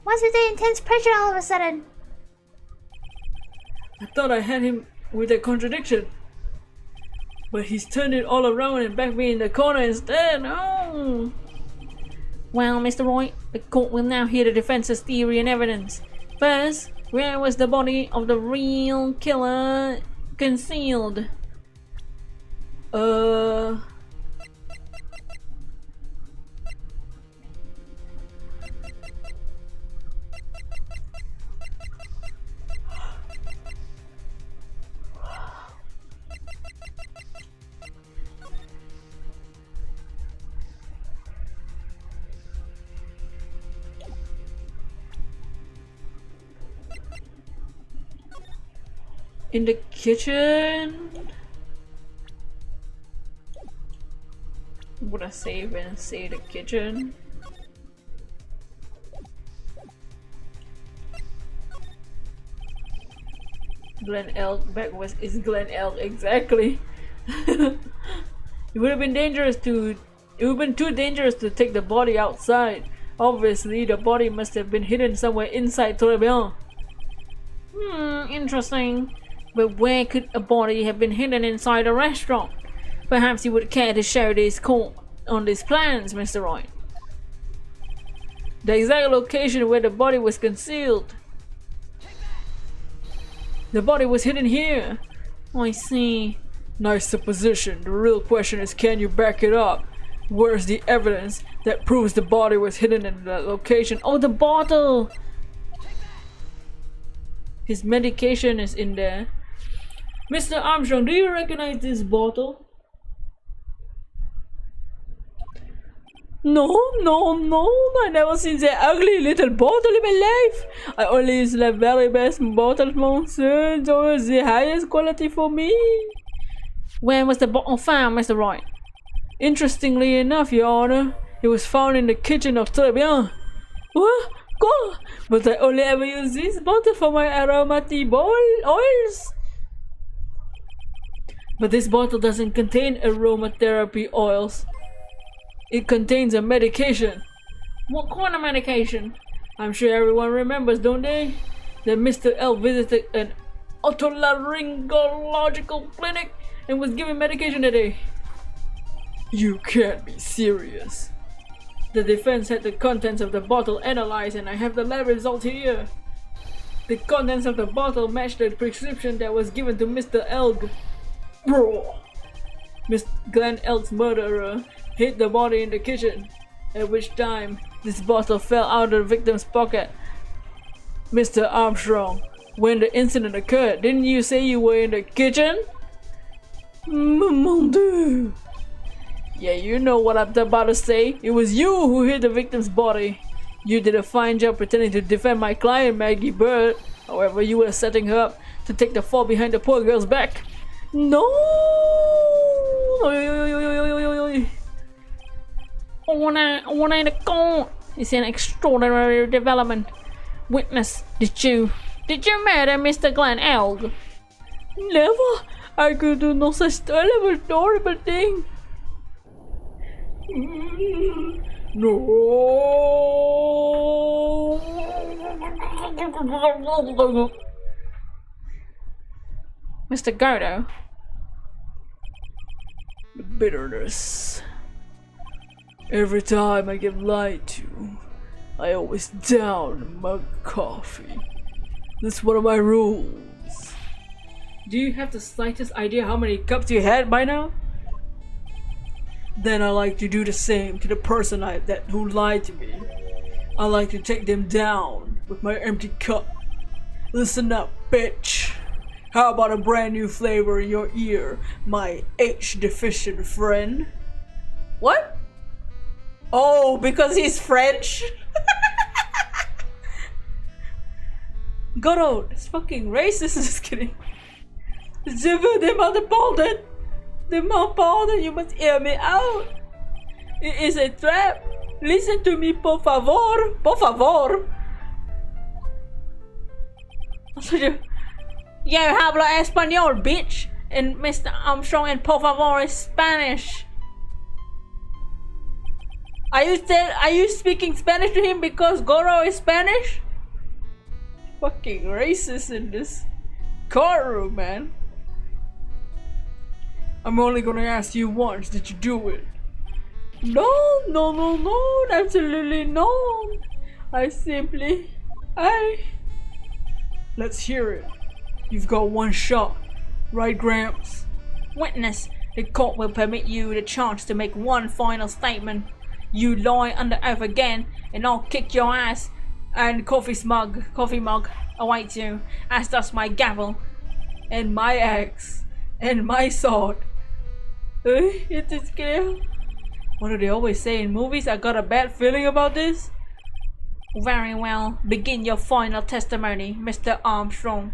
What's with the intense pressure all of a sudden? I thought I had him with a contradiction. But he's turned it all around and backed me in the corner instead. Oh. Well, Mr. Wright, the court will now hear the defense's theory and evidence. First, where was the body of the real killer concealed? In the kitchen? Would I save and say the kitchen? Glen Elk back was is Glen Elk exactly. It would have been dangerous to it would have been too dangerous to take the body outside. Obviously the body must have been hidden somewhere inside TRIBULATION. Interesting. But where could a body have been hidden inside a restaurant? Perhaps you would care to show this court on these plans, Mr. Wright. The exact location where the body was concealed. The body was hidden here. I see. Nice supposition. The real question is, can you back it up? Where's the evidence that proves the body was hidden in that location? Oh, the bottle! His medication is in there. Mr. Armstrong, do you recognize this bottle? No, I never seen that ugly little bottle in my life. I only use the very best bottle, monsieur. Those are the highest quality for me. Where was the bottle found, Mr. Wright? Interestingly enough, Your Honor, it was found in the kitchen of TRIBULATION. What? God! But I only ever use this bottle for my aromatic oils. But this bottle doesn't contain aromatherapy oils. It contains a medication. What kind of medication? I'm sure everyone remembers, don't they? That Mr. L visited an otolaryngological clinic and was given medication today. You can't be serious. The defense had the contents of the bottle analyzed and I have the lab results here. The contents of the bottle matched the prescription that was given to Mr. Elg. Bro. Miss Glen Elk's murderer hid the body in the kitchen, at which time this bottle fell out of the victim's pocket. Mr. Armstrong, when the incident occurred, didn't you say you were in the kitchen? Mon Dieu. Yeah, you know what I'm about to say. It was you who hid the victim's body. You did a fine job pretending to defend my client, Maggie Bird. However, you were setting her up to take the fall behind the poor girl's back. No! Order in the court. It's an extraordinary development. Witness, did you murder Mr. Glen Elk? Never! I could do no such terrible, horrible thing. No. Mr. Gardo. The bitterness. Every time I get lied to, I always down a mug of coffee. That's one of my rules. Do you have the slightest idea how many cups you had by now? Then I like to do the same to the person who lied to me. I like to take them down with my empty cup. Listen up, bitch. How about a brand new flavor in your ear, my H-deficient friend? What? Oh, because he's French? Goro, it's fucking racist. Just kidding. Je veux demander pardon. Demand pardon, you must hear me out. It is a trap. Listen to me, por favor. Por favor. Yo, hablo español, bitch. And Mr. Armstrong and por favor is Spanish. Are you speaking Spanish to him because Goro is Spanish? Fucking racist in this courtroom, man. I'm only gonna ask you once, did you do it? No, absolutely no. Let's hear it. You've got one shot, right, Gramps? Witness, the court will permit you the chance to make one final statement. You lie under oath again, and I'll kick your ass. And coffee mug awaits you, as does my gavel, and my axe, and my sword. It is clear. What do they always say in movies? I got a bad feeling about this. Very well. Begin your final testimony, Mr. Armstrong.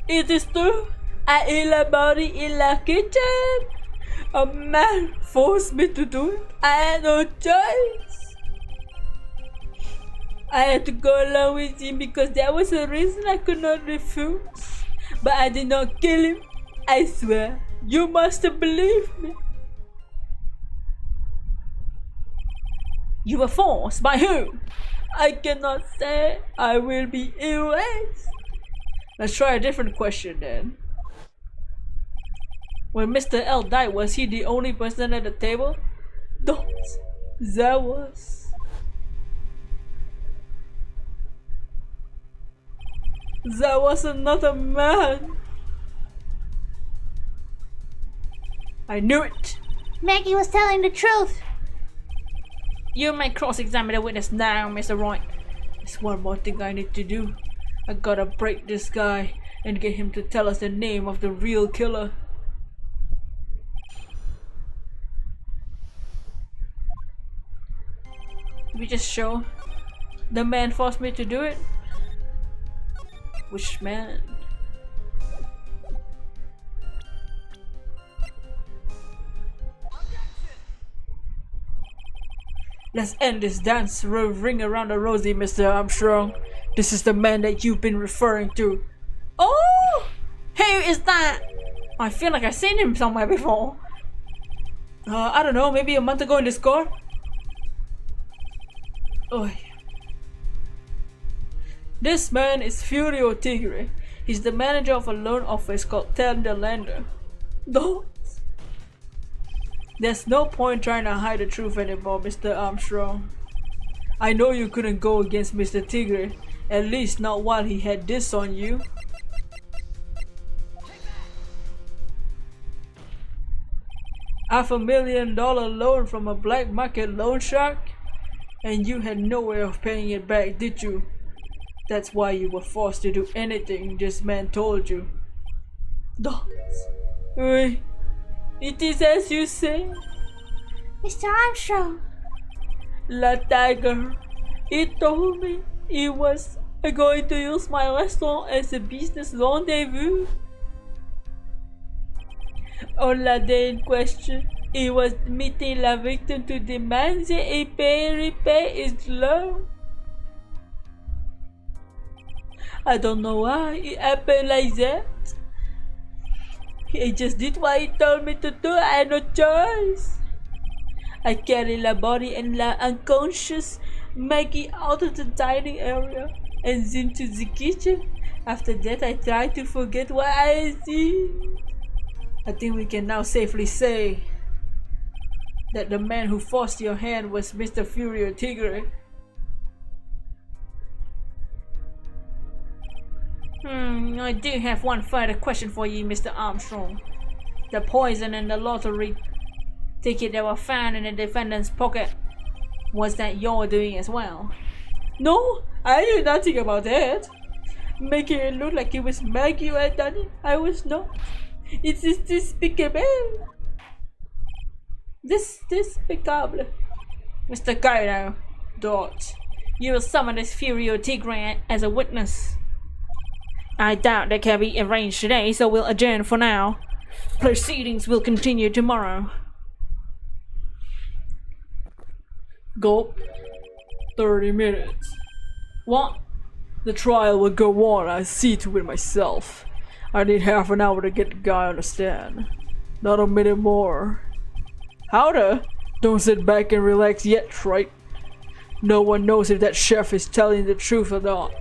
It is true. I ate a body in the kitchen. A man forced me to do it. I had no choice. I had to go along with him because that was a reason I could not refuse. But I did not kill him. I swear. You must believe me. You were forced by who? I cannot say. I will be erased. Let's try a different question then. When Mr. L died, was he the only person at the table? No, there was. There was another man. I knew it. Maggie was telling the truth. You may cross-examine the witness now, Mr. Wright. There's one more thing I need to do. I gotta break this guy and get him to tell us the name of the real killer. We just show the man forced me to do it. Which man? Let's end this dance. Ring around the rosy, Mr. Armstrong. This is the man that you've been referring to. Oh! Who is that? I feel like I've seen him somewhere before. I don't know, maybe a month ago in this court? Oh. This man is Furio Tigre. He's the manager of a loan office called Tender Lender. Don't. There's no point trying to hide the truth anymore, Mr. Armstrong. I know you couldn't go against Mr. Tigre, at least not while he had this on you. $500,000 loan from a black market loan shark? And you had no way of paying it back, did you? That's why you were forced to do anything this man told you. Wait, it is as you say. Mr. Armstrong. La Tiger. He told me he was going to use my restaurant as a business rendezvous. On la day in question, It was meeting the victim to demand that he repay his loan. I don't know why it happened like that. He just did what he told me to do. I had no choice. I carried the body and the unconscious Maggie out of the dining area and into the kitchen. After that, I tried to forget what I had seen. I think we can now safely say that the man who forced your hand was Mr. Furio Tigre. I do have one further question for you, Mr. Armstrong. The poison and the lottery ticket that were found in the defendant's pocket, was that your doing as well? No, I knew nothing about that. Making it look like it was Maggie who had done it. I was not. It is despicable. Despicable. Mr. Kaido, Dot, you will summon this Furio Tigre as a witness. I doubt that can be arranged today, so we'll adjourn for now. Proceedings will continue tomorrow. Go. 30 minutes. What? The trial will go on. I see to it myself. I need half an hour to get the guy on the stand. Not a minute more. Howda? Don't sit back and relax yet, right? No one knows if that chef is telling the truth or not.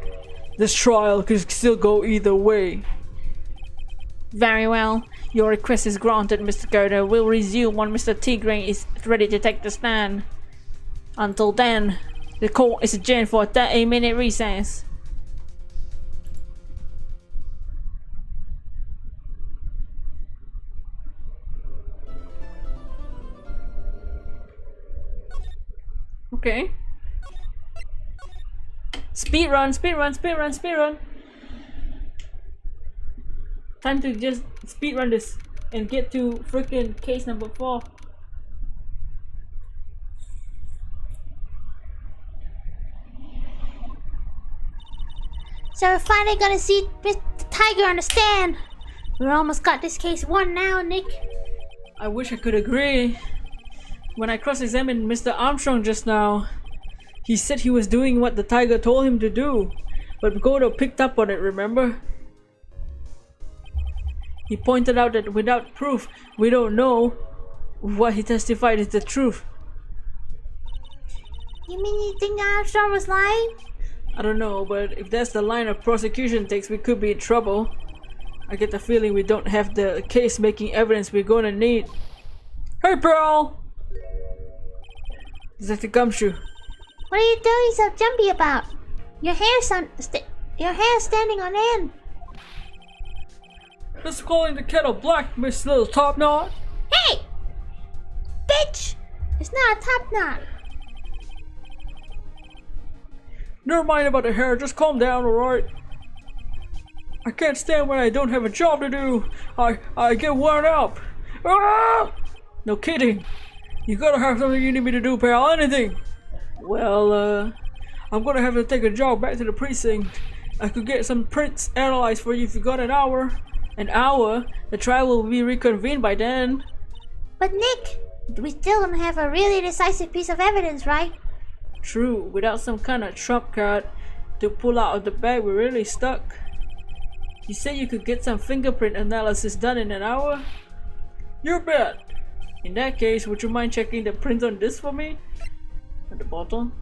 This trial could still go either way. Very well. Your request is granted, Mr. Godo. We'll resume when Mr. Tigre is ready to take the stand. Until then, the court is adjourned for a 30-minute recess. Okay. Speedrun, speedrun, speedrun, speedrun. Time to just speedrun this and get to freaking case number 4. So we're finally gonna see Mr. Tiger on the stand. We almost got this case won now, Nick. I wish I could agree. When I cross-examined Mr. Armstrong just now, he said he was doing what the tiger told him to do, but Godo picked up on it, remember? He pointed out that without proof, we don't know what he testified is the truth. You mean you think Armstrong was lying? I don't know, but if that's the line of prosecution takes, we could be in trouble. I get the feeling we don't have the case-making evidence we're gonna need. Hey, pal! Detective Gumshoe. What are you doing so jumpy about? Your hair's standing on end. Just calling the kettle black, Miss Little Top Knot. Hey! Bitch! It's not a top knot. Never mind about the hair, just calm down, alright? I can't stand when I don't have a job to do. I get worn up. Ah! No kidding. You gotta have something you need me to do, pal. Anything. Well, I'm gonna have to take a jog back to the precinct. I could get some prints analyzed for you if you got an hour. An hour? The trial will be reconvened by then. But Nick, we still don't have a really decisive piece of evidence, right? True. Without some kind of trump card to pull out of the bag, we're really stuck. You said you could get some fingerprint analysis done in an hour? You bet. In that case, would you mind checking the print on this for me? At the bottom?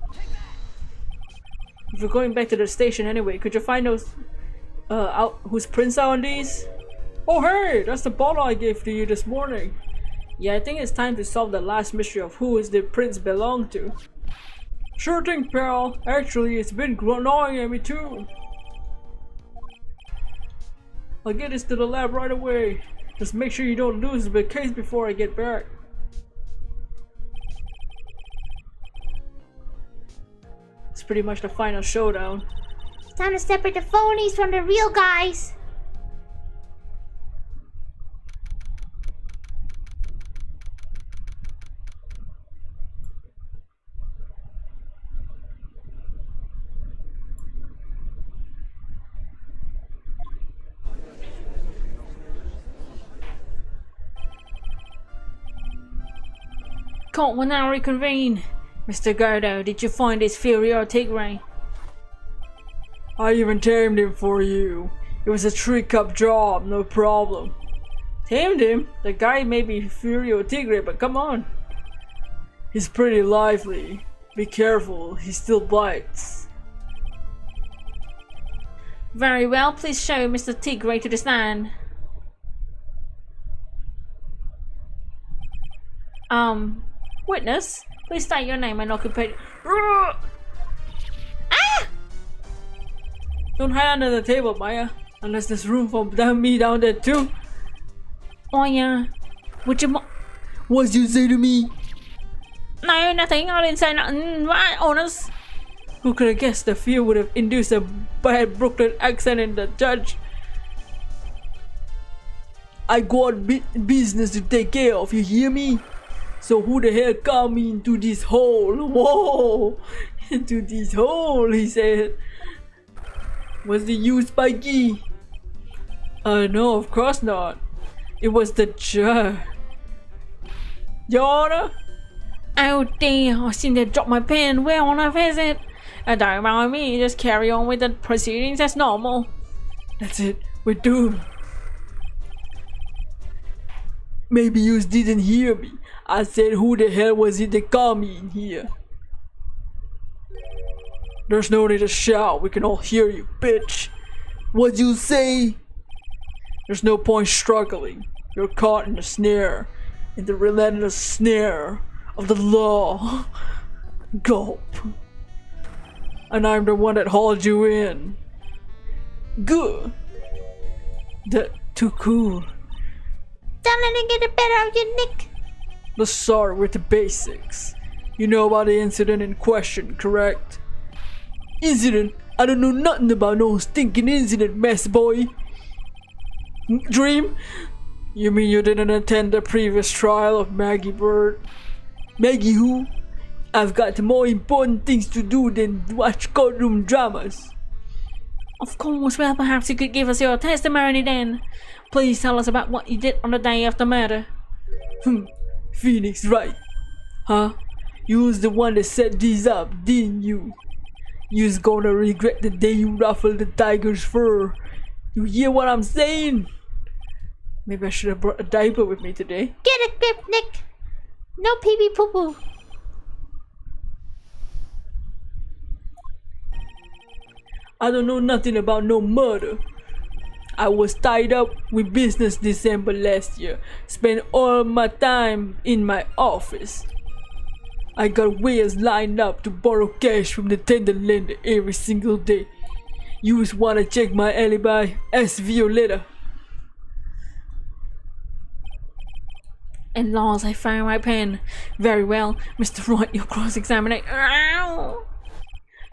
If you're going back to the station anyway, could you find those out whose prints are on these? Oh hey, that's the bottle I gave to you this morning. Yeah, I think it's time to solve the last mystery of who the prints belong to. Sure thing, pal. Actually, it's been gnawing at me too. I'll get this to the lab right away. Just make sure you don't lose the case before I get back. It's pretty much the final showdown. Time to separate the phonies from the real guys. court will now reconvene. Mr. Gardo, did you find this inferior tigray? I even tamed him for you. It was a 3-cup job, no problem. Tamed him? The guy may be inferior tigray, but come on. He's pretty lively. Be careful, he still bites. Very well, please show Mr. Tigray to the stand. Witness, please state your name and occupation. Ah! Don't hide under the table, Maya. Unless there's room for me down there too. Oh yeah. What you say to me? No, nothing. I didn't say nothing. Right, honest. Who could have guessed the fear would have induced a bad Brooklyn accent in the judge? I got business to take care of, you hear me? So who the hell got me into this hole? Whoa! Into this hole, he said. Was it you, Spiky? No, of course not. It was the judge. Your Honor? Oh dear, I seem to have dropped my pen. Where on earth is it? Don't mind me, just carry on with the proceedings as normal. That's it, we're doomed. Maybe you didn't hear me. I said who the hell was it that got me in here? There's no need to shout, we can all hear you, bitch. What'd you say? There's no point struggling. You're caught in the snare. In the relentless snare of the law. Gulp. And I'm the one that hauled you in. Good. That too cool. Don't let it get the better of you, Nick. Let's start with the basics. You know about the incident in question, correct? Incident? I don't know nothing about no stinking incident, mess boy. Dream? You mean you didn't attend the previous trial of Maggie Bird? Maggie who? I've got more important things to do than watch courtroom dramas. Of course, well perhaps you could give us your testimony then. Please tell us about what you did on the day of the murder. Phoenix, right? Huh? You was the one that set these up, didn't you? You's gonna regret the day you ruffled the tiger's fur. You hear what I'm saying? Maybe I should have brought a diaper with me today. Get a grip, Nick. No pee-pee poo-poo. I don't know nothing about no murder. I was tied up with business December last year. Spent all my time in my office. I got wares lined up to borrow cash from the tender lender every single day. You just wanna check my alibi? Ask Violetta. And laws, I found my pen. Very well, Mr. Wright, your cross-examination.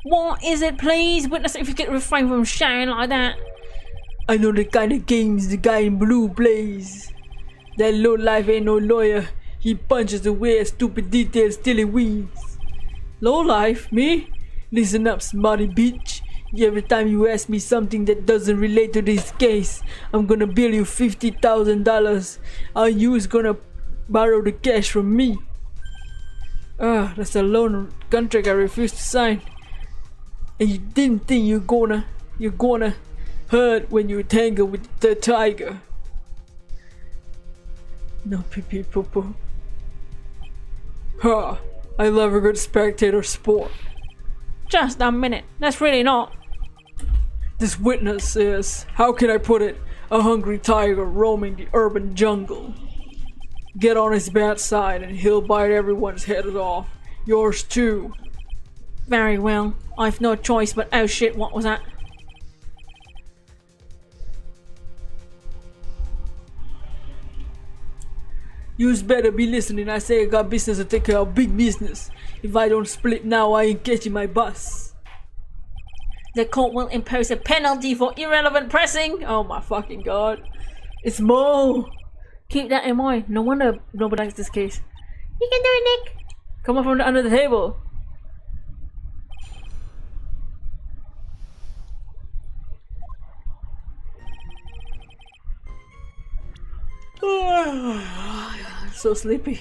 What is it, please? Witness, if you could refrain from shouting like that. I know the kind of games the guy in blue plays. That lowlife ain't no lawyer. He punches away at stupid details till he wins. Lowlife? Me? Listen up, smarty bitch. Every time you ask me something that doesn't relate to this case, I'm gonna bill you $50,000. And you's gonna borrow the cash from me. That's a loan contract I refused to sign. And you didn't think you're gonna hurt when you tangle with the tiger. No pee-pee poo-poo. Ha! I love a good spectator sport. Just a minute, that's really not. This witness is, how can I put it, a hungry tiger roaming the urban jungle. Get on his bad side and he'll bite everyone's head off. Yours too. Very well. I've no choice but oh shit, what was that? You's better be listening. I say I got business to take care of, big business. If I don't split now, I ain't catching my bus. The court will impose a penalty for irrelevant pressing. Oh my fucking god. It's Mo. Keep that in mind. No wonder nobody likes this case. You can do it, Nick. Come up from under the table. So sleepy.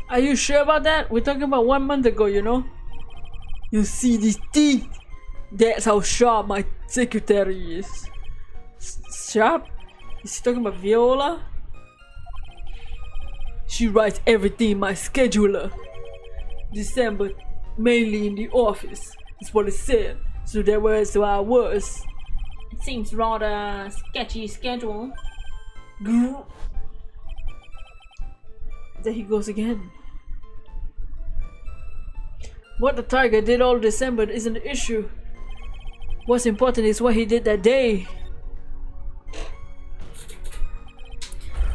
Are you sure about that? We're talking about 1 month ago, you know? You see these teeth? That's how sharp my secretary is. Sharp? Is he talking about Viola? She writes everything in my scheduler. December, mainly in the office, is what it said. So that was where I was. It seems rather sketchy schedule. There he goes again. What the tiger did all December isn't the issue. What's important is what he did that day.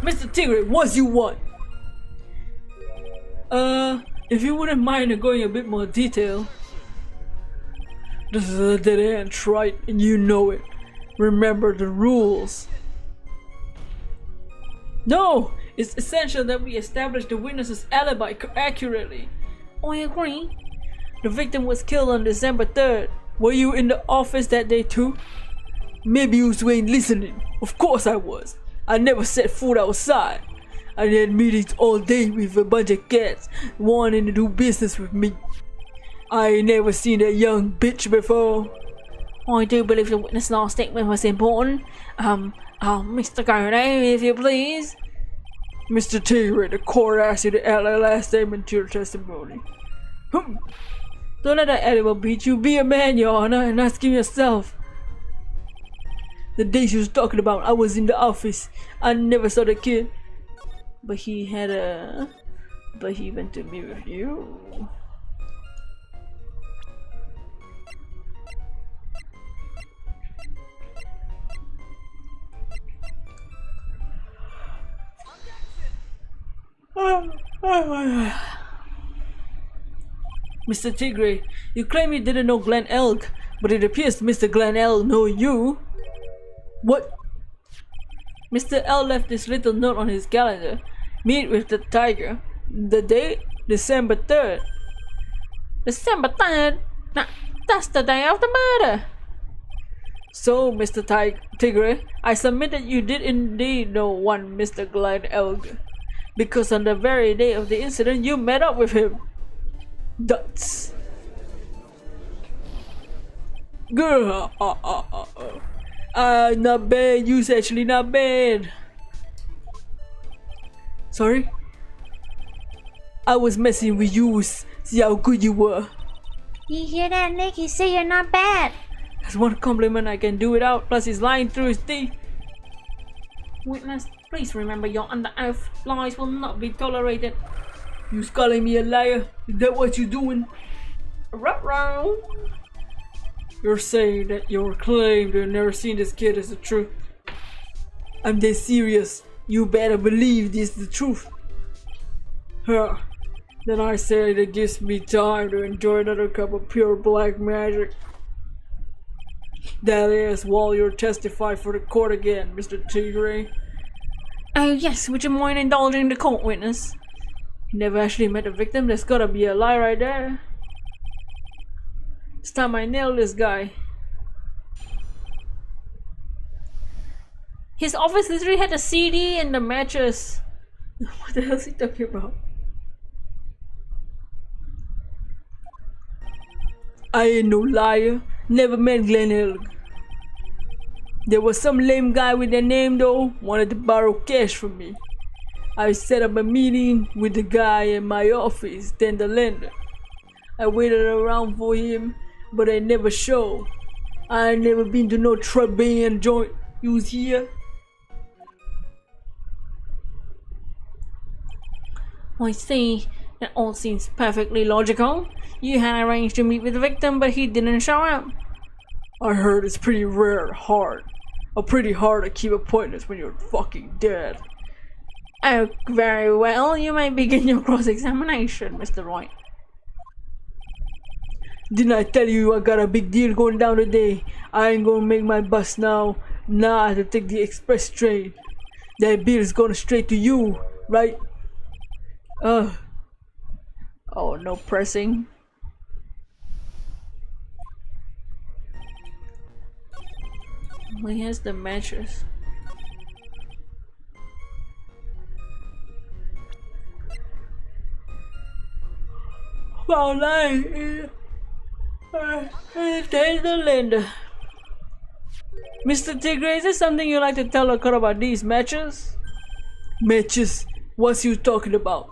Mr. Tigre, what's you want? If you wouldn't mind going a bit more detail. This is a dead end, right? And you know it. Remember the rules. No! It's essential that we establish the witness's alibi accurately. I agree. The victim was killed on December 3rd. Were you in the office that day too? Maybe you ain't listening. Of course I was. I never set foot outside. I had meetings all day with a bunch of cats wanting to do business with me. I ain't never seen that young bitch before. I do believe the witness' last statement was important. Mr. Gurney, if you please. Mr. Tigre, the court asked you to add a last statement to your testimony. Don't let that animal beat you. Be a man, Your Honor, and ask him yourself. The day she was talking about, I was in the office. I never saw the kid. But he went to meet with you. Mr. Tigre, you claim you didn't know Glen Elk, but it appears Mr. Glen Elk know you. What? Mr. L left this little note on his calendar. Meet with the tiger. The date? December 3rd. December 3rd? That's the day of the murder. So, Mr. Tigre, I submit that you did indeed know one Mr. Glen Elk, because on the very day of the incident, you met up with him. That's girl. Not bad. You's actually not bad. Sorry? I was messing with you. See how good you were. You hear that, Nick? He said you're not bad. That's one compliment I can do without. Plus, he's lying through his teeth. Witness, please remember you're under oath. Lies will not be tolerated. You calling me a liar? Is that what you're doing? Ruh-roh. You're saying that your claim to have never seen this kid is the truth. I'm dead serious. You better believe this is the truth. Huh. Then I say it gives me time to enjoy another cup of pure black magic. That is, while you're testifying for the court again, Mr. Tigre. Oh yes, would you mind indulging the court, witness? You never actually met the victim? There's gotta be a lie right there. It's time I nail this guy. His office literally had a CD and the mattress. What the hell is he talking about? I ain't no liar. Never met Glen Elk. There was some lame guy with that name though, wanted to borrow cash from me. I set up a meeting with the guy in my office, then the lender. I waited around for him, but I never showed. I ain't never been to no Trebian joint. He was here. I see. That all seems perfectly logical. You had arranged to meet with the victim, but he didn't show up. I heard it's pretty pretty hard to keep appointments when you're fucking dead. Oh, very well. You may begin your cross-examination, Mr. Wright. Didn't I tell you I got a big deal going down today? I ain't gonna make my bus now. Now I have to take the express train. That bill is going straight to you, right? Oh, no pressing. Well, here's the mattress. found lying in the land. Mr. Tigre, is there something you'd like to tell us about these matches? Matches? What's you talking about?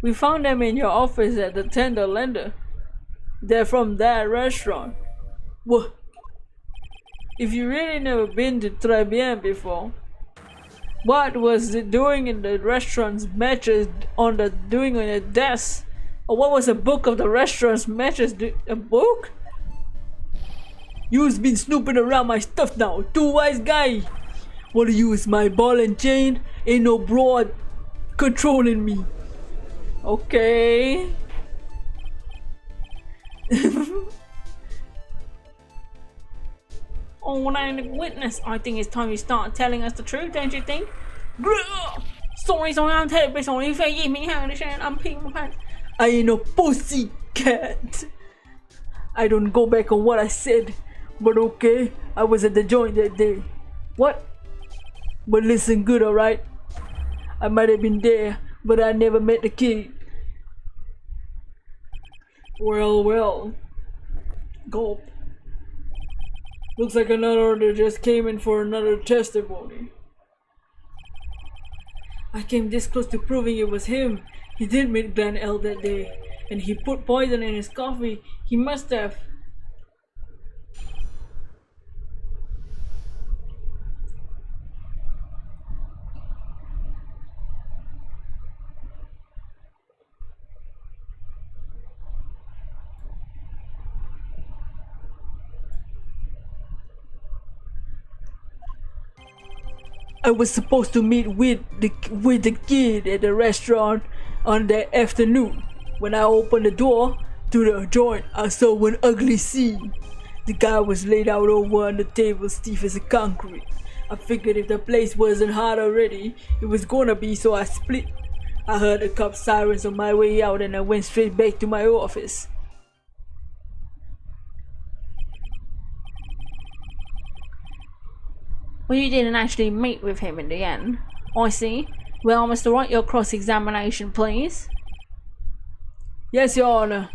We found them in your office at the Tenderlander. They're from that restaurant. What? If you really never been to TRIBULATIONS before, what was it doing in the restaurant's matches doing on your desk? Or what was a book of the restaurant's matches? A book? You's been snooping around my stuff now, too wise guy. What are you, is my ball and chain? Ain't no broad controlling me. Okay. Oh, I'm the witness. I think it's time you start telling us the truth, don't you think? Sorry, I'm terribly sorry. Forgive me, how to share. I'm peeing my pants. I ain't no pussy cat. I don't go back on what I said, but okay. I was at the joint that day. What? But listen good, alright? I might have been there, but I never met the kid. Well. Gulp. Looks like another order just came in for another testimony. I came this close to proving it was him. He did meet Glenn L that day, and he put poison in his coffee. He must have. I was supposed to meet with the kid at the restaurant on that afternoon. When I opened the door to the joint, I saw one ugly scene. The guy was laid out over on the table, stiff as a concrete. I figured if the place wasn't hot already, it was gonna be, so I split. I heard the cop sirens on my way out and I went straight back to my office. Well, you didn't actually meet with him in the end. I see. Well, Mr. Wright, your cross-examination, please. Yes, Your Honor.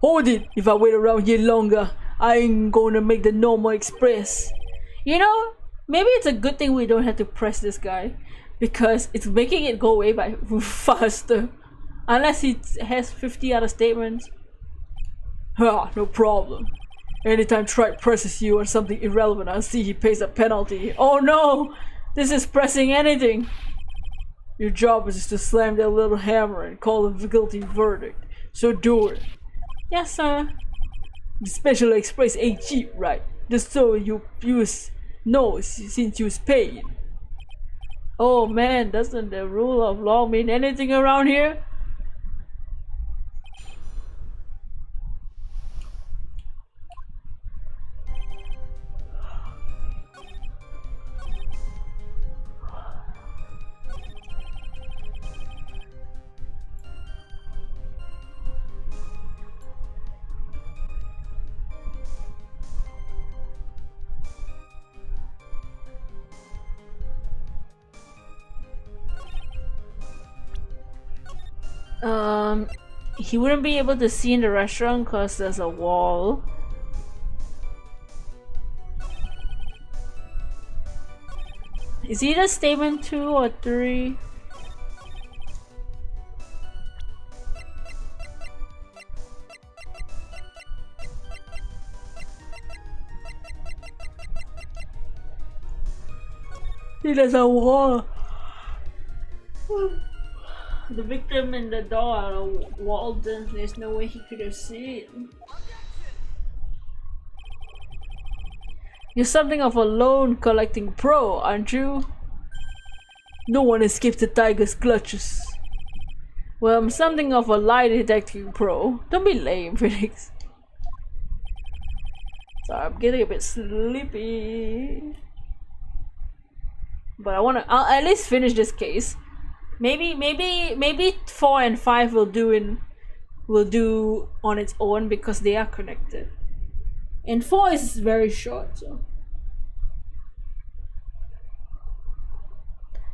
Hold it! If I wait around here longer, I ain't gonna make the normal express. You know, maybe it's a good thing we don't have to press this guy, because it's making it go away by faster. Unless he has 50 other statements. Ha, no problem. Anytime Tribe presses you on something irrelevant, I'll see he pays a penalty. Oh no! This is pressing anything! Your job is to slam that little hammer and call a guilty verdict. So do it. Yes, sir. The Special Express ain't cheap, right? Just so you know since you's paid. Oh man, doesn't the rule of law mean anything around here? He wouldn't be able to see in the restaurant because there's a wall. Is he the statement 2 or 3? There's a wall. The victim and the door are walled in. There's no way he could have seen. You're something of a loan collecting pro, aren't you? No one escapes the tiger's clutches. Well, I'm something of a lie detecting pro. Don't be lame, Phoenix. Sorry, I'm getting a bit sleepy. But I'll at least finish this case. Maybe 4 and 5 will do on its own because they are connected. And 4 is very short, so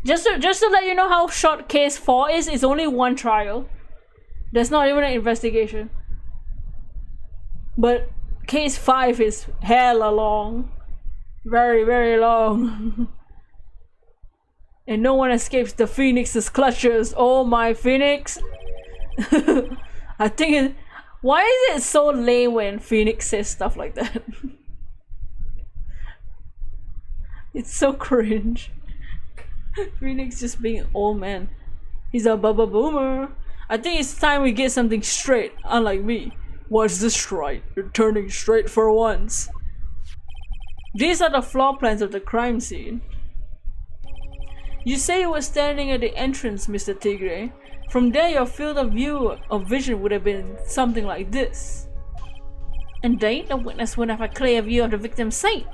just to let you know how short case 4 is. It's only one trial. That's not even an investigation. But case 5 is hella long. Very, very long. And no one escapes the Phoenix's clutches. Oh my Phoenix. I think it... Why is it so lame when Phoenix says stuff like that? It's so cringe. Phoenix just being an old man. He's a baba boomer. I think it's time we get something straight, unlike me. What's this right? You're turning straight for once. These are the floor plans of the crime scene. You say you were standing at the entrance, Mr. Tigre. From there, your field of view of vision would have been something like this. Indeed, the witness would have a clear view of the victim's seat.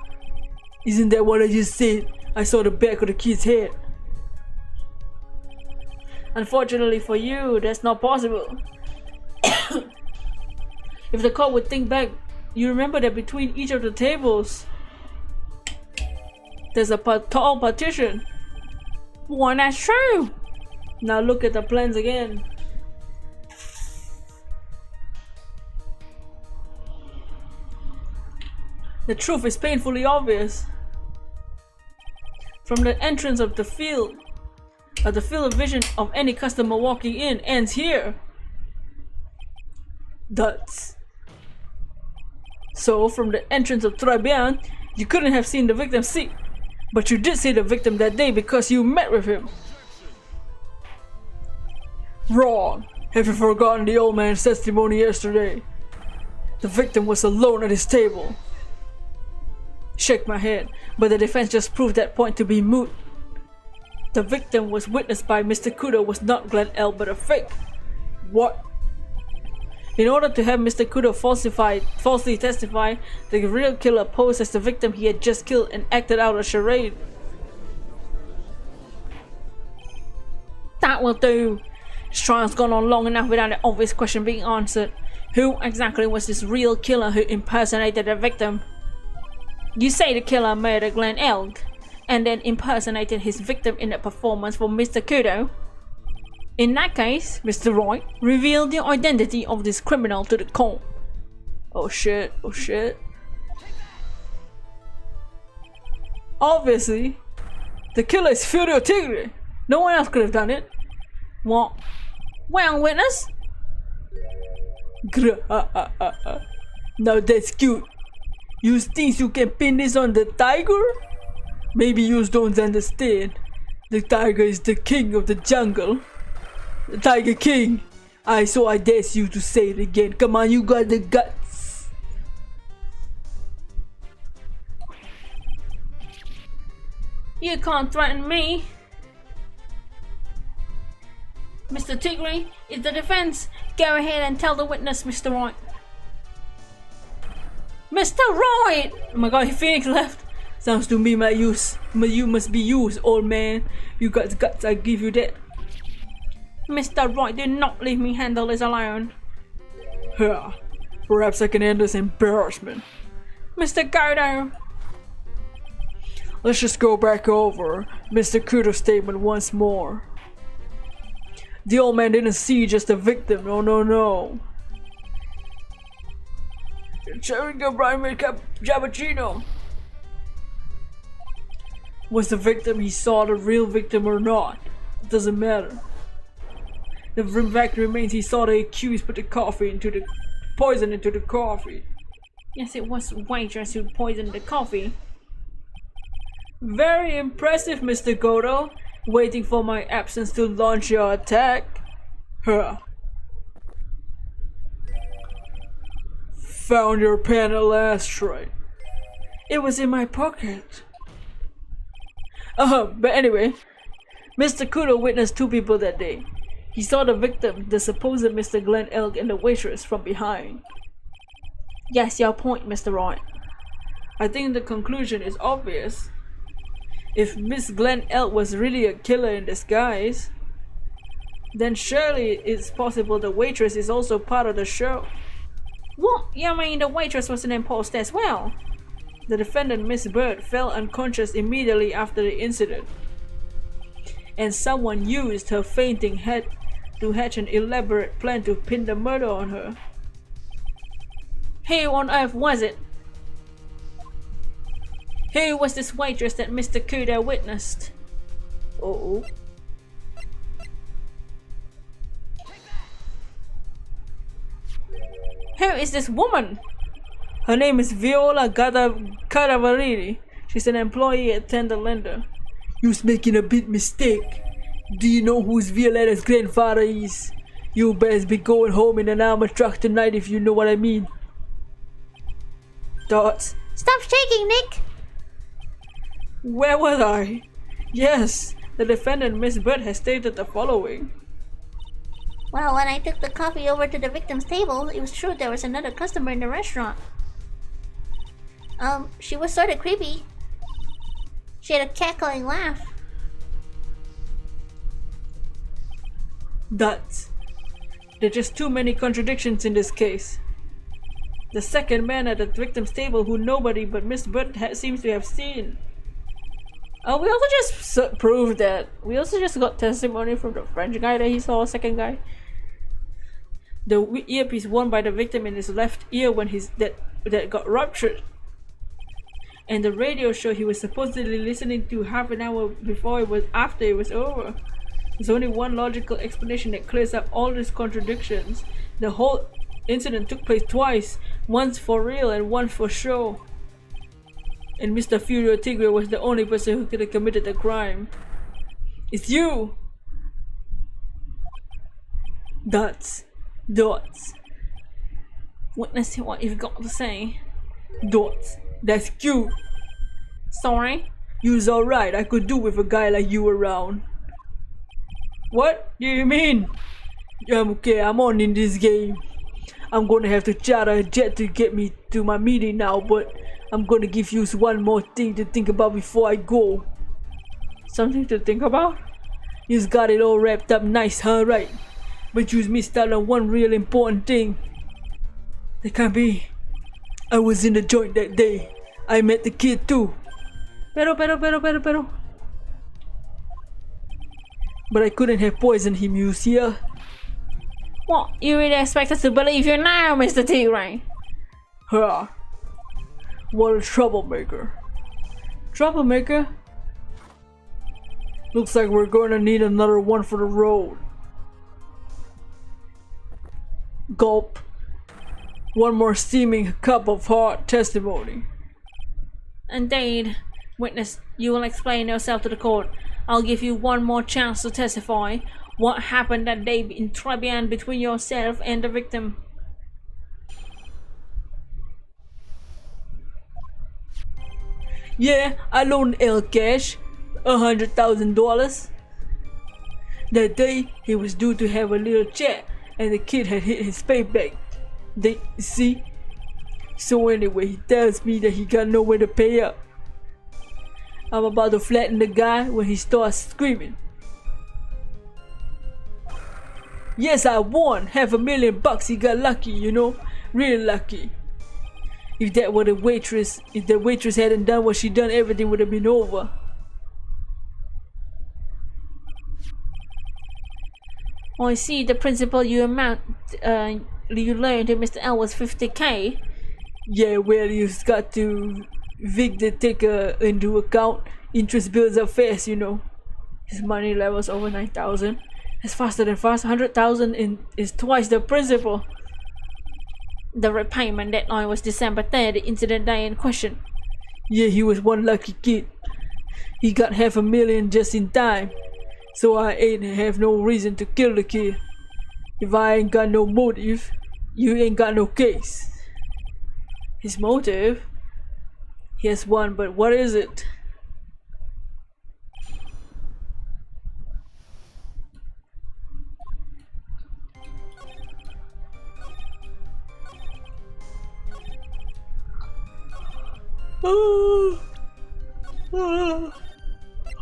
Isn't that what I just said? I saw the back of the kid's head. Unfortunately for you, that's not possible. If the court would think back, you remember that between each of the tables, there's a tall partition. Well, that's true. Now look at the plans again. The truth is painfully obvious. From the entrance of the field of vision of any customer walking in ends here. That's so from the entrance of Tribulation, you couldn't have seen the victim's seat, but you did see the victim that day because you met with him. Wrong. Have you forgotten the old man's testimony yesterday? The victim was alone at his table. Shake my head, but the defense just proved that point to be moot. The victim was witnessed by Mr. Kudo was not Glenn L but a fake. What? In order to have Mr. Kudo falsely testify, the real killer posed as the victim he had just killed and acted out a charade. That will do. This trial's gone on long enough without the obvious question being answered. Who exactly was this real killer who impersonated the victim? You say the killer murdered Glenn Elk and then impersonated his victim in a performance for Mr. Kudo? In that case, Mr. Roy, reveal the identity of this criminal to the court. Oh shit, oh shit. Obviously, the killer is Furio Tigre. No one else could have done it. What? Well, witness? Now that's cute. You think you can pin this on the tiger? Maybe you don't understand. The tiger is the king of the jungle. The Tiger King. So I dare you to say it again. Come on, you got the guts. You can't threaten me. Mr. Tigre, it's the defense. Go ahead and tell the witness, Mr. Wright. Mr. Wright! Oh my god, Phoenix left. Sounds to me like you must be used, old man. You got guts, I give you that. Mr. Wright, do not leave me handle this alone. Perhaps I can end this embarrassment. Mr. Godo! Let's just go back over Mr. Kudo's statement once more. The old man didn't see just the victim, no. Sharing a primary cappuccino. Was the victim he saw the real victim or not? It doesn't matter. The fact remains he saw the accused put the poison into the coffee. Yes, it was waitress who poisoned the coffee. Very impressive, Mr. Godo. Waiting for my absence to launch your attack. Found your pen at last, right? It was in my pocket. But anyway, Mr. Kudo witnessed two people that day. He saw the victim, the supposed Mr. Glenn Elk, and the waitress from behind. Yes, your point, Mr. Wright. I think the conclusion is obvious. If Miss Glenn Elk was really a killer in disguise, then surely it's possible the waitress is also part of the show. What? You mean the waitress was an imposter as well? The defendant, Miss Bird, fell unconscious immediately after the incident, and someone used her fainting head to hatch an elaborate plan to pin the murder on her. Hey, who on earth was it? Who was this waitress that Mr. Kuda witnessed? Uh-oh. Who is this woman? Her name is Viola Cadaverini. She's an employee at Tender Lender. You's making a big mistake. Do you know who Violetta's grandfather is? You best be going home in an armored truck tonight if you know what I mean. Dots. Stop shaking, Nick! Where was I? Yes, the defendant, Miss Bird, has stated the following. Well, when I took the coffee over to the victim's table, it was true there was another customer in the restaurant. She was sort of creepy. She had a cackling laugh. Dots. There are just too many contradictions in this case. The second man at the victim's table who nobody but Miss Bird seems to have seen. We also just proved that. We also just got testimony from the French guy that he saw a second guy. The earpiece worn by the victim in his left ear when that got ruptured. And the radio show he was supposedly listening to half an hour after it was over. There's only one logical explanation that clears up all these contradictions. The whole incident took place twice, once for real and once for show. And Mr. Furio Tigre was the only person who could have committed the crime. It's you! Dots. Let's see what you've got to say. Dots. That's cute. Sorry? You's alright, I could do with a guy like you around. What do you mean? Okay, I'm on in this game. I'm gonna have to charter a jet to get me to my meeting now, but I'm gonna give you one more thing to think about before I go. Something to think about? You've got it all wrapped up nice, huh, right? But you've missed out on one real important thing. That can't be. I was in the joint that day. I met the kid too. Pero. But I couldn't have poisoned him, you see? What? You really expect us to believe you now, Mr. Tigray? Huh. What a troublemaker. Troublemaker? Looks like we're gonna need another one for the road. Gulp. One more steaming cup of hot testimony. Indeed. Witness, you will explain yourself to the court. I'll give you one more chance to testify. What happened that day in Tribune between yourself and the victim? Yeah, I loaned El cash, $100,000. That day, he was due to have a little chat, and the kid had hit his payback. They see. So anyway, he tells me that he got nowhere to pay up. I'm about to flatten the guy when he starts screaming. Yes, I won $500,000. He got lucky, you know, really lucky. If the waitress hadn't done what she done, everything would have been over. Oh, I see. The principal you loaned to Mr. L was $50K. Yeah, well, you've got to take into account interest bills are fast, you know. His money level's over 9,000. It's faster than fast. 100,000 is twice the principal. The repayment deadline was December 3rd, the incident day in question. Yeah, he was one lucky kid. He got $500,000 just in time. So I ain't have no reason to kill the kid. If I ain't got no motive, you ain't got no case. His motive? He has one, but what is it?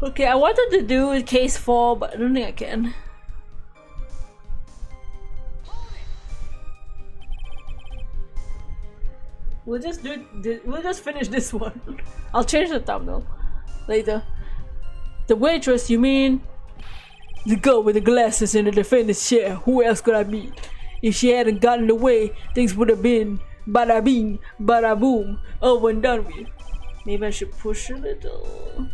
Okay, I wanted to do case 4, but I don't think I can. We'll just finish this one. I'll change the thumbnail later. The waitress, you mean? The girl with the glasses in the defendant's chair. Who else could I be? If she hadn't gotten away, things would have been bada bing, bada boom, over and done with. Maybe I should push a little.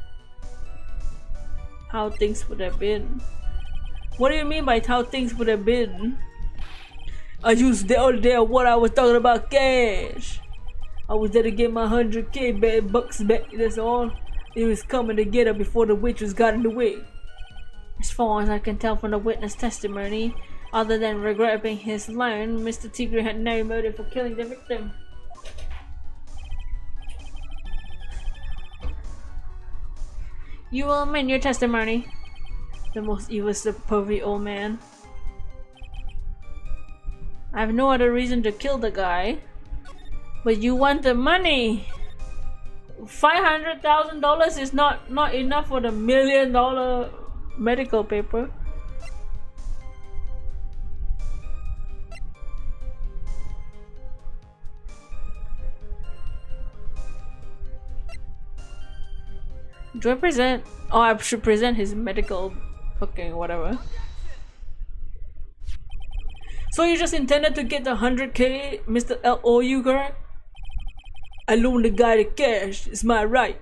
How things would have been. What do you mean by how things would have been? I used the other day what I was talking about cash. I was there to get my 100k bucks back, that's all. It was coming to get her before the waitress got in the way. As far as I can tell from the witness testimony, other than regretting his loan, Mr. Tigre had no motive for killing the victim. You will amend your testimony. The most evil is the pervy old man. I have no other reason to kill the guy. But you want the money! $500,000 is not enough for the $1 million medical paper. Do I present? Oh, I should present his medical. Okay, whatever. So you just intended to get the 100k, Mr. LOU, correct? I loaned the guy the cash. It's my right.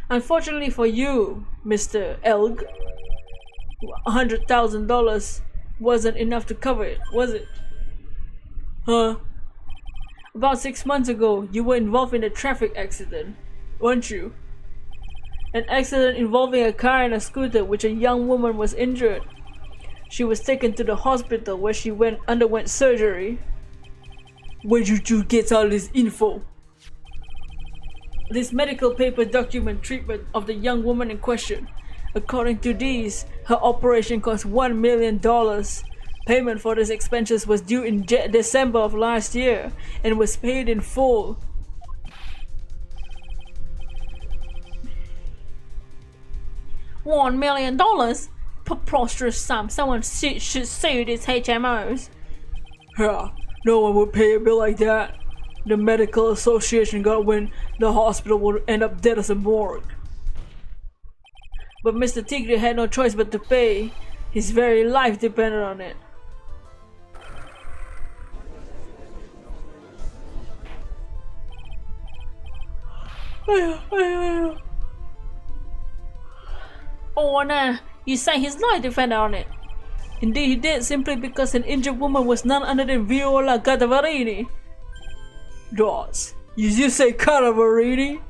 Unfortunately for you, Mr. Elg, $100,000 wasn't enough to cover it, was it? Huh? About 6 months ago, you were involved in a traffic accident, weren't you? An accident involving a car and a scooter, which a young woman was injured. She was taken to the hospital where she underwent surgery. Where did you get all this info? This medical paper document treatment of the young woman in question. According to these, her operation cost $1 million. Payment for these expenses was due in December of last year and was paid in full. $1 million? Preposterous sum. Someone should sue these HMOs. Yeah, no one would pay a bill like that. The medical association got when the hospital would end up dead as a morgue. But Mr. Tigre had no choice but to pay. His very life depended on it. Oh no, you say his life depended on it. Indeed he did, simply because an injured woman was none other than Viola Cadavarini. Dots, you say Cadavarini?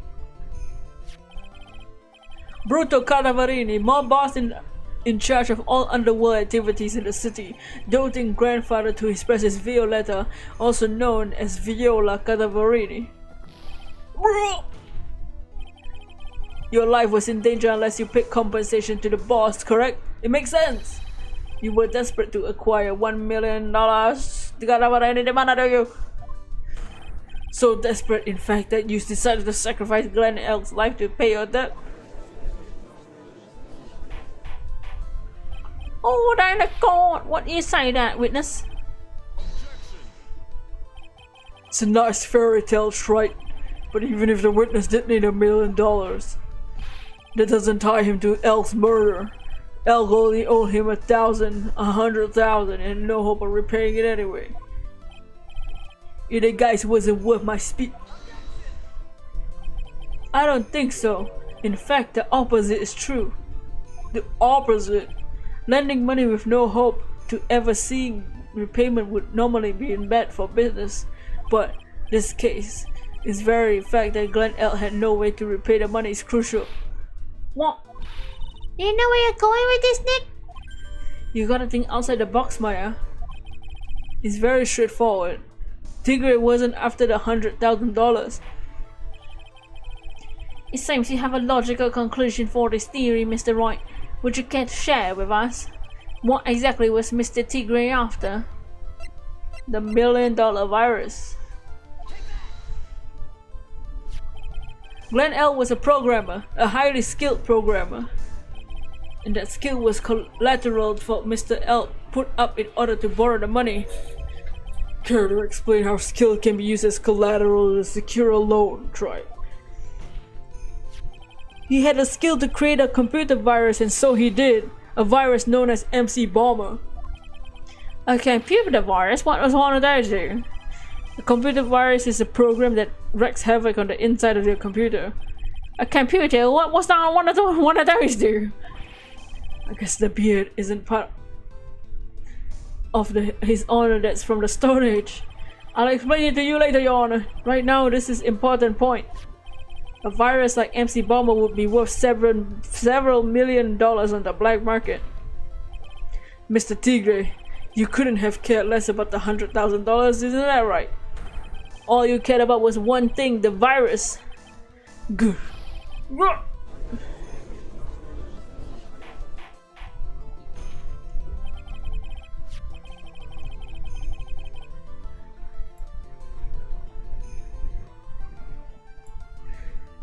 Bruto Cadavarini, mob boss in charge of all underworld activities in the city, doting grandfather to his precious Violetta, also known as Viola Cadavarini. Your life was in danger unless you paid compensation to the boss, correct? It makes sense. You were desperate to acquire $1 million. Cadavarini demanded you. So desperate, in fact, that you decided to sacrifice Glenn Elk's life to pay your debt. Oh, thank God! What do you say that, witness? It's a nice fairy tale, right? But even if the witness did need $1 million, that doesn't tie him to Elk's murder. Elk only owed him $100,000, and no hope of repaying it anyway. Either guys wasn't worth my speed. I don't think so. In fact, the opposite is true. The opposite. Lending money with no hope to ever seeing repayment would normally be in bad for business, but this case is very fact that Glenn Elk had no way to repay the money is crucial. What? Do you know where you're going with this, Nick? You gotta think outside the box, Maya. It's very straightforward. Tigre wasn't after the $100,000. It seems you have a logical conclusion for this theory, Mr. Wright. Would you care to share with us? What exactly was Mr. Tigre after? The $1 million virus. Glenn Elk was a programmer, a highly skilled programmer. And that skill was collateral for Mr. Elk put up in order to borrow the money. Care to explain how skill can be used as collateral to secure a loan, Troy? He had the skill to create a computer virus, and so he did. A virus known as MC Bomber. A computer virus? What was one of those do? A computer virus is a program that wreaks havoc on the inside of your computer. A computer? What was that one of those do? I guess the beard isn't part of his honor that's from the Stone Age. I'll explain it to you later, Your Honor. Right now, this is important point. A virus like MC Bomber would be worth several $1 million on the black market. Mr. Tigre, you couldn't have cared less about the $100,000, isn't that right? All you cared about was one thing, the virus. Good.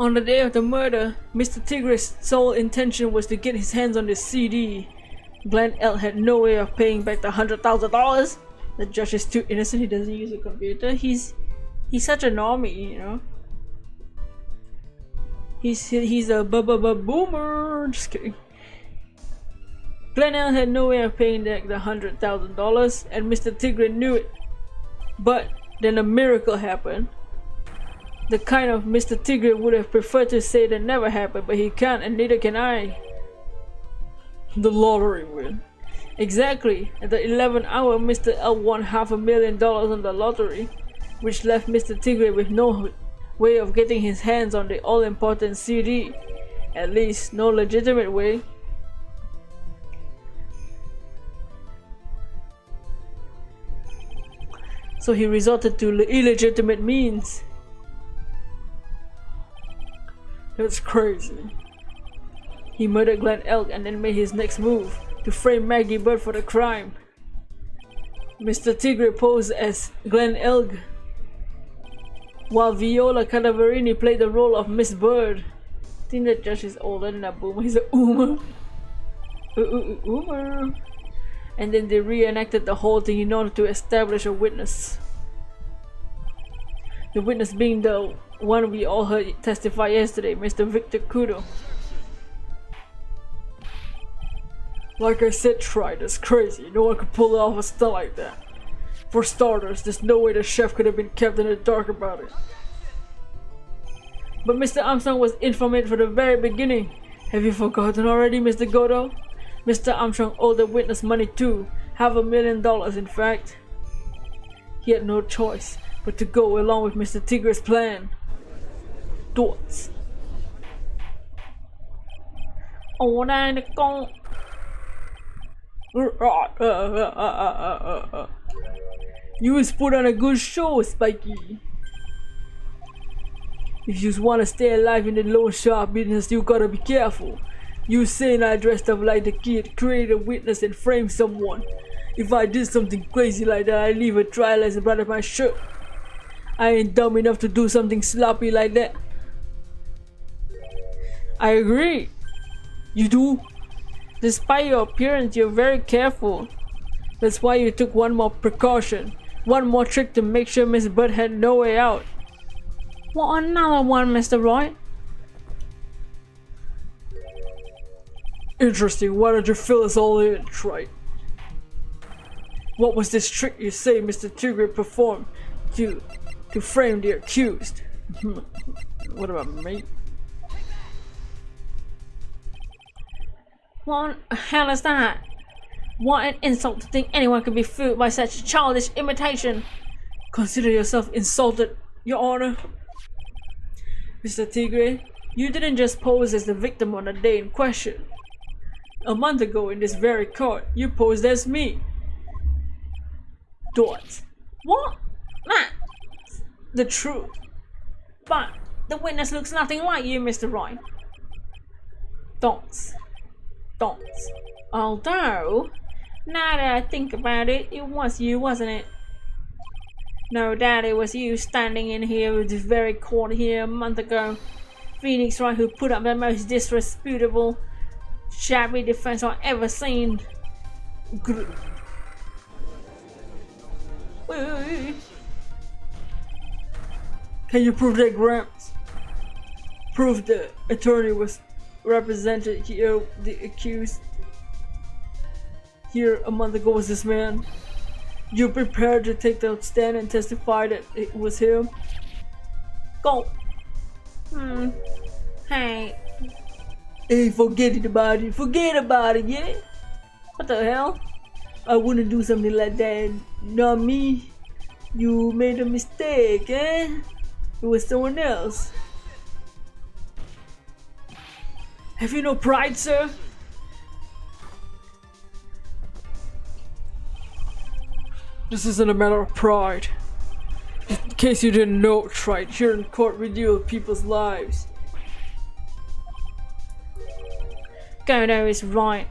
On the day of the murder, Mr. Tigre's sole intention was to get his hands on the CD. Glenn Elk had no way of paying back the $100,000. The judge is too innocent, he doesn't use a computer. He's such a normie, you know. He's a boomer. Just kidding. Glenn Elk had no way of paying back the $100,000, and Mr. Tigre knew it. But then a miracle happened. The kind of Mr. Tigre would have preferred to say that never happened, but he can't, and neither can I. The lottery win. Exactly. At the 11th hour, Mr. Elk won $500,000 on the lottery, which left Mr. Tigre with no way of getting his hands on the all-important CD. At least, no legitimate way. So he resorted to illegitimate means. That's crazy. He murdered Glenn Elk and then made his next move to frame Maggie Bird for the crime. Mr. Tigre posed as Glenn Elk, while Viola Cadaverini played the role of Miss Bird. I think that judge is older than a boomer. He's a oomer. Oomer. And then they reenacted the whole thing in order to establish a witness. The witness being the one we all heard testify yesterday, Mr. Victor Kudo. Like I said, Try, that's crazy. No one could pull off a stunt like that. For starters, there's no way the chef could have been kept in the dark about it. But Mr. Armstrong was informant from the very beginning. Have you forgotten already, Mr. Godo? Mr. Armstrong owed the witness money too. $500,000 in fact. He had no choice but to go along with Mr. Tigre's plan. Thoughts? Oh, you was put on a good show, Spiky. If you want to stay alive in the loan shark business, you gotta be careful. You saying I dressed up like the kid, created a witness and framed someone. If I did something crazy like that, I'd leave a trial as a brother of my shirt. I ain't dumb enough to do something sloppy like that. I agree. You do? Despite your appearance, you're very careful. That's why you took one more precaution. One more trick to make sure Miss Bird had no way out. What another one, Mr. Roy? Interesting. Why don't you fill us all in, Trite? What was this trick you say Mr. Tigre performed to frame the accused? What about me? What the hell is that? What an insult to think anyone could be fooled by such childish imitation. Consider yourself insulted, Your Honor. Mr. Tigre, you didn't just pose as the victim on the day in question. A month ago in this very court, you posed as me. What? That's the truth. But the witness looks nothing like you, Mr. Roy. Don't. Although, now that I think about it, it was you, wasn't it? No doubt it was you standing in here with this very court here a month ago. Phoenix Wright, who put up the most disreputable, shabby defense I've ever seen. Can you prove that, Gramps? Prove the attorney was represented here the accused here a month ago was this man. You prepared to take the stand and testify that it was him? Go. Hey. Hey, forget about it. Forget about it, yeah? What the hell? I wouldn't do something like that. Not me. You made a mistake, eh? It was someone else. Have you no pride, sir? This isn't a matter of pride. In case you didn't know, right here in court we deal with people's lives. Gono is right.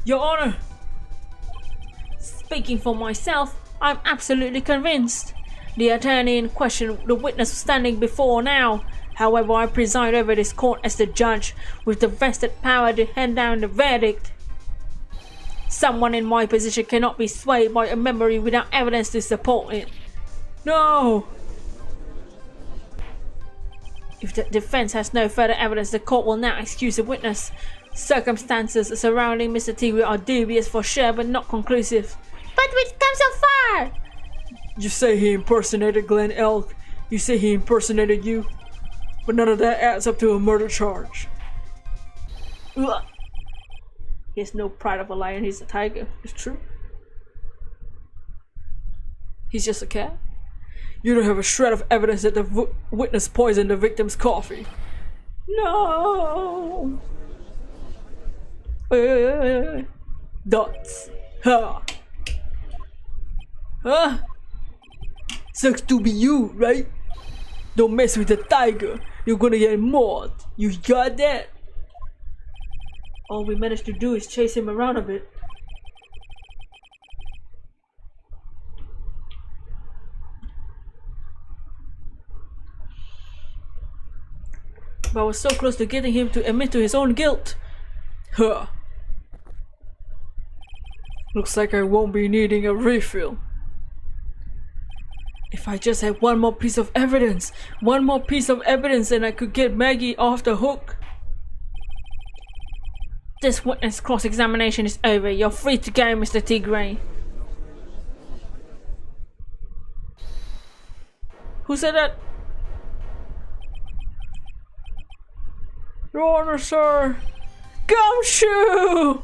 Your Honor, speaking for myself, I'm absolutely convinced. The attorney in question, the witness standing before now. However, I preside over this court as the judge with the vested power to hand down the verdict. Someone in my position cannot be swayed by a memory without evidence to support it. No! If the defense has no further evidence, the court will now excuse the witness. Circumstances surrounding Mr. Tigre are dubious for sure, but not conclusive. But we've come so far! You say he impersonated Glenn Elk. You say he impersonated you. But none of that adds up to a murder charge. Ugh. He has no pride of a lion, he's a tiger. It's true. He's just a cat. You don't have a shred of evidence that the witness poisoned the victim's coffee. No! Dots. Ha! Huh? Sucks to be you, right? Don't mess with the tiger. You're gonna get mauled. You got that? All we managed to do is chase him around a bit. But I was so close to getting him to admit to his own guilt. Huh. Looks like I won't be needing a refill. If I just had one more piece of evidence, and I could get Maggie off the hook. This witness cross-examination is over. You're free to go, Mr. Tigre. Who said that? Your Honor, sir. Gumshoe!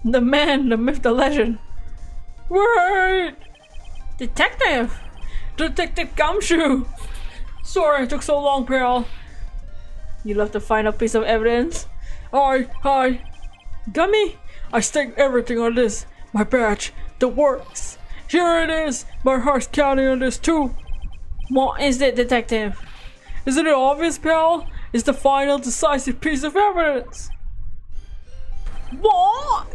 The man, the myth, the legend. Wait! Detective! Detective Gumshoe! Sorry it took so long, pal. You left the final piece of evidence? Hi. Gummy? I staked everything on this. My badge, the works. Here it is. My heart's counting on this too. What is it, detective? Isn't it obvious, pal? It's the final decisive piece of evidence. What?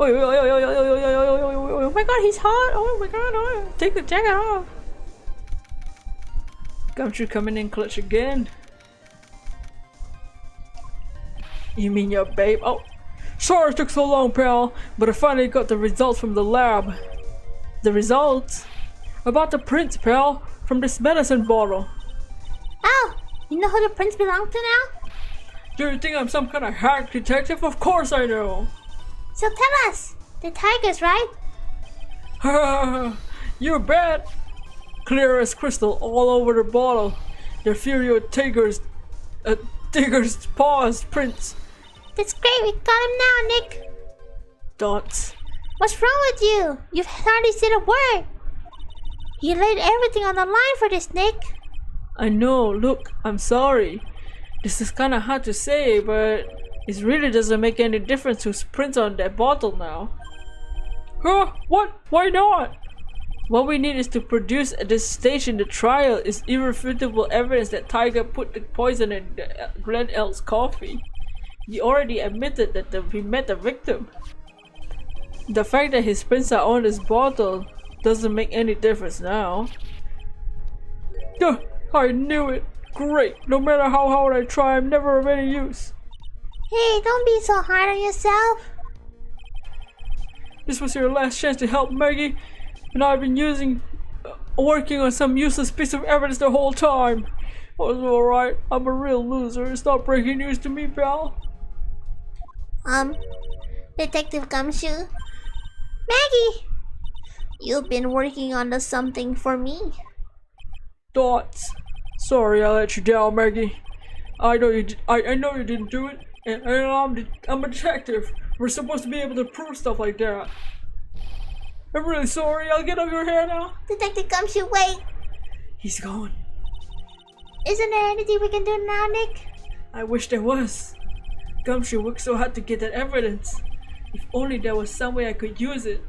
Oh my god, he's hot! Oh my god, oh, take the jacket off! Gumshoe coming in clutch again. You mean your babe? Oh, sorry it took so long, pal, but I finally got the results from the lab. The results? About the prints, pal, from this medicine bottle. Oh, you know who the prints belong to now? Do you think I'm some kind of hack detective? Of course I know! So tell us, the tigers, right? You bet! Clear as crystal all over the bottle. The Furio Tiger's paws prints. That's great, we got him now, Nick. Dots. What's wrong with you? You've hardly said a word. You laid everything on the line for this, Nick. I know, look, I'm sorry. This is kinda hard to say, but it really doesn't make any difference who's prints on that bottle now. Huh? What? Why not? What we need is to produce at this stage in the trial is irrefutable evidence that Tiger put the poison in Glenn Elk's coffee. He already admitted that he met the victim. The fact that his prints are on this bottle doesn't make any difference now. Duh, I knew it. Great. No matter how hard I try, I'm never of any use. Hey, don't be so hard on yourself. This was your last chance to help Maggie, and I've been working on some useless piece of evidence the whole time. Well, it's alright. I'm a real loser. It's not breaking news to me, pal. Detective Gumshoe. Maggie! You've been working on something for me. Dots. Sorry I let you down, Maggie. I know you didn't do it, and I'm a detective. We're supposed to be able to prove stuff like that. I'm really sorry. I'll get off your hair now. Detective Gumshoe, wait! He's gone. Isn't there anything we can do now, Nick? I wish there was. Gumshoe worked so hard to get that evidence. If only there was some way I could use it.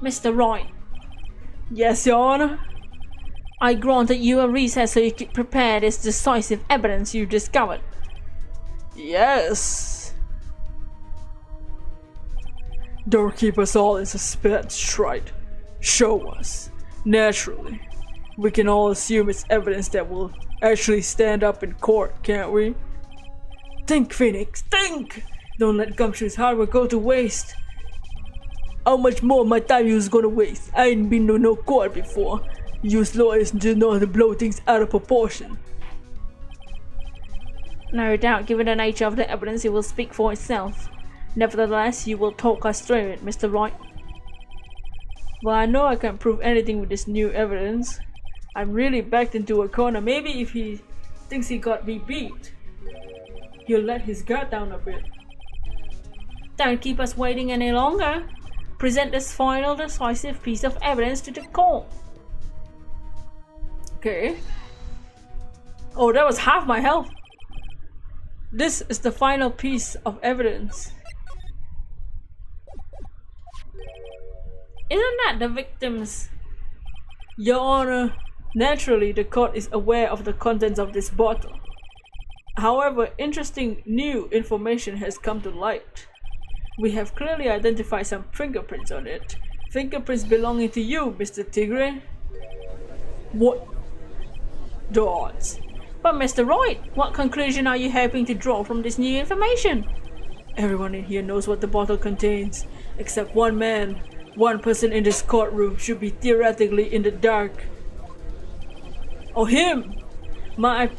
Mr. Wright, Yes, Your Honor. I granted you a recess so you could prepare this decisive evidence you discovered. Yes. Don't keep us all in suspense, right? Show us. Naturally. We can all assume it's evidence that will actually stand up in court, can't we? Think, Phoenix, think! Don't let Gumshoe's hard work go to waste. How much more of my time you was gonna waste? I ain't been to no court before. Use lawyers just know how to blow things out of proportion. No doubt, given the nature of the evidence, it will speak for itself. Nevertheless, you will talk us through it, Mr. Wright. Well, I know I can't prove anything with this new evidence. I'm really backed into a corner. Maybe if he thinks he got me beat, he'll let his guard down a bit. Don't keep us waiting any longer. Present this final decisive piece of evidence to the court. Okay. Oh, that was half my health. This is the final piece of evidence. Isn't that the victims? Your Honor, naturally the court is aware of the contents of this bottle. However, interesting new information has come to light. We have clearly identified some fingerprints on it. Fingerprints belonging to you, Mr. Tigre. What? Dots. But Mr. Wright, what conclusion are you hoping to draw from this new information? Everyone in here knows what the bottle contains, except one man. One person in this courtroom should be theoretically in the dark. Oh, him! My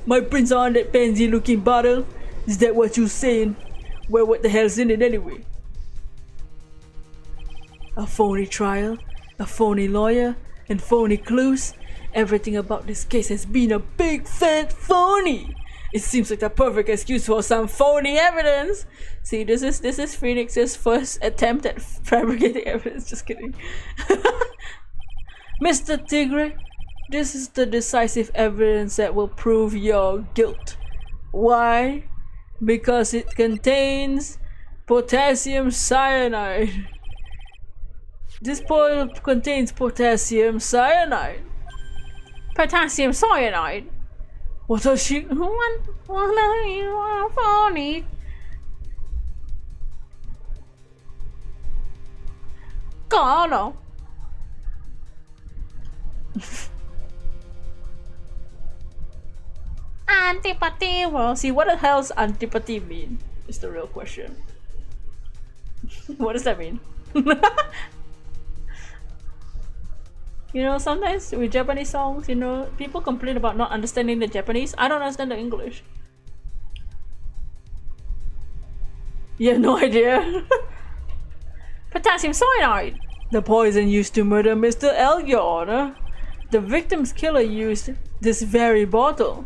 prints on that pansy looking bottle? Is that what you're saying? Well, what the hell's in it anyway? A phony trial, a phony lawyer, and phony clues. Everything about this case has been a big fat phony. It seems like the perfect excuse for some phony evidence. See, this is Phoenix's first attempt at fabricating evidence. Just kidding. Mr. Tigre, this is the decisive evidence that will prove your guilt. Why? Because it contains potassium cyanide. This bottle contains potassium cyanide. Potassium cyanide? What does she? What are you phony? God. Antipathy. Well, see, what the hell's antipathy mean? Is the real question. What does that mean? You know, sometimes with Japanese songs, you know, people complain about not understanding the Japanese. I don't understand the English. You have no idea. Potassium cyanide. The poison used to murder Mr. L, Your Honor. The victim's killer used this very bottle.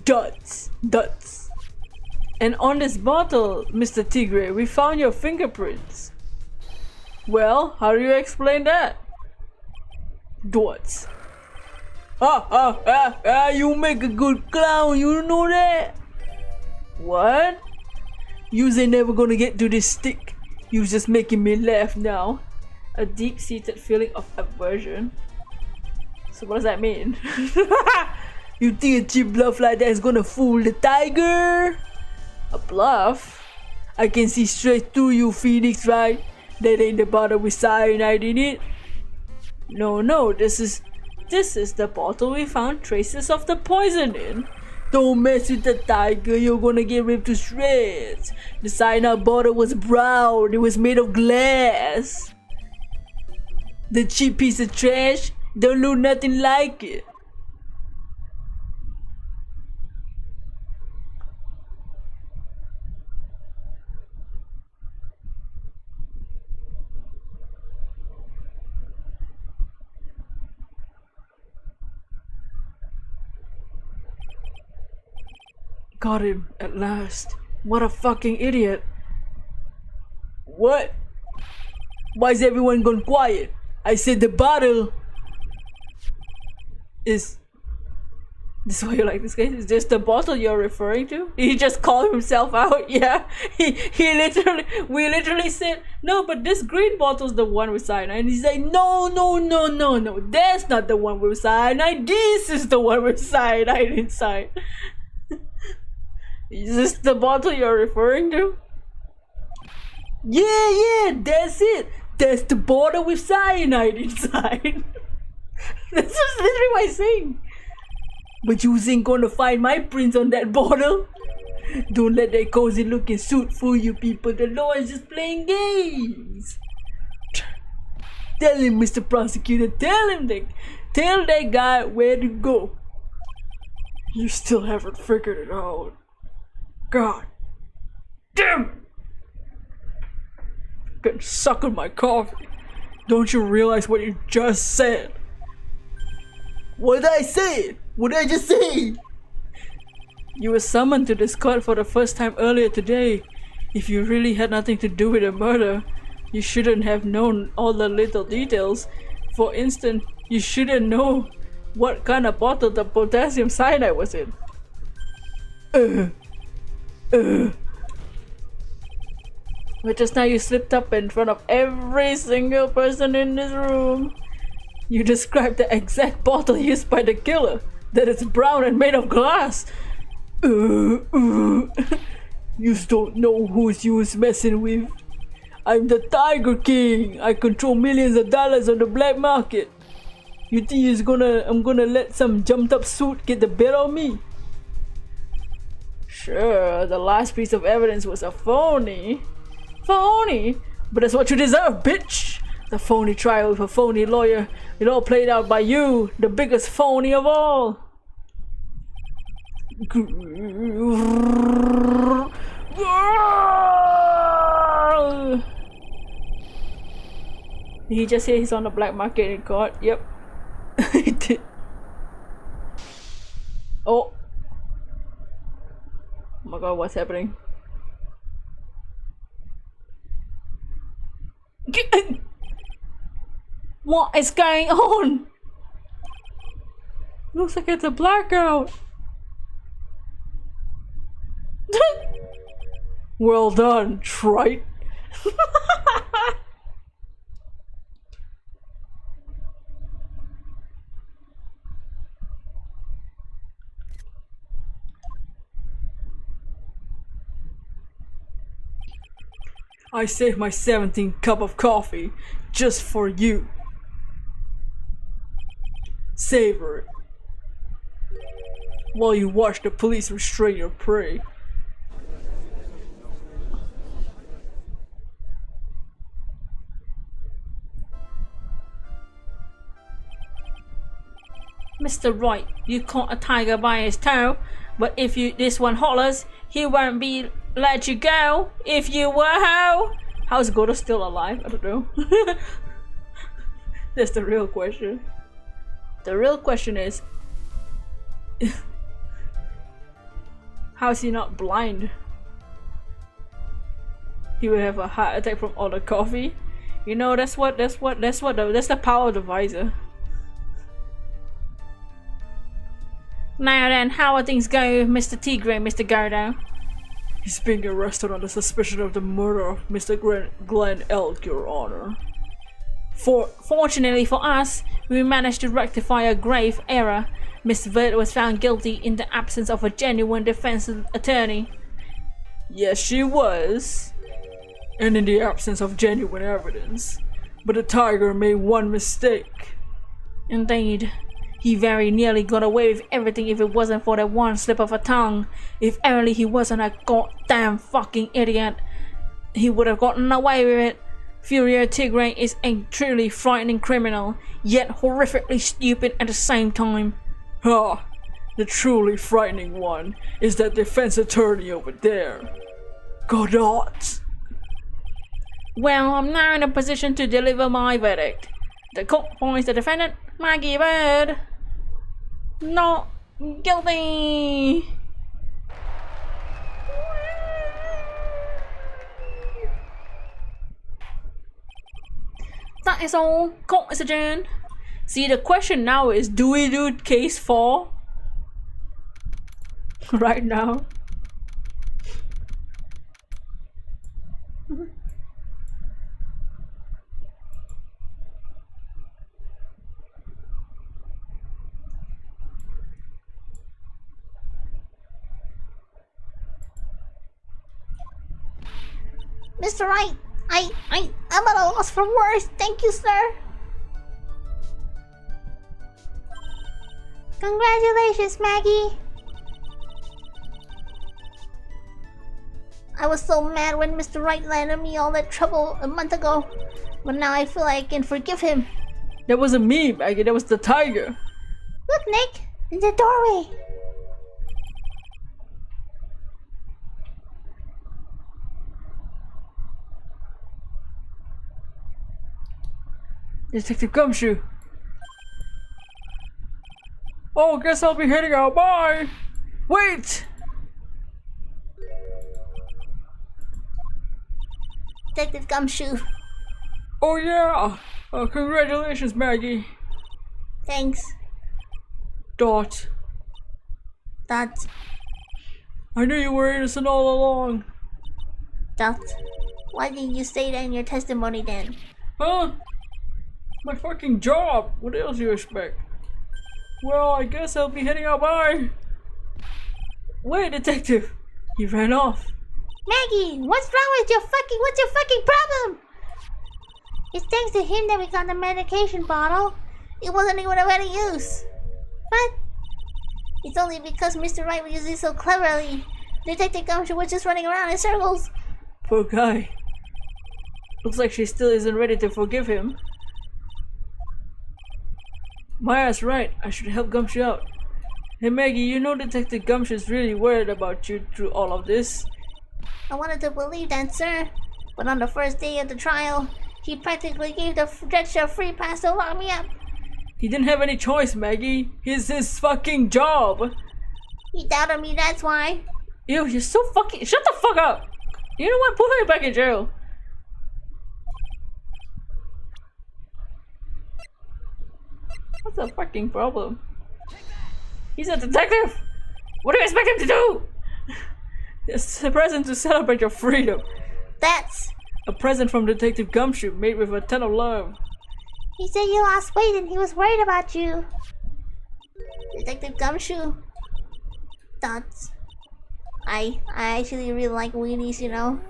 Dots. And on this bottle, Mr. Tigre, we found your fingerprints. Well, how do you explain that? Dots. You make a good clown, you know that? What? You ain't never gonna get to this stick. You just making me laugh now. A deep-seated feeling of aversion. So what does that mean? You think a cheap bluff like that is gonna fool the tiger? A bluff? I can see straight through you, Phoenix, right? That ain't the bottle with cyanide in it. No, this is the bottle we found traces of the poison in. Don't mess with the tiger, you're gonna get ripped to shreds. The cyanide bottle was brown, it was made of glass. The cheap piece of trash don't look nothing like it. Got him at last. What a fucking idiot. What? Why is everyone gone quiet? I said the bottle is... This is why you like this guy? Is this the bottle you're referring to? He just called himself out. Yeah, we literally said, no, but this green bottle's the one with cyanide. And he's like, no, that's not the one with cyanide. This is the one with cyanide inside. Is this the bottle you're referring to? Yeah, that's it. That's the bottle with cyanide inside. That's just literally what I'm saying. But you ain't gonna find my prints on that bottle. Don't let that cozy looking suit fool you people. The law is just playing games. Tell him, Mr. Prosecutor, tell that guy where to go. You still haven't figured it out. God damn it! Gonna suck on my coffee. Don't you realize what you just said? What did I say? What did I just say? You were summoned to this court for the first time earlier today. If you really had nothing to do with the murder, you shouldn't have known all the little details. For instance, you shouldn't know what kind of bottle the potassium cyanide was in. But just now you slipped up in front of every single person in this room. You described the exact bottle used by the killer. That it's brown and made of glass. You don't know who's you messing with. I'm the Tiger King. I control millions of dollars on the black market. You think I'm gonna let some jumped up suit get the better of me? Sure, the last piece of evidence was a phony. Phony? But that's what you deserve, bitch! The phony trial with a phony lawyer. It all played out by you, the biggest phony of all. Did he just say he's on the black market in court? Yep. He did. Oh my god, what's happening? What is going on? Looks like it's a blackout. Well done, trite. I saved my 17th cup of coffee just for you. Savor it while you watch the police restrain your prey. Mr. Wright, you caught a tiger by his tail, but if this one hollers, he won't be let you go. If you were how's Godo still alive? I don't know. That's the real question. The real question is, how is he not blind? He would have a heart attack from all the coffee. You know, that's the power of the visor. Now then, how are things going with Mr. Tigre, Mr. Gardo? He's being arrested on the suspicion of the murder of Mr. Glenn Elk, Your Honor. Fortunately for us, we managed to rectify a grave error. Miss Bird was found guilty in the absence of a genuine defense attorney. Yes, she was. And in the absence of genuine evidence. But the tiger made one mistake. Indeed. He very nearly got away with everything if it wasn't for that one slip of a tongue. If only he wasn't a goddamn fucking idiot, he would have gotten away with it. Furia Tigray is a truly frightening criminal, yet horrifically stupid at the same time. Ha! The truly frightening one is that defense attorney over there. Godot! Well, I'm now in a position to deliver my verdict. The court finds the defendant, Maggie Bird, not guilty. That is all. Court is adjourned. See, the question now is, do we do case 4? Right now. Mr. Wright, I'm at a loss for words. Thank you, sir. Congratulations, Maggie. I was so mad when Mr. Wright landed me all that trouble a month ago, but now I feel I can forgive him. That wasn't me, Maggie. That was the tiger. Look, Nick, in the doorway. Detective Gumshoe. Oh, guess I'll be heading out. Bye. Wait. Detective Gumshoe. Oh yeah. Congratulations, Maggie. Thanks. Dot. Dot. I knew you were innocent all along. Dot. Why didn't you say that in your testimony then? Huh? My fucking job. What else do you expect? Well, I guess I'll be heading out. Bye. Wait, detective. He ran off. Maggie, what's your fucking problem? It's thanks to him that we got the medication bottle. It wasn't even of any use. But it's only because Mr. Wright used it so cleverly. Detective Gumshoe was just running around in circles. Poor guy. Looks like she still isn't ready to forgive him. Maya's right. I should help Gumshoe out. Hey Maggie, you know Detective Gumshoe's really worried about you through all of this. I wanted to believe that, sir. But on the first day of the trial, he practically gave the judge a free pass to lock me up. He didn't have any choice, Maggie. It's his fucking job. He doubted me, that's why. Ew, you're so fucking— shut the fuck up! You know what? Put her back in jail. What's the fucking problem? He's a detective! What do you expect him to do? It's a present to celebrate your freedom. That's a present from Detective Gumshoe made with a ton of love. He said you lost weight and he was worried about you. Detective Gumshoe. That's... I actually really like weenies, you know.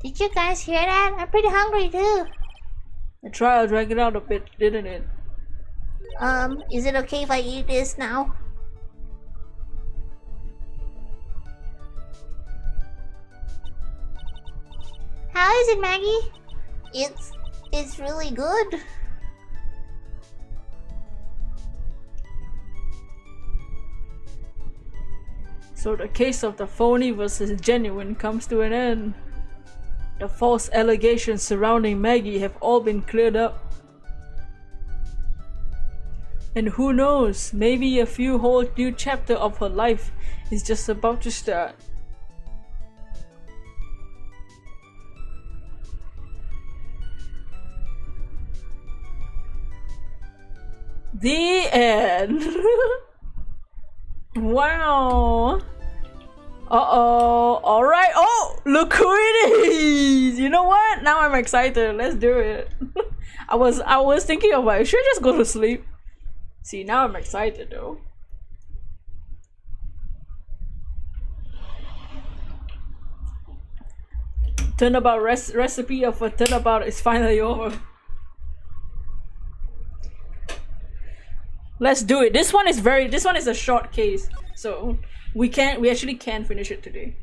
Did you guys hear that? I'm pretty hungry too. The trial dragged it out a bit, didn't it? Is it okay if I eat this now? How is it, Maggie? It's really good. So the case of the phony versus genuine comes to an end. The false allegations surrounding Maggie have all been cleared up. And who knows, maybe a few whole new chapter of her life is just about to start. The end. Wow. Uh-oh. Alright. Oh, look who it is. You know know what? Now I'm excited. Let's do it. I was thinking of like, should I just go to sleep? See, now I'm excited though. Turnabout recipe of a turnabout is finally over. Let's do it. This one is a short case, so we actually can finish it today.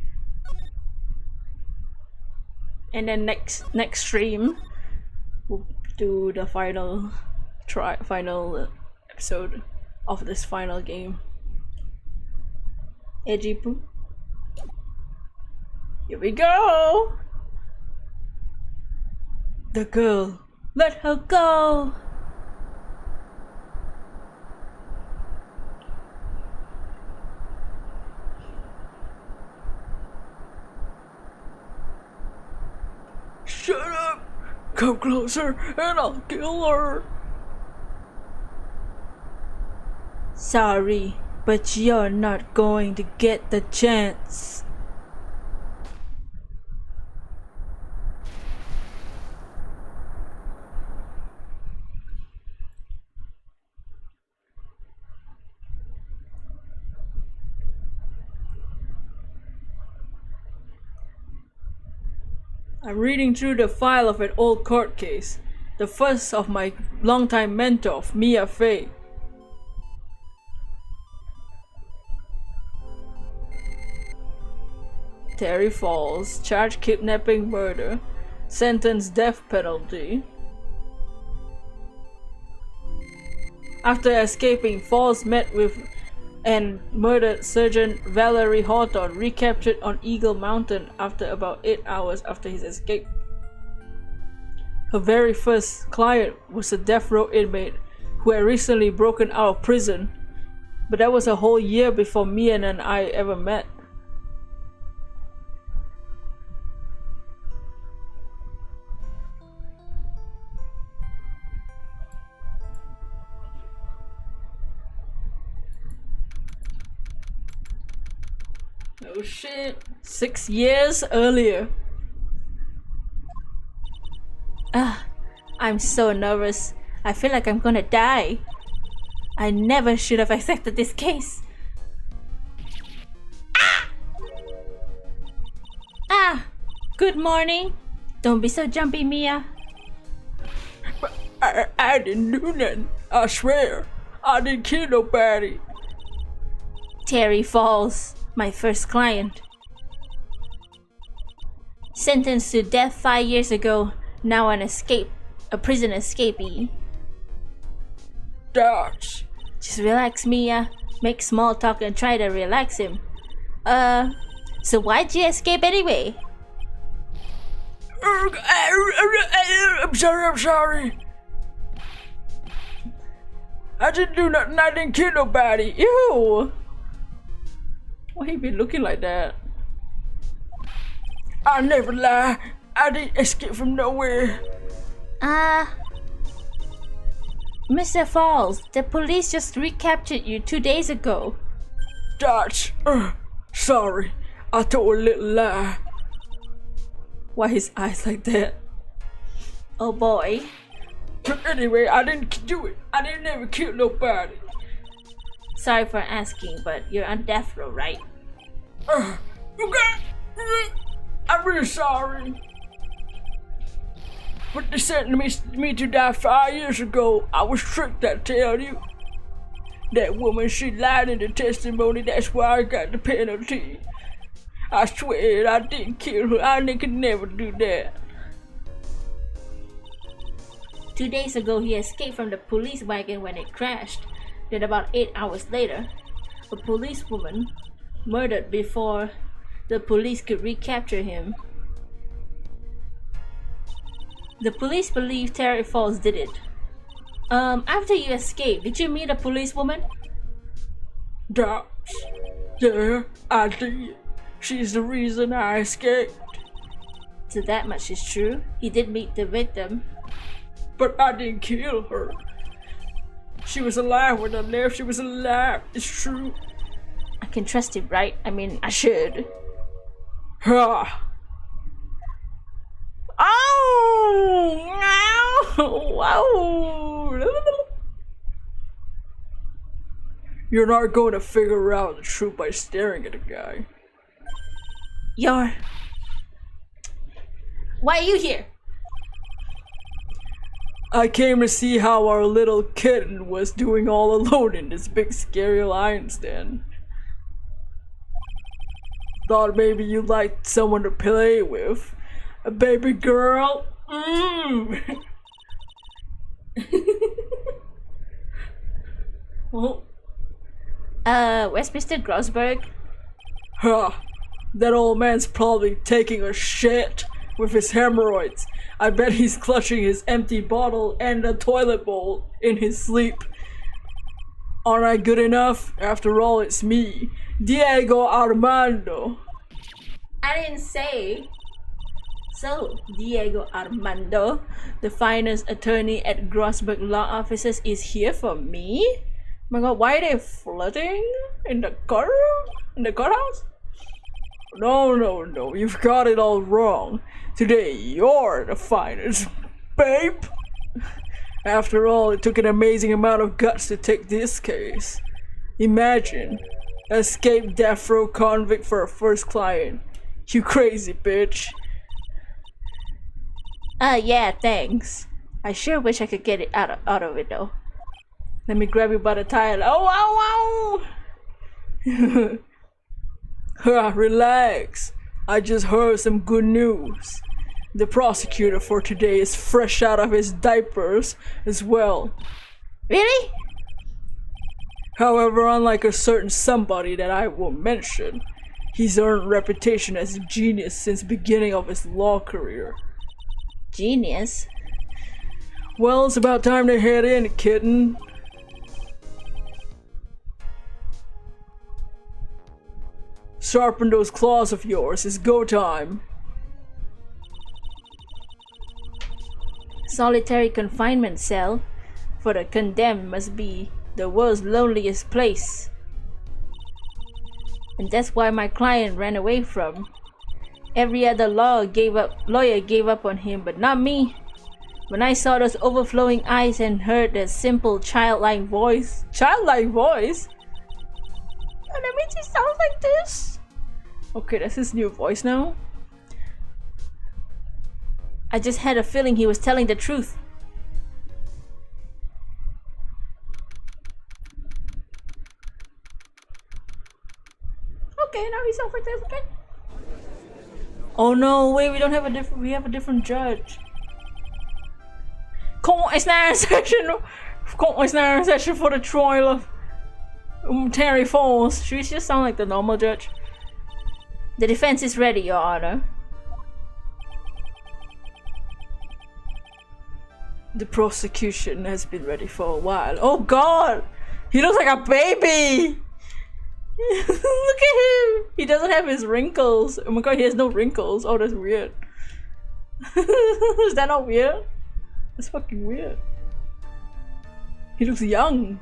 And then next stream we'll do the final episode of this final game. Edgy poo. Here we go. The girl. Let her go. Shut up! Come closer and I'll kill her! Sorry, but you're not going to get the chance. I'm reading through the file of an old court case, the first of my longtime mentor, Mia Fey. Terry Falls, charged kidnapping, murder, sentenced death penalty. After escaping, Falls met with and murdered Sergeant Valerie Hawthorne, recaptured on Eagle Mountain after about 8 hours after his escape. Her very first client was a death row inmate who had recently broken out of prison, but that was a whole year before Mia and I ever met. Oh shit. 6 years earlier. I'm so nervous. I feel like I'm gonna die. I never should have accepted this case. Good morning. Don't be so jumpy, Mia. I didn't do nothing. I swear. I didn't kill nobody. Terry Falls, my first client. Sentenced to death 5 years ago, now a prison escapee. That's... Just relax, Mia. Make small talk and try to relax him. So why'd you escape anyway? I'm sorry. I didn't do nothing, I didn't kill nobody. Ew! Why he be looking like that? I never lie. I didn't escape from nowhere. Mr. Falls, the police just recaptured you 2 days ago. That's... sorry. I told a little lie. Why his eyes like that? Oh boy. But anyway, I didn't do it. I didn't ever kill nobody. Sorry for asking, but you're on death row, right? I'm really sorry. But they sentenced me to die 5 years ago. I was tricked, I tell you. That woman, she lied in the testimony. That's why I got the penalty. I swear I didn't kill her. I could never do that. 2 days ago, he escaped from the police wagon when it crashed. Then about 8 hours later, a policewoman murdered before the police could recapture him. The police believe Terry Falls did it. After you escaped, did you meet a policewoman? Yeah, I did. She's the reason I escaped. So that much is true. He did meet the victim. But I didn't kill her. She was alive when I left. She was alive. It's true. I can trust him, right? I mean, I should. Wow. You're not going to figure out the truth by staring at a guy. Why are you here? I came to see how our little kitten was doing all alone in this big scary lion's den. Thought maybe you'd like someone to play with. A baby girl? Oh. Where's Mr. Grossberg? Huh. That old man's probably taking a shit with his hemorrhoids. I bet he's clutching his empty bottle and a toilet bowl in his sleep. Aren't I good enough? After all, it's me, Diego Armando. I didn't say. So, Diego Armando, the finest attorney at Grossberg Law Offices, is here for me? My god, why are they flirting in the courthouse? No, you've got it all wrong. Today, you're the finest, babe. After all, it took an amazing amount of guts to take this case. Imagine, escaped death row convict for a first client. You crazy bitch. Yeah, thanks. I sure wish I could get it out of it though. Let me grab you by the tie. Oh, wow, wow. Relax. I just heard some good news. The prosecutor for today is fresh out of his diapers as well. Really? However, unlike a certain somebody that I won't mention, he's earned reputation as a genius since the beginning of his law career. Genius? Well, it's about time to head in, kitten. Sharpen those claws of yours, it's go time. Solitary confinement cell for the condemned must be the world's loneliest place. And that's why my client ran away from. Every other lawyer gave up on him, but not me. When I saw those overflowing eyes and heard the simple childlike voice. Childlike voice? Oh, that means he sounds like this. Okay, that's his new voice now. I just had a feeling he was telling the truth. Okay, now he sounds like this, okay? Oh no, wait, we have a different judge. Court is now in session for the trial of Terry Falls. Should we just sound like the normal judge? The defense is ready, Your Honor. The prosecution has been ready for a while. Oh god! He looks like a baby! Look at him! He doesn't have his wrinkles. Oh my god, he has no wrinkles. Oh, that's weird. Is that not weird? That's fucking weird. He looks young.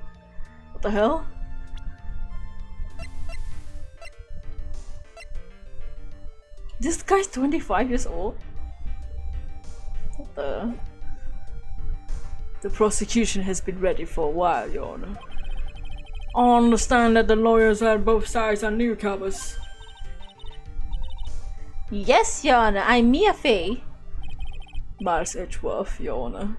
What the hell? This guy's 25 years old? What the? The prosecution has been ready for a while, Your Honor. I understand that the lawyers on both sides are newcomers. Yes, Your Honor, I'm Mia Fey. Miles Edgeworth, Your Honor.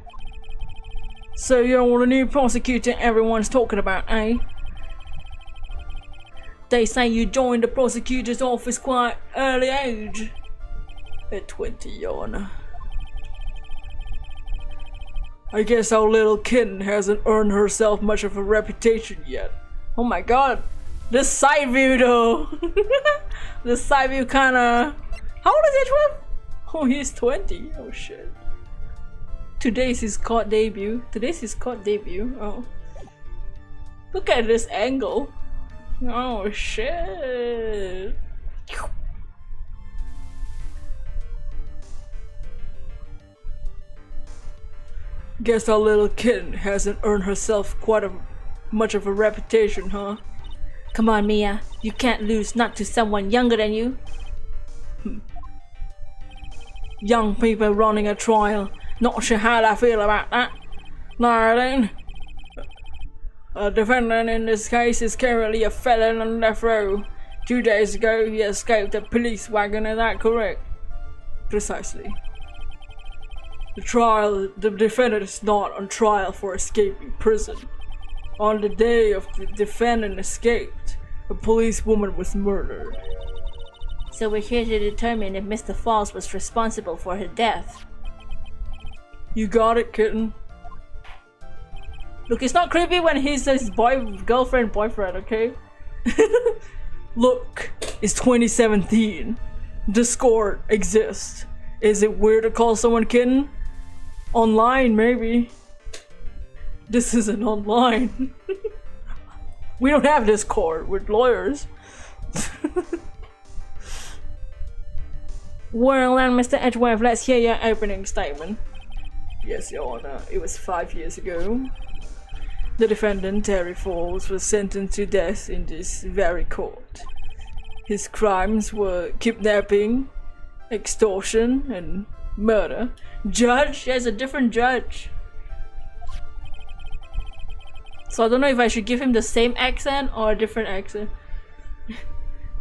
So you're the new prosecutor everyone's talking about, eh? They say you joined the prosecutor's office quite early age. At 20, Your Honor. I guess our little kitten hasn't earned herself much of a reputation yet. Oh my god! This side view though! This side view kinda... How old is Edgeworth? Oh, he's 20. Oh shit. Today's his court debut. Oh. Look at this angle. Oh shit. Guess our little kitten hasn't earned herself quite much of a reputation, huh? Come on, Mia. You can't lose not to someone younger than you. Young people running a trial. Not sure how I feel about that. Now then, a defendant in this case is currently a felon on death row. 2 days ago, he escaped a police wagon, is that correct? Precisely. The defendant is not on trial for escaping prison. On the day of the defendant escaped, a policewoman was murdered. So we're here to determine if Mr. Falls was responsible for her death. You got it, kitten. Look, it's not creepy when he says girlfriend, boyfriend, okay? Look, it's 2017. Discord exists. Is it weird to call someone kitten? Online, maybe. This isn't online. We don't have Discord with lawyers. Well then, Mr. Edgeworth, let's hear your opening statement. Yes, Your Honor, it was 5 years ago. The defendant, Terry Falls, was sentenced to death in this very court. His crimes were kidnapping, extortion, and murder. Judge? There's a different judge. So I don't know if I should give him the same accent or a different accent.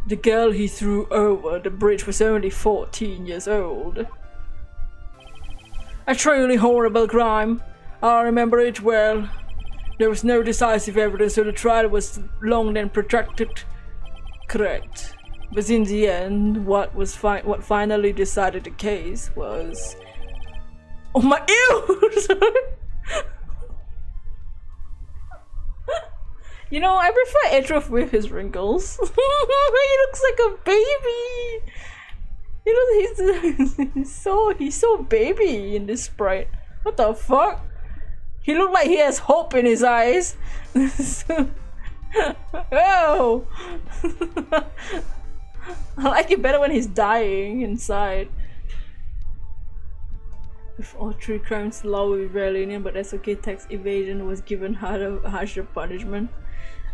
The girl he threw over the bridge was only 14 years old. A truly horrible crime. I remember it well. There was no decisive evidence, so the trial was long and protracted. Correct. But in the end, what finally decided the case was... Oh my... Ew! Sorry. You know, I prefer Edgeworth with his wrinkles. He looks like a baby! You know, he's so baby in this sprite. What the fuck? He looked like he has hope in his eyes. Oh! I like it better when he's dying inside. With all three crimes, law will be very lenient, but that's okay. Tax evasion was given harsher punishment.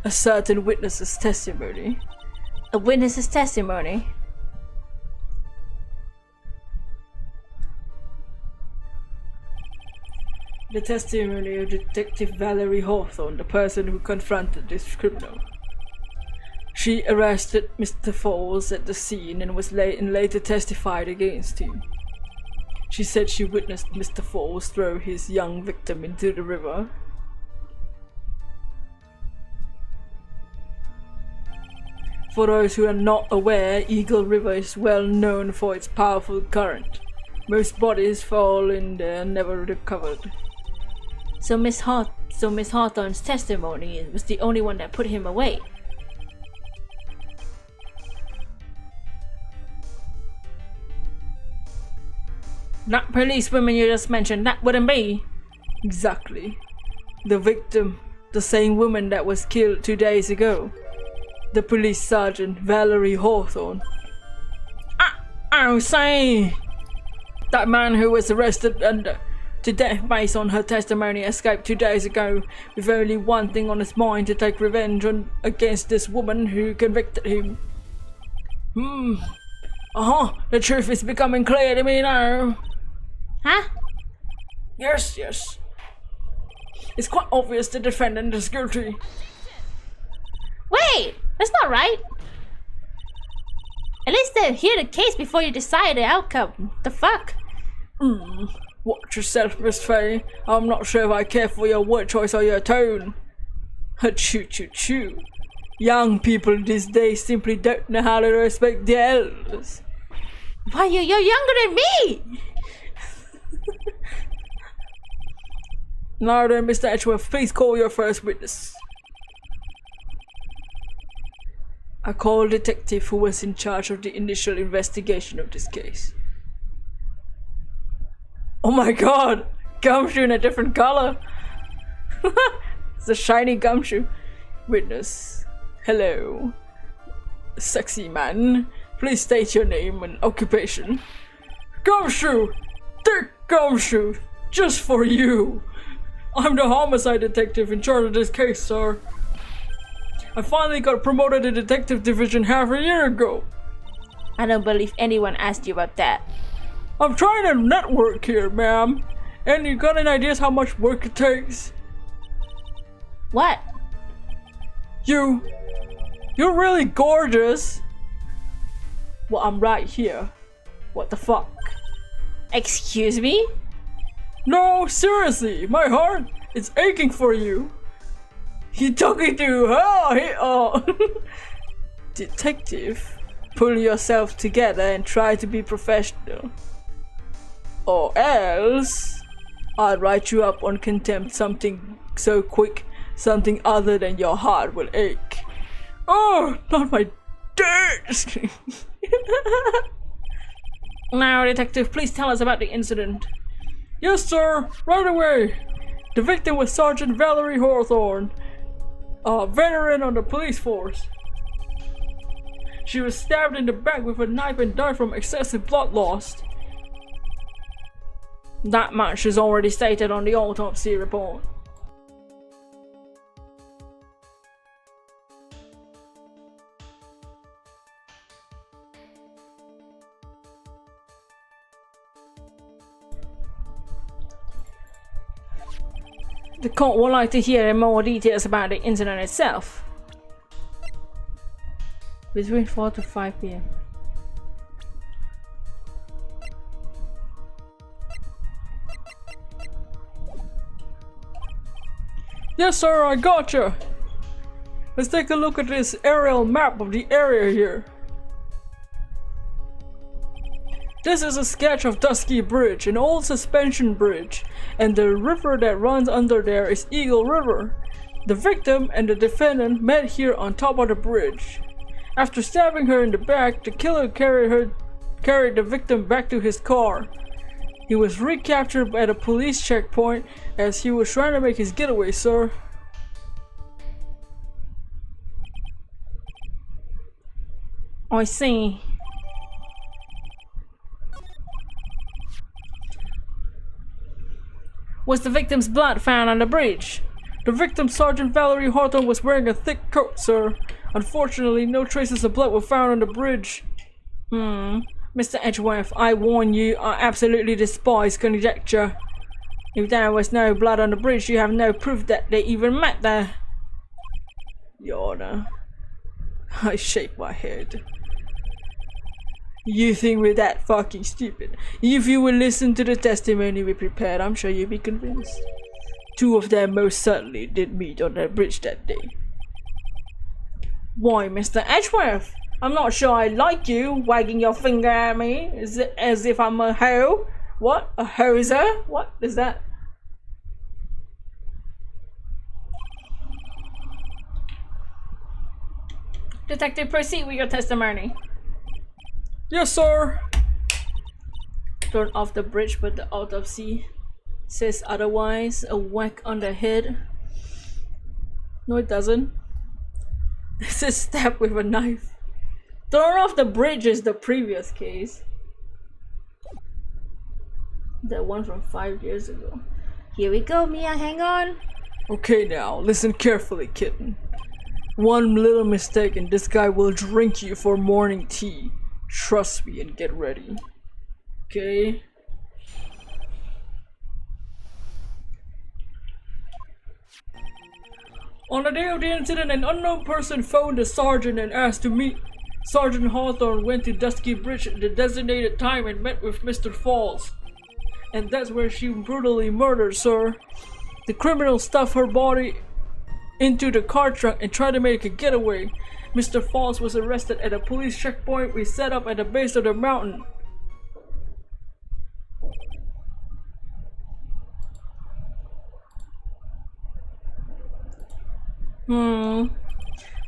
A certain witness's testimony. A witness's testimony? The testimony of Detective Valerie Hawthorne, the person who confronted this criminal. She arrested Mr. Falls at the scene and was later testified against him. She said she witnessed Mr. Falls throw his young victim into the river. For those who are not aware, Eagle River is well known for its powerful current. Most bodies fall in there and never recovered. So Miss Hawthorne's testimony was the only one that put him away. That police woman you just mentioned, that wouldn't be. Exactly. The victim, the same woman that was killed 2 days ago. The police sergeant, Valerie Hawthorne. Oh, say! That man who was arrested to death based on her testimony escaped 2 days ago with only one thing on his mind: to take revenge against this woman who convicted him. The truth is becoming clear to me now. Huh? Yes. It's quite obvious the defendant is guilty. Wait! That's not right! At least hear the case before you decide the outcome. The fuck? Watch yourself, Miss Faye. I'm not sure if I care for your word choice or your tone. Choo. Young people these days simply don't know how to respect their elders. Why, you're younger than me! Now then, Mr. Edgeworth, please call your first witness. I call a detective who was in charge of the initial investigation of this case. Oh my god! Gumshoe in a different color! It's a shiny gumshoe. Witness. Hello. Sexy man. Please state your name and occupation. Gumshoe! Dick Gumshoe! Just for you! I'm the homicide detective in charge of this case, sir. I finally got promoted to detective division half a year ago. I don't believe anyone asked you about that. I'm trying to network here, ma'am. And you got any ideas how much work it takes? What? You're really gorgeous. Well, I'm right here. What the fuck? Excuse me? No, seriously, my heart is aching for you. You talking to Detective, pull yourself together and try to be professional. Or else, I'll write you up on contempt, something so quick, something other than your heart will ache. Oh, not my dick! Now, Detective, please tell us about the incident. Yes, sir, right away. The victim was Sergeant Valerie Hawthorne, a veteran on the police force. She was stabbed in the back with a knife and died from excessive blood loss. That much is already stated on the autopsy report. The court would like to hear more details about the incident itself. Between 4 to 5 p.m. Yes, sir, I gotcha. Let's take a look at this aerial map of the area here. This is a sketch of Dusky Bridge, an old suspension bridge, and the river that runs under there is Eagle River. The victim and the defendant met here on top of the bridge. After stabbing her in the back, the killer carried the victim back to his car. He was recaptured at a police checkpoint as he was trying to make his getaway, sir. I see. Was the victim's blood found on the bridge? The victim, Sergeant Valerie Hawthorne, was wearing a thick coat, sir. Unfortunately, no traces of blood were found on the bridge. Mr. Edgeworth, I warn you, I absolutely despise conjecture. If there was no blood on the bridge, you have no proof that they even met there. Your Honor, I shake my head. You think we're that fucking stupid? If you will listen to the testimony we prepared, I'm sure you'll be convinced. Two of them most certainly did meet on that bridge that day. Why, Mr. Edgeworth? I'm not sure I like you wagging your finger at me as if I'm a hoe. What? A hoser? What is that? Detective, proceed with your testimony. Yes, sir. Thrown off the bridge, but the autopsy says otherwise. A whack on the head. No, it doesn't. It says stabbed with a knife. Thrown off the bridge is the previous case. The one from 5 years ago. Here we go, Mia, hang on. Okay now, listen carefully, kitten. One little mistake and this guy will drink you for morning tea. Trust me and get ready. Okay. On the day of the incident, an unknown person phoned the sergeant and asked to meet. Sergeant Hawthorne went to Dusky Bridge at the designated time and met with Mr. Falls. And that's where she brutally murdered, sir. The criminal stuffed her body into the car trunk and tried to make a getaway. Mr. Falls was arrested at a police checkpoint we set up at the base of the mountain.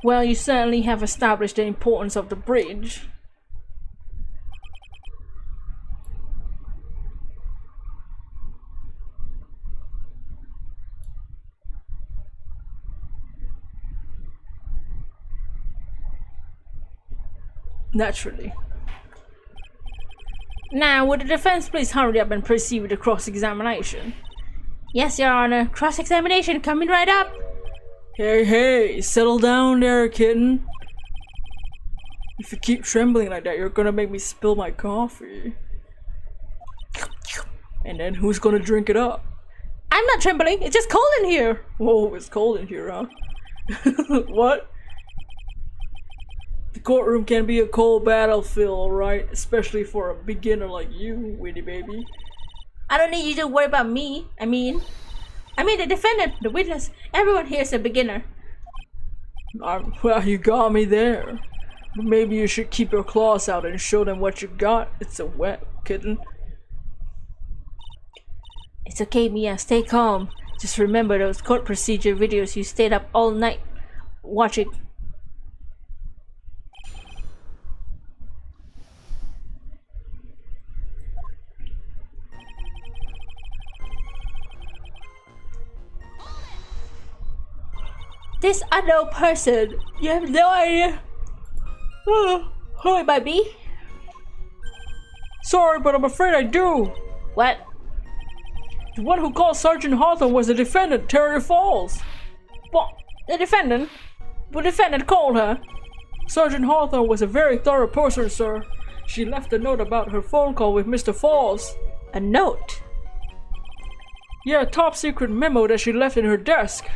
Well, you certainly have established the importance of the bridge. Naturally. Now, would the defense please hurry up and proceed with the cross-examination? Yes, Your Honor. Cross-examination coming right up. Hey, settle down there, kitten. If you keep trembling like that, you're gonna make me spill my coffee. And then who's gonna drink it up? I'm not trembling, it's just cold in here! Whoa, it's cold in here, huh? What? The courtroom can be a cold battlefield, right? Especially for a beginner like you, Winnie baby. I don't need you to worry about me. I mean the defendant, the witness, everyone here is a beginner. Well, you got me there. But maybe you should keep your claws out and show them what you got. It's a wet kitten. It's okay, Mia. Stay calm. Just remember those court procedure videos you stayed up all night watching. This unknown person, you have no idea who it might be? Sorry, but I'm afraid I do. What? The one who called Sergeant Hawthorne was the defendant, Terry Falls. What? The defendant? The defendant called her? Sergeant Hawthorne was a very thorough person, sir. She left a note about her phone call with Mr. Falls. A note? Yeah, a top secret memo that she left in her desk.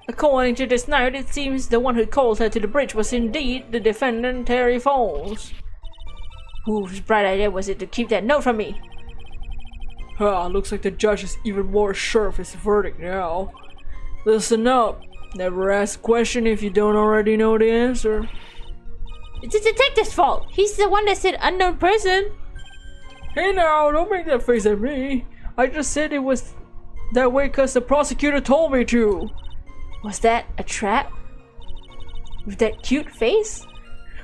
According to this note, it seems the one who called her to the bridge was indeed the defendant, Terry Falls. Whose bright idea was it to keep that note from me? Looks like the judge is even more sure of his verdict now. Listen up. Never ask a question if you don't already know the answer. It's the detective's fault. He's the one that said unknown person. Hey now, don't make that face at me. I just said it was that way because the prosecutor told me to. Was that a trap? With that cute face?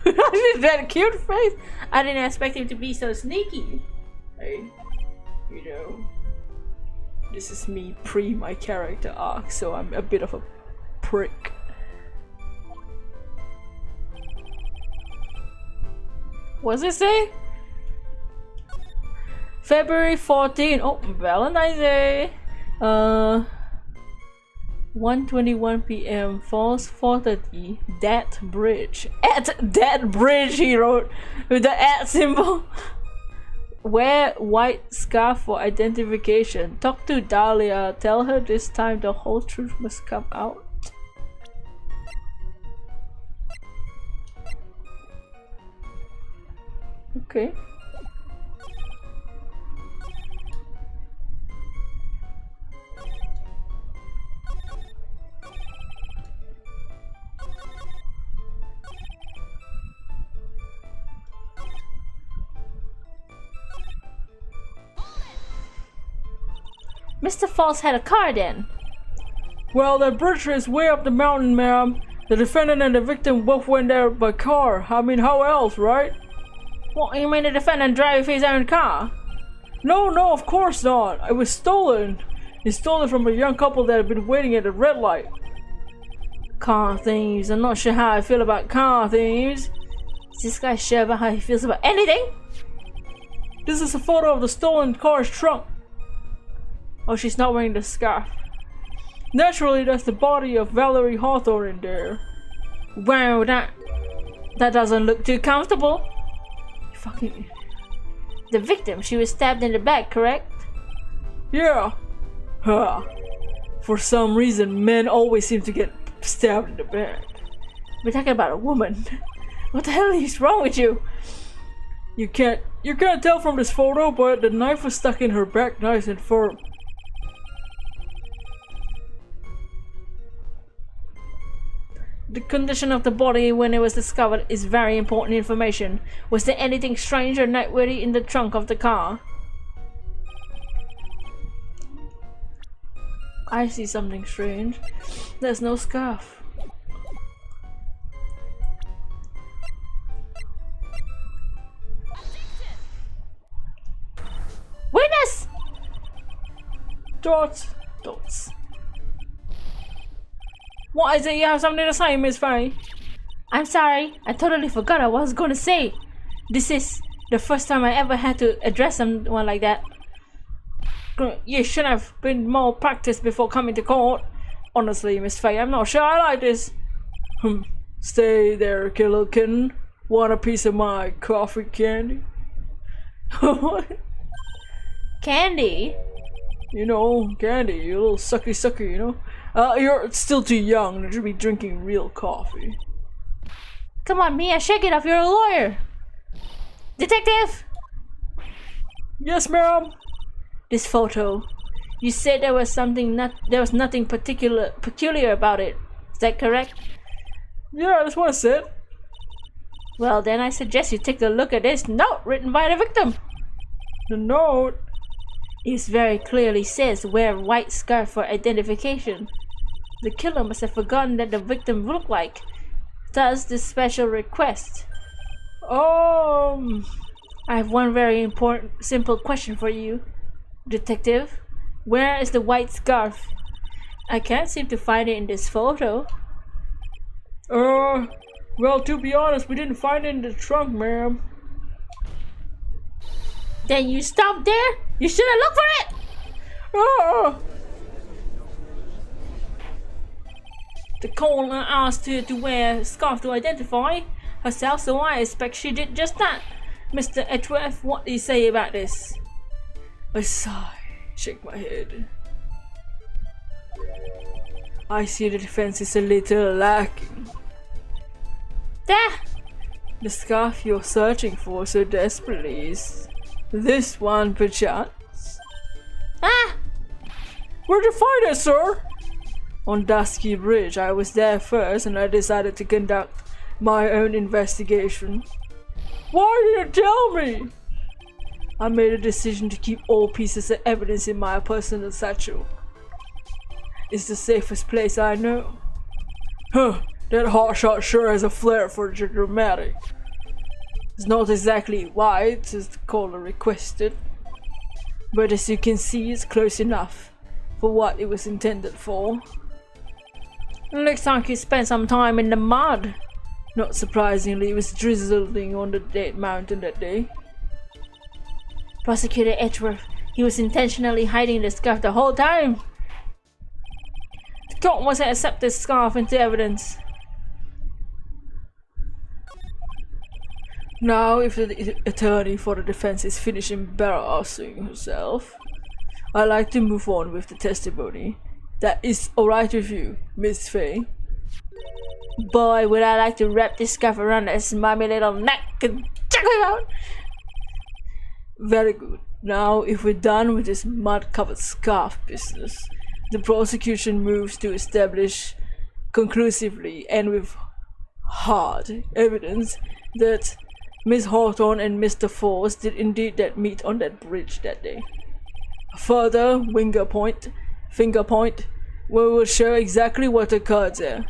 With that cute face? I didn't expect him to be so sneaky. Hey, you know, this is me pre my character arc, so I'm a bit of a prick. What's it say? February 14. Oh, Valentine's Day. 1:21 p.m. Falls 4:30. That bridge. At that bridge, he wrote with the at symbol. Wear white scarf for identification. Talk to Dahlia. Tell her this time the whole truth must come out. Okay. Mr. Falls had a car then. Well, that bridge is way up the mountain, ma'am. The defendant and the victim both went there by car. I mean, how else, right? What, you mean the defendant drive his own car? No, of course not. It was stolen. He stole it from a young couple that had been waiting at a red light. Car thieves. I'm not sure how I feel about car thieves. Is this guy sure about how he feels about anything? This is a photo of the stolen car's trunk. Oh, she's not wearing the scarf. Naturally, that's the body of Valerie Hawthorne in there. Wow, that doesn't look too comfortable. Fucking... The victim, she was stabbed in the back, correct? Yeah. For some reason, men always seem to get stabbed in the back. We're talking about a woman. What the hell is wrong with you? You can't tell from this photo, but the knife was stuck in her back nice and firm. The condition of the body when it was discovered is very important information. Was there anything strange or noteworthy in the trunk of the car? I see something strange. There's no scarf. Witness! Dots. What is it? You have something to say, Miss Faye? I'm sorry. I totally forgot what I was going to say. This is the first time I ever had to address someone like that. You should have been more practiced before coming to court. Honestly, Miss Faye, I'm not sure I like this. Stay there, little kitten. Want a piece of my coffee candy? Candy? You know, candy, you little sucky, you know? You're still too young to be drinking real coffee. Come on, Mia, shake it off. You're a lawyer. Detective! Yes, ma'am? This photo. You said there was nothing peculiar about it. Is that correct? Yeah, that's what I said. Well, then I suggest you take a look at this note written by the victim. The note? It very clearly says wear white scarf for identification. The killer must have forgotten that the victim looked like. Thus, this special request. I have one very important, simple question for you, Detective. Where is the white scarf? I can't seem to find it in this photo. Well, to be honest, we didn't find it in the trunk, ma'am. Then you stopped there? You should have looked for it! The coroner asked her to wear a scarf to identify herself, so I expect she did just that. Mr. Edgeworth, what do you say about this? I sigh, shake my head. I see the defense is a little lacking. There! The scarf you're searching for so desperately is this one, perchance? Ah! Where'd you find it, sir? On Dusky Bridge. I was there first and I decided to conduct my own investigation. Why didn't you tell me? I made a decision to keep all pieces of evidence in my personal satchel. It's the safest place I know. Huh, that hotshot sure has a flair for the dramatic. It's not exactly white as the caller requested, but as you can see, it's close enough for what it was intended for. Looks like you spent some time in the mud. Not surprisingly, it was drizzling on the dead mountain that day. Prosecutor Edgeworth, he was intentionally hiding the scarf the whole time. The court must accept this scarf into evidence. Now, if the attorney for the defense is finished embarrassing herself, I'd like to move on with the testimony. That is alright with you, Miss Faye? Boy, would I like to wrap this scarf around that smarmy little neck and check it out! Very good. Now, if we're done with this mud-covered scarf business, the prosecution moves to establish conclusively and with hard evidence that Miss Hawthorne and Mr. Force did indeed meet on that bridge that day. Further, finger point, we will show exactly what occurred there.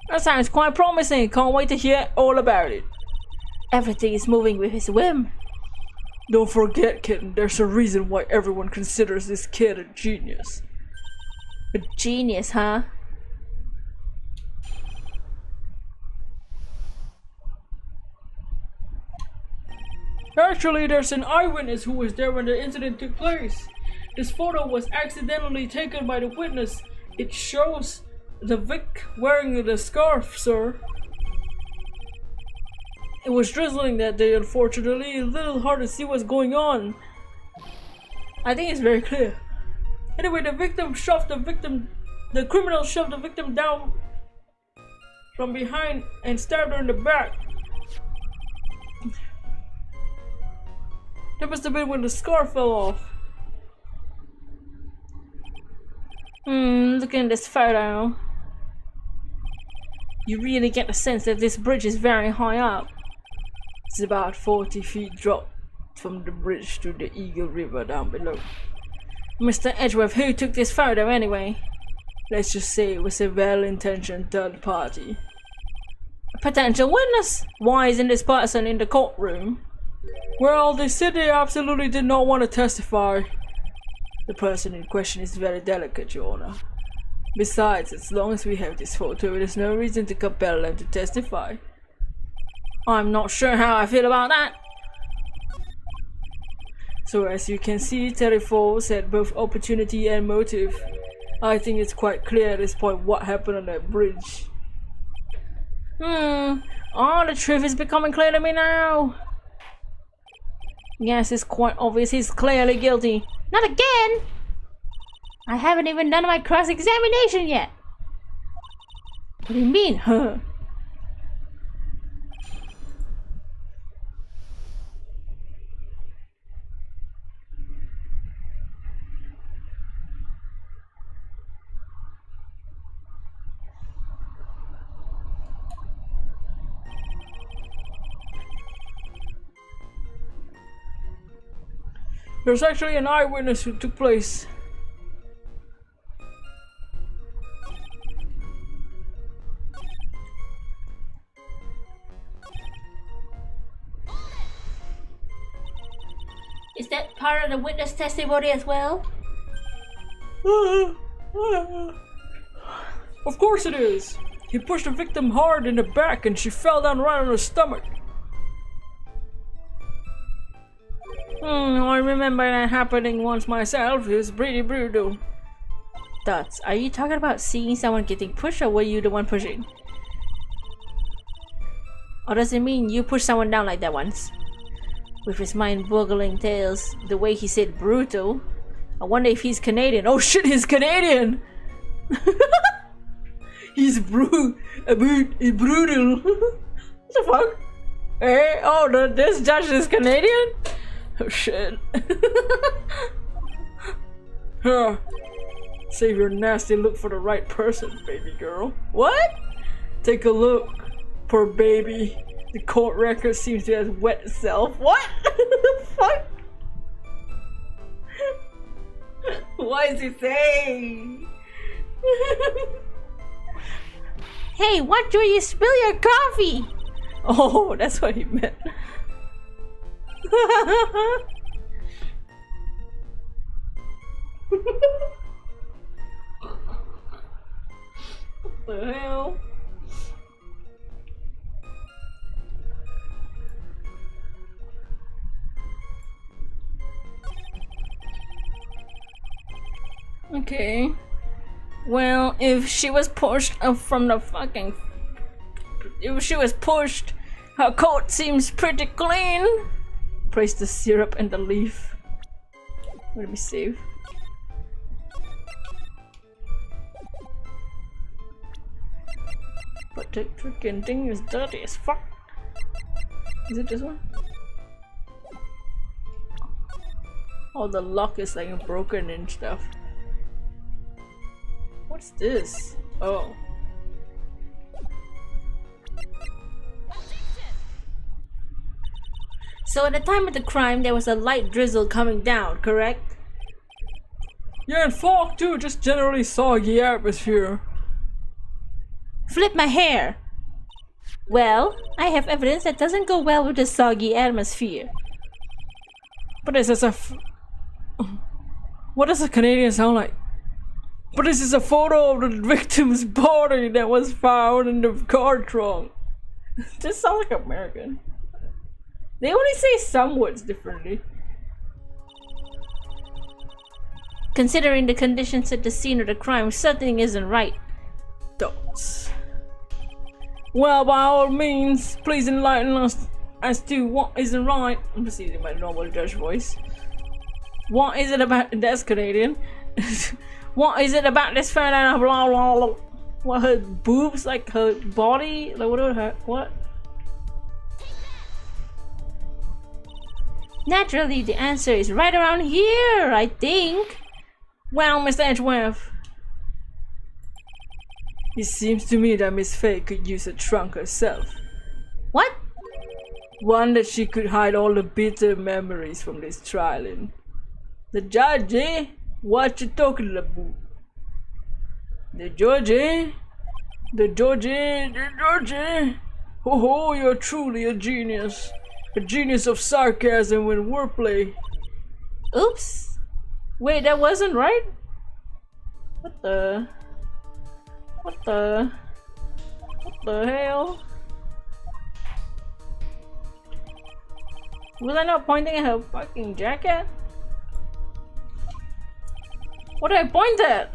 That sounds quite promising. Can't wait to hear all about it. Everything is moving with his whim. Don't forget, kitten, there's a reason why everyone considers this kid a genius. A genius, huh? Actually, there's an eyewitness who was there when the incident took place. This photo was accidentally taken by the witness. It shows the Vic wearing the scarf, sir. It was drizzling that day, unfortunately. A little hard to see what's going on. I think it's very clear. Anyway, the criminal shoved the victim down from behind and stabbed her in the back. That must have been when the scarf fell off. Looking at this photo, you really get the sense that this bridge is very high up. It's about 40 feet drop from the bridge to the Eagle River down below. Mr. Edgeworth, who took this photo anyway? Let's just say it was a well-intentioned third party. A potential witness? Why isn't this person in the courtroom? Well, they said they absolutely did not want to testify. The person in question is very delicate, Your Honor. Besides, as long as we have this photo, there's no reason to compel them to testify. I'm not sure how I feel about that. So as you can see, Terry Foles had both opportunity and motive. I think it's quite clear at this point what happened on that bridge. The truth is becoming clear to me now. Yes, it's quite obvious he's clearly guilty. Not again! I haven't even done my cross-examination yet. What do you mean, huh? There's actually an eyewitness who took place. Is that part of the witness testimony as well? Of course it is. He pushed the victim hard in the back and she fell down right on her stomach. I remember that happening once myself. It was pretty brutal. Dots, are you talking about seeing someone getting pushed, or were you the one pushing? Or does it mean you pushed someone down like that once? With his mind-boggling tales, the way he said brutal. I wonder if he's Canadian. Oh shit, he's Canadian! He's brutal. What the fuck? Hey, oh, this judge is Canadian? Oh shit. Huh. Save your nasty look for the right person, baby girl. What? Take a look, poor baby. The court record seems to have wet itself. What? The fuck? What is he saying? Hey, watch where you spill your coffee! Oh, that's what he meant. What the hell? Okay. Well, if she was pushed from the fucking... If she was pushed, her coat seems pretty clean. Place the syrup and the leaf. Let me save. But the freaking thing is dirty as fuck. Is it this one? Oh, the lock is like broken and stuff. What's this? Oh. So at the time of the crime, there was a light drizzle coming down, correct? Yeah, and fog too, just generally soggy atmosphere. Flip my hair! Well, I have evidence that doesn't go well with the soggy atmosphere. But this is a what does a Canadian sound like? But this is a photo of the victim's body that was found in the car trunk. This sounds like American. They only say some words differently. Considering the conditions at the scene of the crime, something isn't right. Dots. Well, by all means, please enlighten us as to what isn't right. I'm just using my normal judge voice. What is it about? That's Canadian. What is it about this fella? Blah blah blah. What, her boobs, like her body, like what? Her what? Naturally, the answer is right around here, I think. Well, Mr. Edgeworth, it seems to me that Miss Faye could use a trunk herself. What? One that she could hide all the bitter memories from this trial in. The judge, eh? What you talking about? The judge, eh? The judge, eh? The judge, eh? Ho ho, you're truly a genius. A genius of sarcasm and wordplay. Oops. Wait, that wasn't right? What the? What the? What the hell? Was I not pointing at her fucking jacket? What did I point at?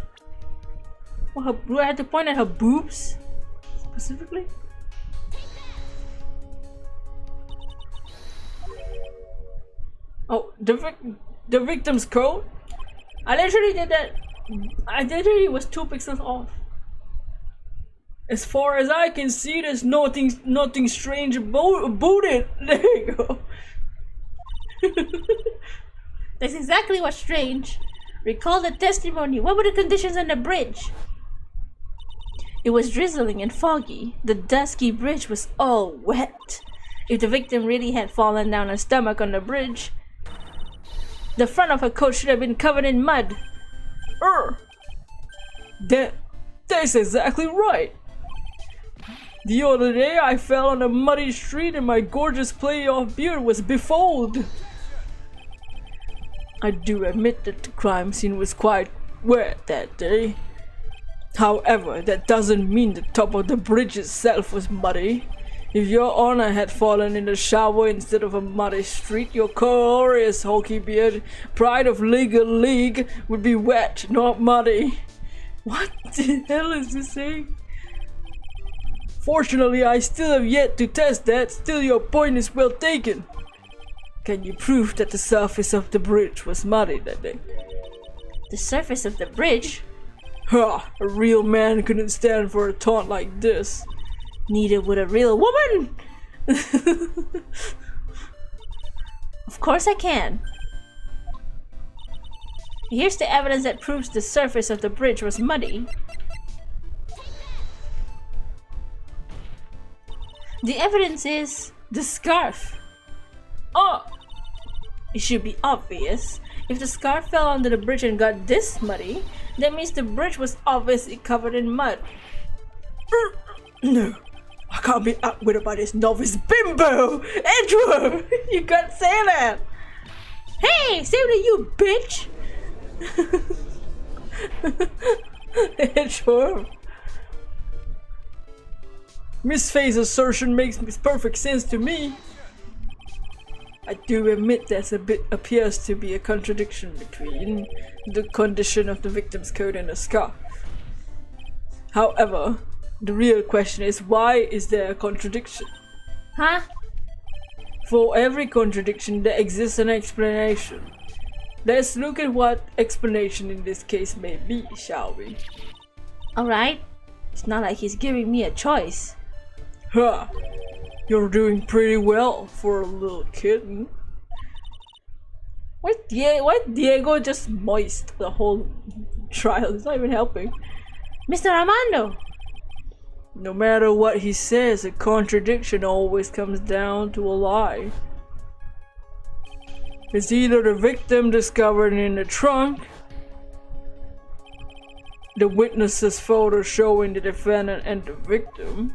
What, do I have to point at her boobs? Specifically? Oh, the victim's code? I literally did that. I literally was 2 pixels off. As far as I can see, there's nothing strange about it. There you go. That's exactly what's strange. Recall the testimony. What were the conditions on the bridge? It was drizzling and foggy. The dusky bridge was all wet. If the victim really had fallen down her stomach on the bridge, the front of her coat should have been covered in mud. That's exactly right. The other day I fell on a muddy street and my gorgeous playoff beard was befouled. I do admit that the crime scene was quite wet that day. However, that doesn't mean the top of the bridge itself was muddy. If your honor had fallen in the shower instead of a muddy street, your glorious hulky beard, pride of legal league, would be wet, not muddy. What the hell is this saying? Fortunately, I still have yet to test that. Still, your point is well taken. Can you prove that the surface of the bridge was muddy that day? The surface of the bridge? Ha! A real man couldn't stand for a taunt like this. Neither would a real woman! Of course I can. Here's the evidence that proves the surface of the bridge was muddy. The evidence is the scarf. Oh! It should be obvious. If the scarf fell under the bridge and got this muddy, that means the bridge was obviously covered in mud. No, I can't be outwitted by this novice bimbo! Edward! You can't say that! Hey, same to you, bitch! Edward! Miss Faye's assertion makes perfect sense to me. I do admit appears to be a contradiction between the condition of the victim's coat and the scarf. However, the real question is, why is there a contradiction? Huh? For every contradiction, there exists an explanation. Let's look at what explanation in this case may be, shall we? Alright. It's not like he's giving me a choice. Huh. You're doing pretty well for a little kitten. Why Diego just moist the whole trial? It's not even helping. Mr. Armando! No matter what he says, a contradiction always comes down to a lie. It's either the victim discovered in the trunk, the witness's photo showing the defendant and the victim,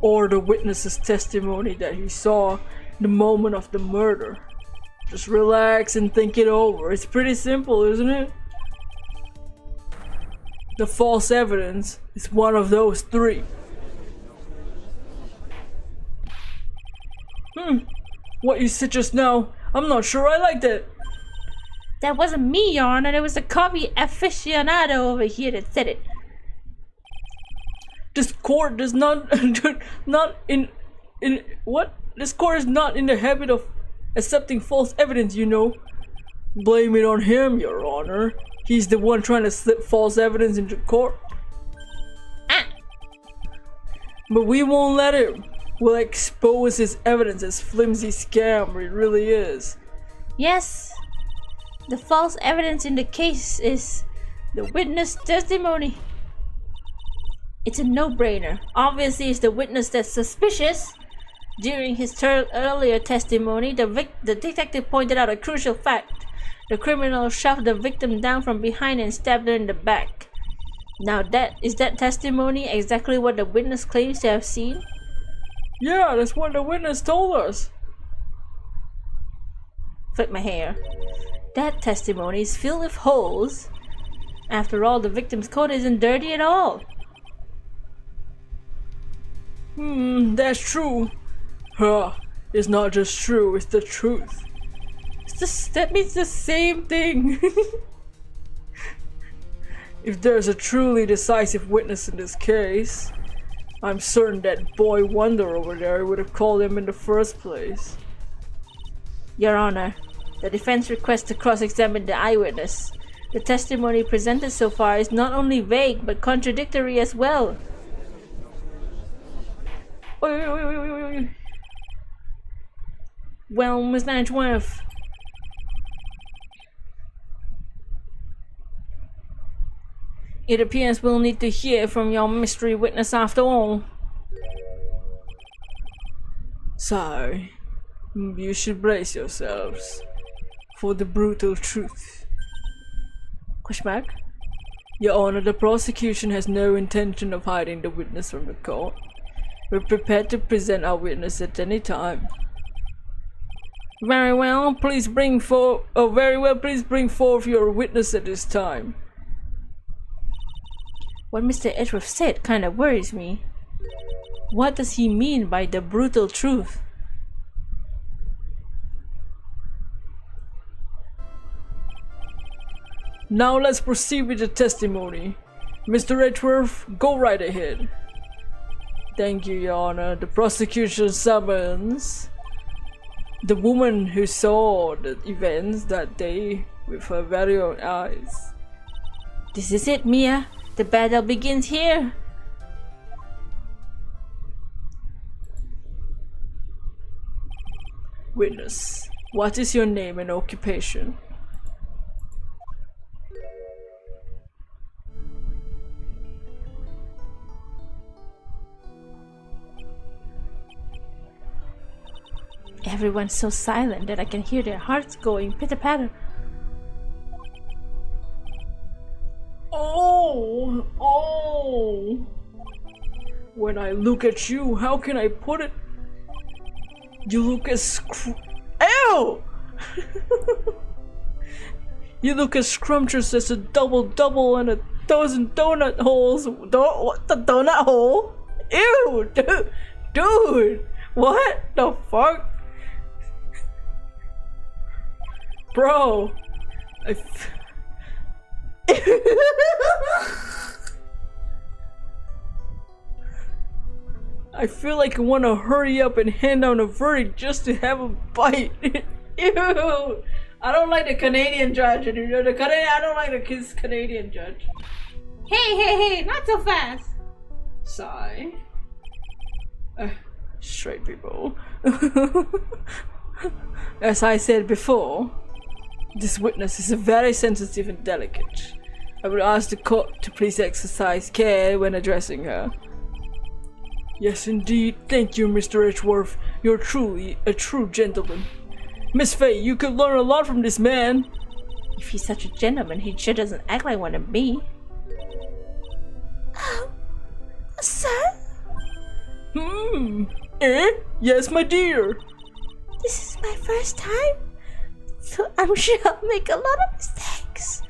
or the witness's testimony that he saw the moment of the murder. Just relax and think it over. It's pretty simple, isn't it? The false evidence is one of those three. What you said just now, I'm not sure I like that. That wasn't me, Your Honor. It was the coffee aficionado over here that said it. This court does not This court is not in the habit of accepting false evidence, you know. Blame it on him, Your Honor. He's the one trying to slip false evidence into court. But we won't let him. We'll expose his evidence as flimsy scam it really is. Yes. The false evidence in the case is the witness testimony. It's a no-brainer. Obviously, it's the witness that's suspicious. During his earlier testimony, the detective pointed out a crucial fact. The criminal shoved the victim down from behind and stabbed her in the back. Now is that testimony exactly what the witness claims to have seen? Yeah, that's what the witness told us. Flip my hair. That testimony is filled with holes. After all, the victim's coat isn't dirty at all. That's true. Huh, it's not just true, it's the truth. That means the same thing. If there's a truly decisive witness in this case, I'm certain that boy Wonder over there would have called him in the first place. Your Honor, the defense requests to cross-examine the eyewitness. The testimony presented so far is not only vague but contradictory as well. Well, Miss Edgeworth. It appears we'll need to hear from your mystery witness after all. So, you should brace yourselves for the brutal truth. Question mark? Your Honor, the prosecution has no intention of hiding the witness from the court. We're prepared to present our witness at any time. Very well, please bring forth your witness at this time. What Mr. Edgeworth said kinda worries me. What does he mean by the brutal truth? Now let's proceed with the testimony. Mr. Edgeworth, go right ahead. Thank you, Your Honor. The prosecution summons the woman who saw the events that day with her very own eyes. This is it, Mia. The battle begins here. Witness, what is your name and occupation? Everyone's so silent that I can hear their hearts going pitter-patter. Oh! When I look at you, how can I put it? You look as Ew! You look as scrumptious as a double-double and a dozen donut holes. What? The donut hole? Ew! Dude! What the fuck? Bro! I feel like I want to hurry up and hand down a verdict just to have a bite. Ew! I don't like the Canadian judge. I don't like the Canadian judge. Hey, not so fast. Sigh. Straight people. As I said before, this witness is very sensitive and delicate. I would ask the court to please exercise care when addressing her. Yes, indeed. Thank you, Mr. Edgeworth. You're truly a true gentleman. Miss Faye, you could learn a lot from this man. If he's such a gentleman, he sure doesn't act like one of me. Oh, sir? Yes, my dear. This is my first time, so I'm sure I'll make a lot of mistakes.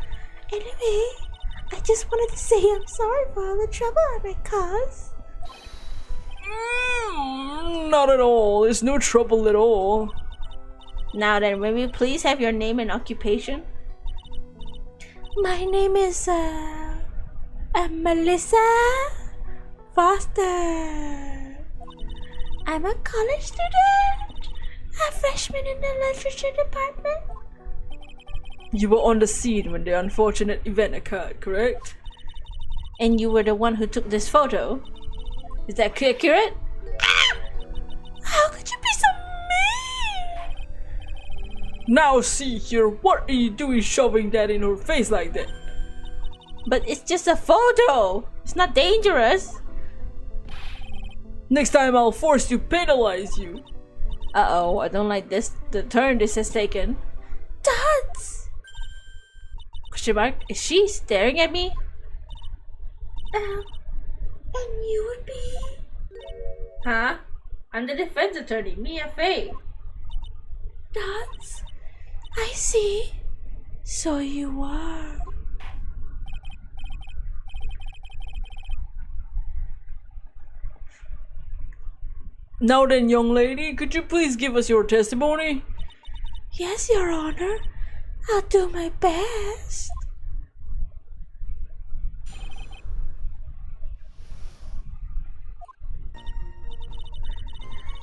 Anyway, I just wanted to say I'm sorry for all the trouble I might cause. Not at all. There's no trouble at all. Now then, may we please have your name and occupation? My name is, Melissa Foster. I'm a college student, a freshman in the literature department. You were on the scene when the unfortunate event occurred, correct? And you were the one who took this photo? Is that accurate? How could you be so mean? Now see here, what are you doing shoving that in her face like that? But it's just a photo. It's not dangerous. Next time I'll force to penalize you. Uh-oh, I don't like this. The turn this has taken. Duds! Question mark? Is she staring at me? And you would be? Huh? I'm the defense attorney, Mia Faye. Duds? I see. So you are. Now then, young lady, could you please give us your testimony? Yes, Your Honor. I'll do my best.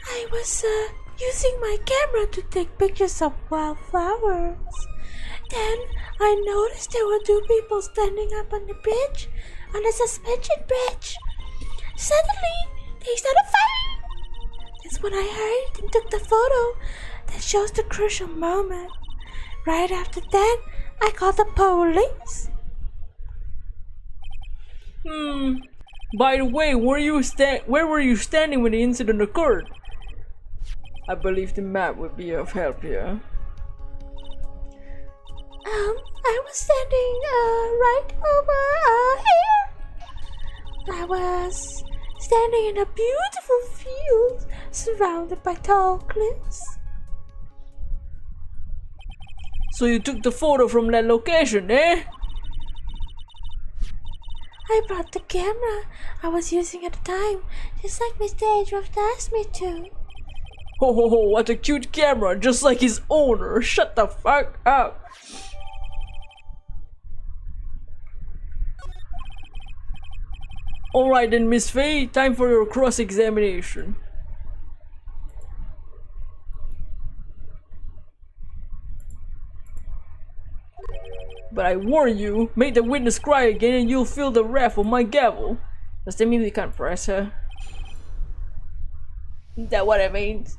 I was using my camera to take pictures of wildflowers. Then I noticed there were two people standing up on the bridge, on the suspension bridge. Suddenly, they started fighting. That's when I hurried and took the photo that shows the crucial moment. Right after that, I called the police. By the way, where were you standing when the incident occurred? I believe the map would be of help here. I was standing right over here. I was standing in a beautiful field surrounded by tall cliffs. So you took the photo from that location, eh? I brought the camera I was using at the time, just like Mr. Edgeworth asked me to. Ho, what a cute camera, just like his owner. Shut the fuck up. Alright then, Miss Faye, time for your cross-examination. But I warn you, make the witness cry again and you'll feel the wrath of my gavel. Does that mean we can't press her? Is that what it means?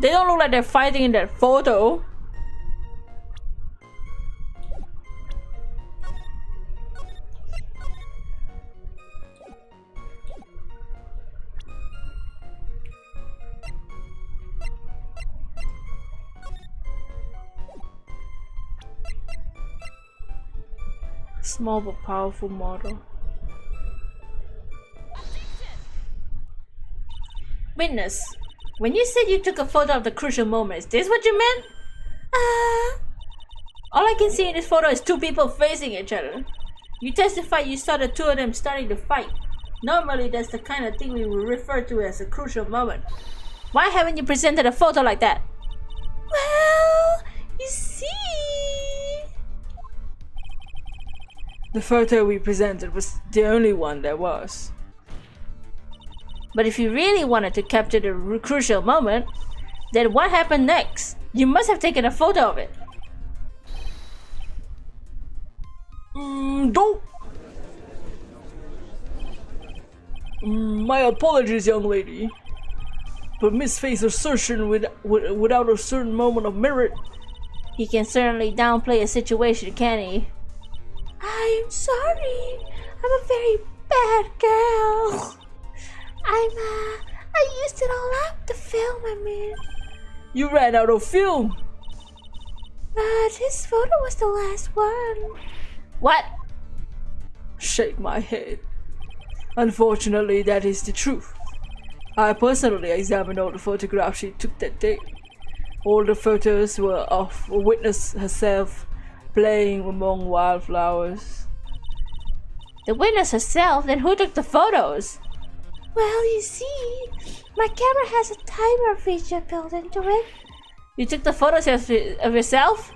They don't look like they're fighting in that photo. Small but powerful model. Witness, when you said you took a photo of the crucial moment, is this what you meant? All I can see in this photo is two people facing each other. You testified you saw the two of them starting to fight. Normally, that's the kind of thing we would refer to as a crucial moment. Why haven't you presented a photo like that? Well, you see... The photo we presented was the only one there was. But if you really wanted to capture the crucial moment, then what happened next? You must have taken a photo of it. Don't. My apologies, young lady. But Miss Faye's assertion without a certain moment of merit. He can certainly downplay a situation, can he? I'm sorry. I'm a very bad girl. I used it all up, the film, I mean. You ran out of film. But his photo was the last one. What? Shake my head. Unfortunately, that is the truth. I personally examined all the photographs she took that day. All the photos were of a witness herself playing among wildflowers. The witness herself? Then who took the photos? Well, you see, my camera has a timer feature built into it. You took the photos of yourself?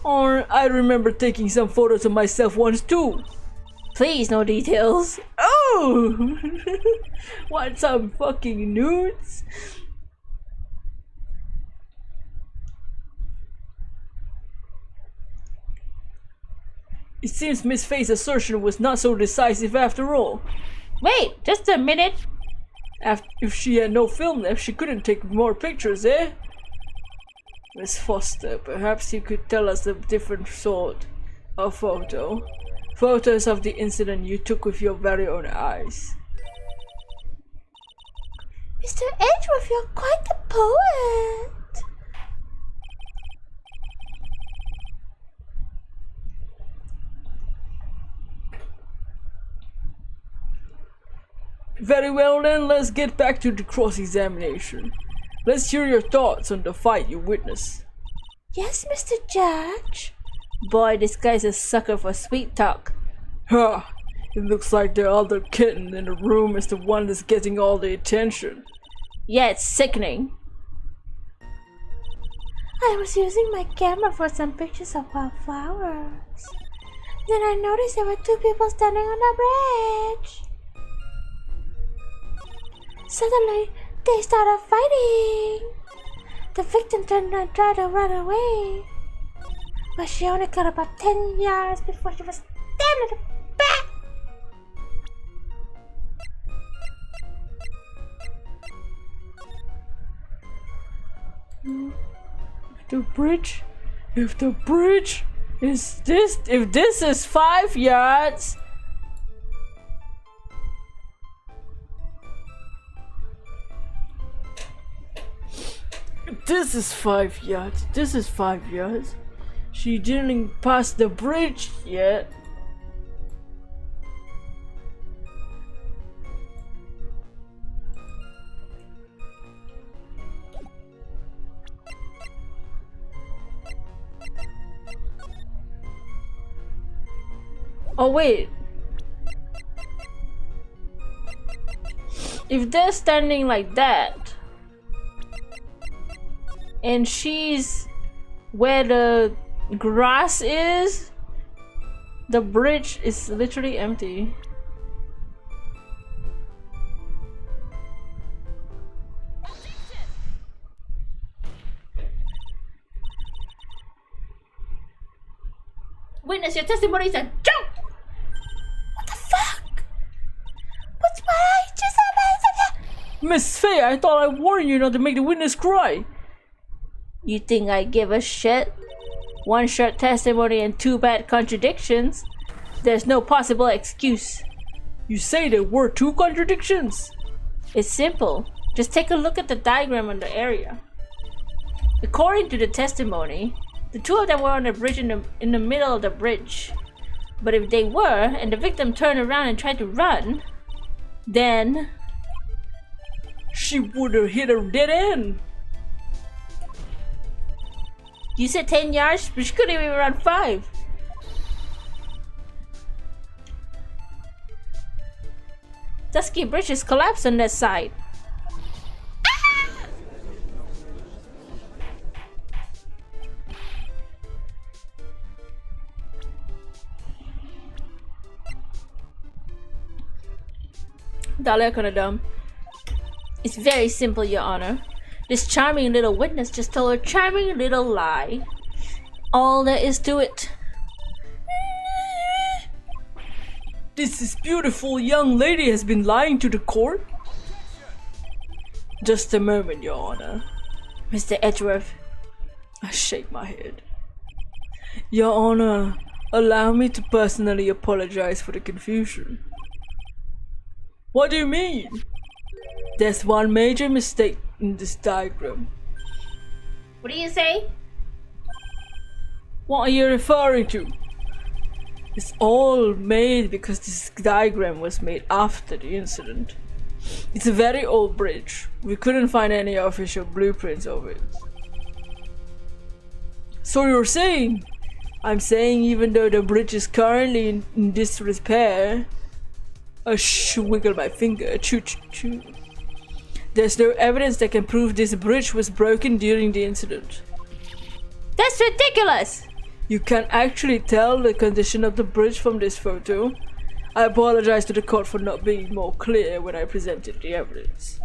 Or I remember taking some photos of myself once too. Please, no details. Oh! Want some fucking nudes? It seems Miss Faye's assertion was not so decisive after all. Wait, just a minute. If she had no film left, she couldn't take more pictures, eh? Miss Foster, perhaps you could tell us a different sort of photo. Photos of the incident you took with your very own eyes. Mr. Edgeworth, you're quite the poet. Very well then, let's get back to the cross-examination. Let's hear your thoughts on the fight you witnessed. Yes, Mr. Judge. Boy, this guy's a sucker for sweet talk. Ha! It looks like the other kitten in the room is the one that's getting all the attention. Yeah, it's sickening. I was using my camera for some pictures of wildflowers. Then I noticed there were two people standing on the bridge. Suddenly, they started fighting. The victim turned and tried to run away, but she only got about 10 yards before she was stabbed in the back. If the bridge is this, if this is 5 yards, this is 5 yards. This is 5 yards. She didn't pass the bridge yet. Oh wait. If they're standing like that, and she's where the grass is, the bridge is literally empty. Witness, your testimony is a joke! What the fuck? What's what I just said? Miss Faye, I thought I warned you not to make the witness cry. You think I give a shit? One short testimony and 2 bad contradictions. There's no possible excuse. You say there were 2 contradictions? It's simple. Just take a look at the diagram on the area. According to the testimony, the 2 of them were on the bridge in the middle of the bridge. But if they were, and the victim turned around and tried to run, then she would have hit a dead end. You said 10 yards, but she couldn't even run 5. Dusky Bridge is collapsed on that side. Dahlia kinda dumb. It's very simple, Your Honor. This charming little witness just told a charming little lie. All there is to it. This beautiful young lady has been lying to the court? Just a moment, Your Honor. Mr. Edgeworth. I shake my head. Your Honor, allow me to personally apologize for the confusion. What do you mean? There's one major mistake in this diagram. What do you say? What are you referring to? It's all made because this diagram was made after the incident. It's a very old bridge. We couldn't find any official blueprints of it. So you're saying? I'm saying even though the bridge is currently in disrepair, wiggle my finger, choo choo choo. There's no evidence that can prove this bridge was broken during the incident. That's ridiculous! You can actually tell the condition of the bridge from this photo. I apologize to the court for not being more clear when I presented the evidence.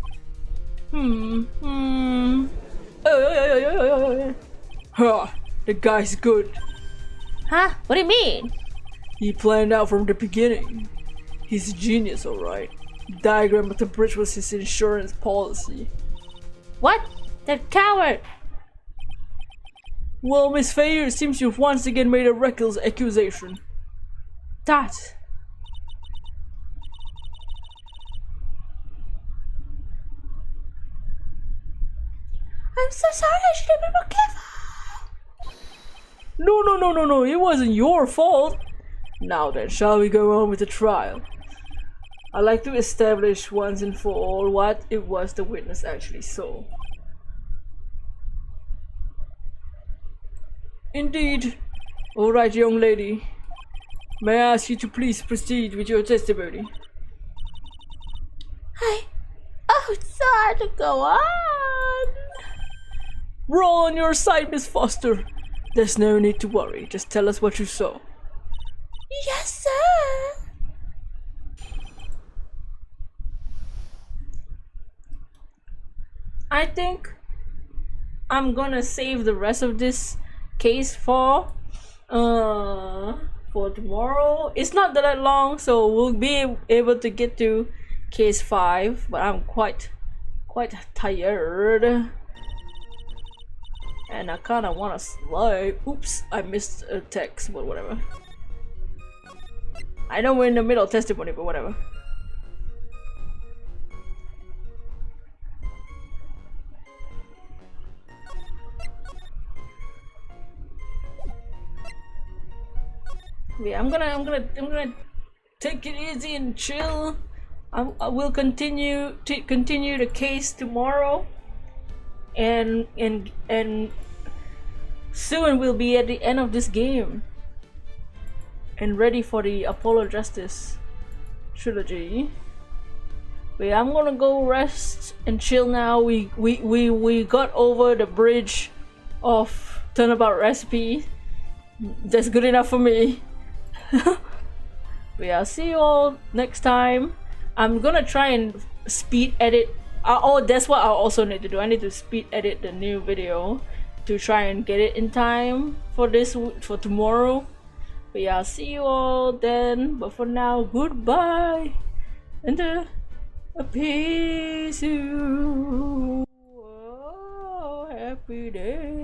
Ha! The guy's good. Huh? What do you mean? He planned out from the beginning. He's a genius, alright. The diagram of the bridge was his insurance policy. What? That coward! Well, Miss Faye, it seems you've once again made a reckless accusation. That. I'm so sorry, I should have been more careful! No, it wasn't your fault. Now then, shall we go on with the trial? I'd like to establish once and for all what it was the witness actually saw. Indeed. Alright, young lady. May I ask you to please proceed with your testimony? Oh, sorry, go on. Roll on your side, Miss Foster. There's no need to worry. Just tell us what you saw. Yes, sir. I think I'm gonna save the rest of this case for tomorrow. It's not that long, so we'll be able to get to case 5, but I'm quite tired. And I kinda wanna slide. Oops, I missed a text, but whatever. I know we're in the middle of testimony, but whatever. Yeah, I'm gonna take it easy and chill. I will continue the case tomorrow, and soon we'll be at the end of this game and ready for the Apollo Justice trilogy. But yeah, I'm gonna go rest and chill now. We got over the bridge of turnabout recipe. That's good enough for me. But yeah, I'll see you all next time. I'm gonna try and speed edit. Oh, that's what I also need to do. I need to speed edit the new video to try and get it in time for tomorrow. But yeah, I'll see you all then. But for now, goodbye and a peace. Oh, happy day.